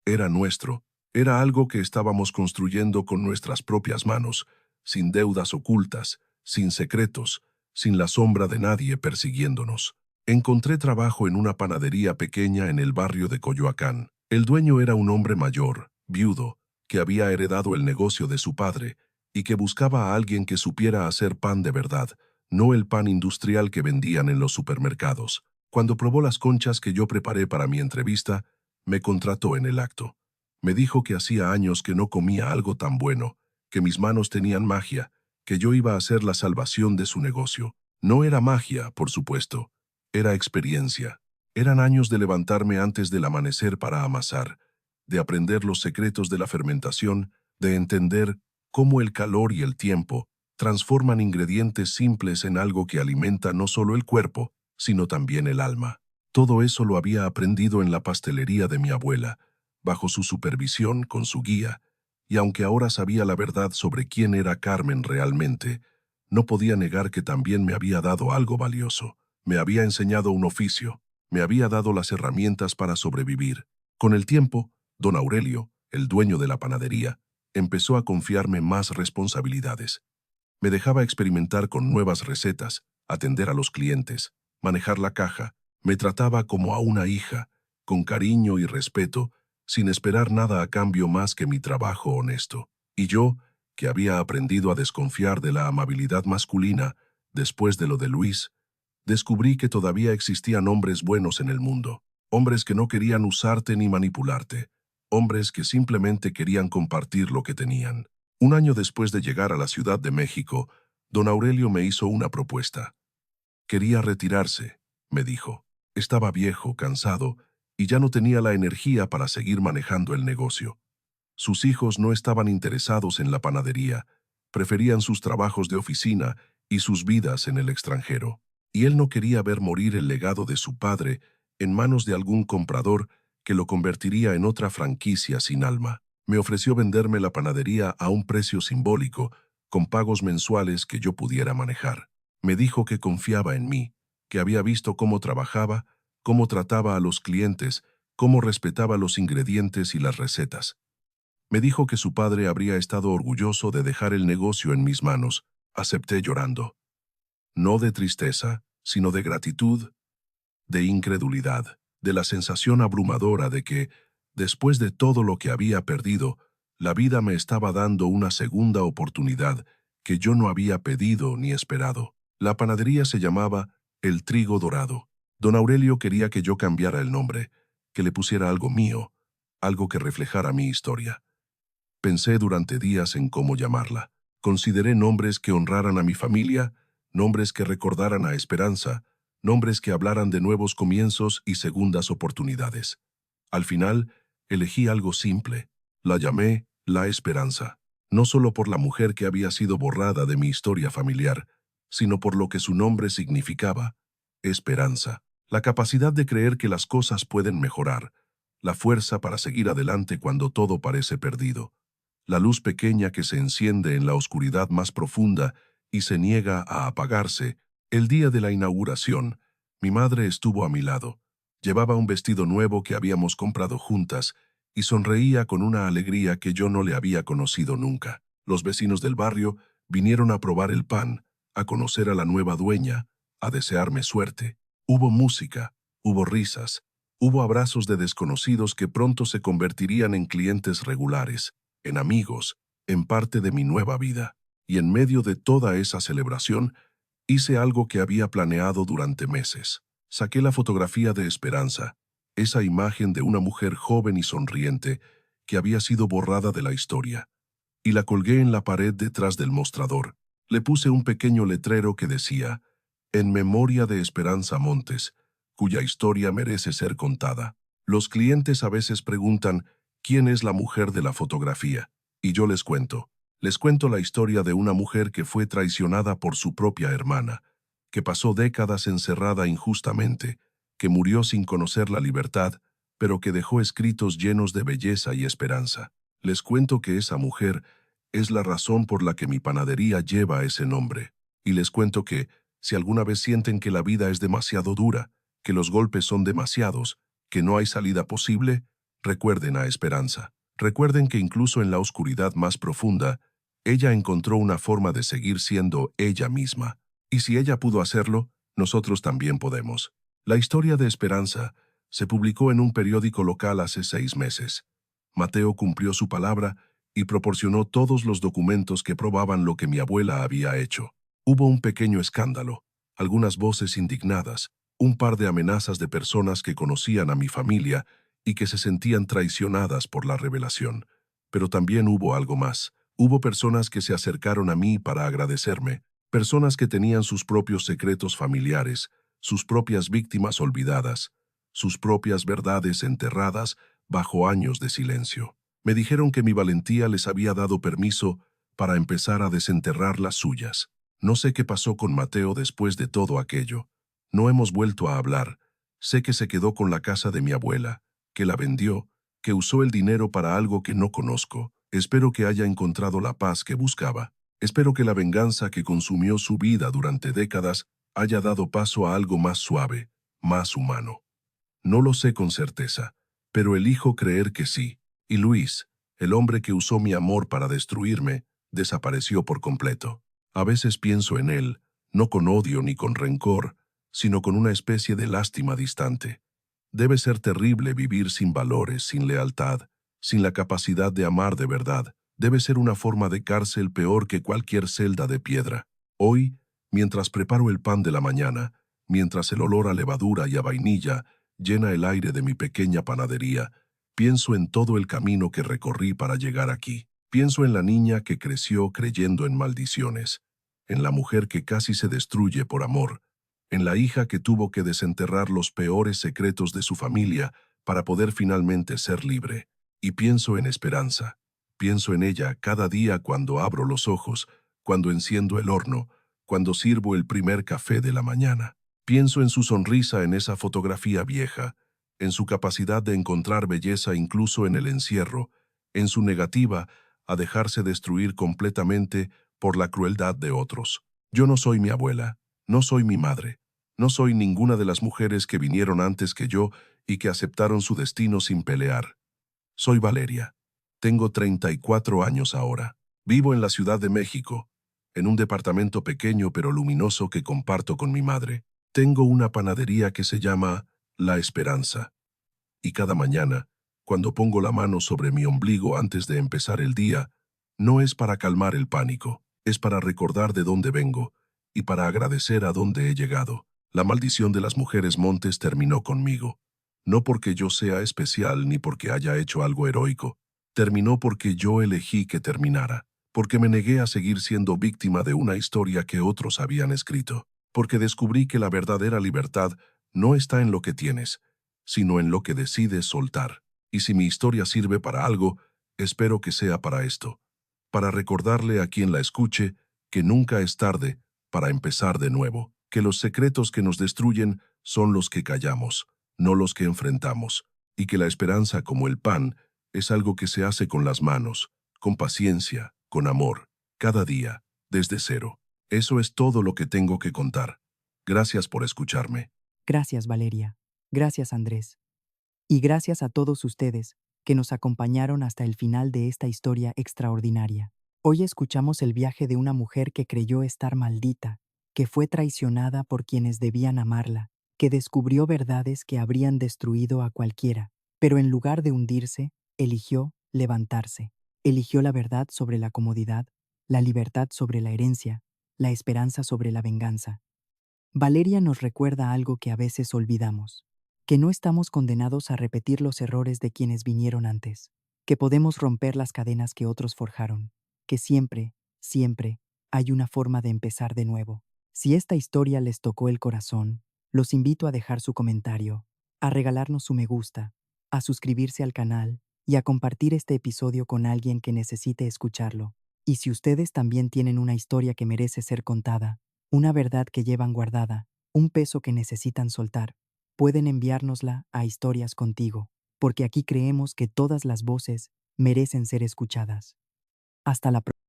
Era nuestro, era algo que estábamos construyendo con nuestras propias manos, sin deudas ocultas, sin secretos, sin la sombra de nadie persiguiéndonos. Encontré trabajo en una panadería pequeña en el barrio de Coyoacán. El dueño era un hombre mayor, viudo, que había heredado el negocio de su padre y que buscaba a alguien que supiera hacer pan de verdad, no el pan industrial que vendían en los supermercados. Cuando probó las conchas que yo preparé para mi entrevista, me contrató en el acto. Me dijo que hacía años que no comía algo tan bueno, que mis manos tenían magia, que yo iba a ser la salvación de su negocio. No era magia, por supuesto, era experiencia. Eran años de levantarme antes del amanecer para amasar, de aprender los secretos de la fermentación, de entender cómo el calor y el tiempo transforman ingredientes simples en algo que alimenta no solo el cuerpo, sino también el alma. Todo eso lo había aprendido en la pastelería de mi abuela, bajo su supervisión, con su guía, y aunque ahora sabía la verdad sobre quién era Carmen realmente, no podía negar que también me había dado algo valioso. Me había enseñado un oficio, me había dado las herramientas para sobrevivir. Con el tiempo, don Aurelio, el dueño de la panadería, empezó a confiarme más responsabilidades. Me dejaba experimentar con nuevas recetas, atender a los clientes, manejar la caja. Me trataba como a una hija, con cariño y respeto, sin esperar nada a cambio más que mi trabajo honesto. Y yo, que había aprendido a desconfiar de la amabilidad masculina después de lo de Luis, Descubrí que todavía existían hombres buenos en el mundo, hombres que no querían usarte ni manipularte, hombres que simplemente querían compartir lo que tenían. Un año después de llegar a la Ciudad de México, don Aurelio me hizo una propuesta. Quería retirarse, me dijo. Estaba viejo, cansado, y ya no tenía la energía para seguir manejando el negocio. Sus hijos no estaban interesados en la panadería, preferían sus trabajos de oficina y sus vidas en el extranjero. Y él no quería ver morir el legado de su padre en manos de algún comprador que lo convertiría en otra franquicia sin alma. Me ofreció venderme la panadería a un precio simbólico, con pagos mensuales que yo pudiera manejar. Me dijo que confiaba en mí, que había visto cómo trabajaba, cómo trataba a los clientes, cómo respetaba los ingredientes y las recetas. Me dijo que su padre habría estado orgulloso de dejar el negocio en mis manos. Acepté llorando. No de tristeza, sino de gratitud, de incredulidad, de la sensación abrumadora de que, después de todo lo que había perdido, la vida me estaba dando una segunda oportunidad que yo no había pedido ni esperado. La panadería se llamaba El Trigo Dorado. Don Aurelio quería que yo cambiara el nombre, que le pusiera algo mío, algo que reflejara mi historia. Pensé durante días en cómo llamarla. Consideré nombres que honraran a mi familia, nombres que recordaran a Esperanza, nombres que hablaran de nuevos comienzos y segundas oportunidades. Al final, elegí algo simple. La llamé La Esperanza, no solo por la mujer que había sido borrada de mi historia familiar, sino por lo que su nombre significaba: esperanza, la capacidad de creer que las cosas pueden mejorar, la fuerza para seguir adelante cuando todo parece perdido, la luz pequeña que se enciende en la oscuridad más profunda y se niega a apagarse. El día de la inauguración, mi madre estuvo a mi lado. Llevaba un vestido nuevo que habíamos comprado juntas y sonreía con una alegría que yo no le había conocido nunca. Los vecinos del barrio vinieron a probar el pan, a conocer a la nueva dueña, a desearme suerte. Hubo música, hubo risas, hubo abrazos de desconocidos que pronto se convertirían en clientes regulares, en amigos, en parte de mi nueva vida. Y en medio de toda esa celebración, hice algo que había planeado durante meses. Saqué la fotografía de Esperanza, esa imagen de una mujer joven y sonriente que había sido borrada de la historia, y la colgué en la pared detrás del mostrador. Le puse un pequeño letrero que decía: «En memoria de Esperanza Montes, cuya historia merece ser contada». Los clientes a veces preguntan: ¿quién es la mujer de la fotografía? Y yo les cuento la historia de una mujer que fue traicionada por su propia hermana, que pasó décadas encerrada injustamente, que murió sin conocer la libertad, pero que dejó escritos llenos de belleza y esperanza. Les cuento que esa mujer es la razón por la que mi panadería lleva ese nombre. Y les cuento que, si alguna vez sienten que la vida es demasiado dura, que los golpes son demasiados, que no hay salida posible, recuerden a Esperanza. Recuerden que incluso en la oscuridad más profunda, ella encontró una forma de seguir siendo ella misma. Y si ella pudo hacerlo, nosotros también podemos. La historia de Esperanza se publicó en un periódico local hace 6 meses. Mateo cumplió su palabra y proporcionó todos los documentos que probaban lo que mi abuela había hecho. Hubo un pequeño escándalo, algunas voces indignadas, un par de amenazas de personas que conocían a mi familia y que se sentían traicionadas por la revelación. Pero también hubo algo más. Hubo personas que se acercaron a mí para agradecerme, personas que tenían sus propios secretos familiares, sus propias víctimas olvidadas, sus propias verdades enterradas bajo años de silencio. Me dijeron que mi valentía les había dado permiso para empezar a desenterrar las suyas. No sé qué pasó con Mateo después de todo aquello. No hemos vuelto a hablar. Sé que se quedó con la casa de mi abuela, que la vendió, que usó el dinero para algo que no conozco. Espero que haya encontrado la paz que buscaba. Espero que la venganza que consumió su vida durante décadas haya dado paso a algo más suave, más humano. No lo sé con certeza, pero elijo creer que sí. Y Luis, el hombre que usó mi amor para destruirme, desapareció por completo. A veces pienso en él, no con odio ni con rencor, sino con una especie de lástima distante. Debe ser terrible vivir sin valores, sin lealtad, sin la capacidad de amar de verdad. Debe ser una forma de cárcel peor que cualquier celda de piedra. Hoy, mientras preparo el pan de la mañana, Mientras el olor a levadura y a vainilla llena el aire de mi pequeña panadería, pienso en todo el camino que recorrí para llegar aquí. Pienso en la niña que creció creyendo en maldiciones, en la mujer que casi se destruye por amor, en la hija que tuvo que desenterrar los peores secretos de su familia para poder finalmente ser libre. Y pienso en Esperanza. Pienso en ella cada día cuando abro los ojos, cuando enciendo el horno, cuando sirvo el primer café de la mañana. Pienso en su sonrisa en esa fotografía vieja, en su capacidad de encontrar belleza incluso en el encierro, en su negativa a dejarse destruir completamente por la crueldad de otros. Yo no soy mi abuela, no soy mi madre, no soy ninguna de las mujeres que vinieron antes que yo y que aceptaron su destino sin pelear. Soy Valeria. Tengo 34 años ahora. Vivo en la Ciudad de México, en un departamento pequeño pero luminoso que comparto con mi madre. Tengo una panadería que se llama La Esperanza. Y cada mañana, cuando pongo la mano sobre mi ombligo antes de empezar el día, no es para calmar el pánico, es para recordar de dónde vengo y para agradecer a dónde he llegado. La maldición de las mujeres montes terminó conmigo. No porque yo sea especial ni porque haya hecho algo heroico. Terminó porque yo elegí que terminara, porque me negué a seguir siendo víctima de una historia que otros habían escrito, porque descubrí que la verdadera libertad no está en lo que tienes, sino en lo que decides soltar. Y si mi historia sirve para algo, espero que sea para esto, para recordarle a quien la escuche que nunca es tarde para empezar de nuevo, que los secretos que nos destruyen son los que callamos, no los que enfrentamos, y que la esperanza, como el pan, es algo que se hace con las manos, con paciencia, con amor, cada día, desde cero. Eso es todo lo que tengo que contar. Gracias por escucharme. Gracias, Valeria. Gracias, Andrés. Y gracias a todos ustedes que nos acompañaron hasta el final de esta historia extraordinaria. Hoy escuchamos el viaje de una mujer que creyó estar maldita, que fue traicionada por quienes debían amarla, que descubrió verdades que habrían destruido a cualquiera, pero en lugar de hundirse, eligió levantarse. Eligió la verdad sobre la comodidad, la libertad sobre la herencia, la esperanza sobre la venganza. Valeria nos recuerda algo que a veces olvidamos, que no estamos condenados a repetir los errores de quienes vinieron antes, que podemos romper las cadenas que otros forjaron, que siempre, siempre hay una forma de empezar de nuevo. Si esta historia les tocó el corazón, los invito a dejar su comentario, a regalarnos su me gusta, a suscribirse al canal y a compartir este episodio con alguien que necesite escucharlo. Y si ustedes también tienen una historia que merece ser contada, una verdad que llevan guardada, un peso que necesitan soltar, pueden enviárnosla a Historias Contigo, porque aquí creemos que todas las voces merecen ser escuchadas. Hasta la próxima.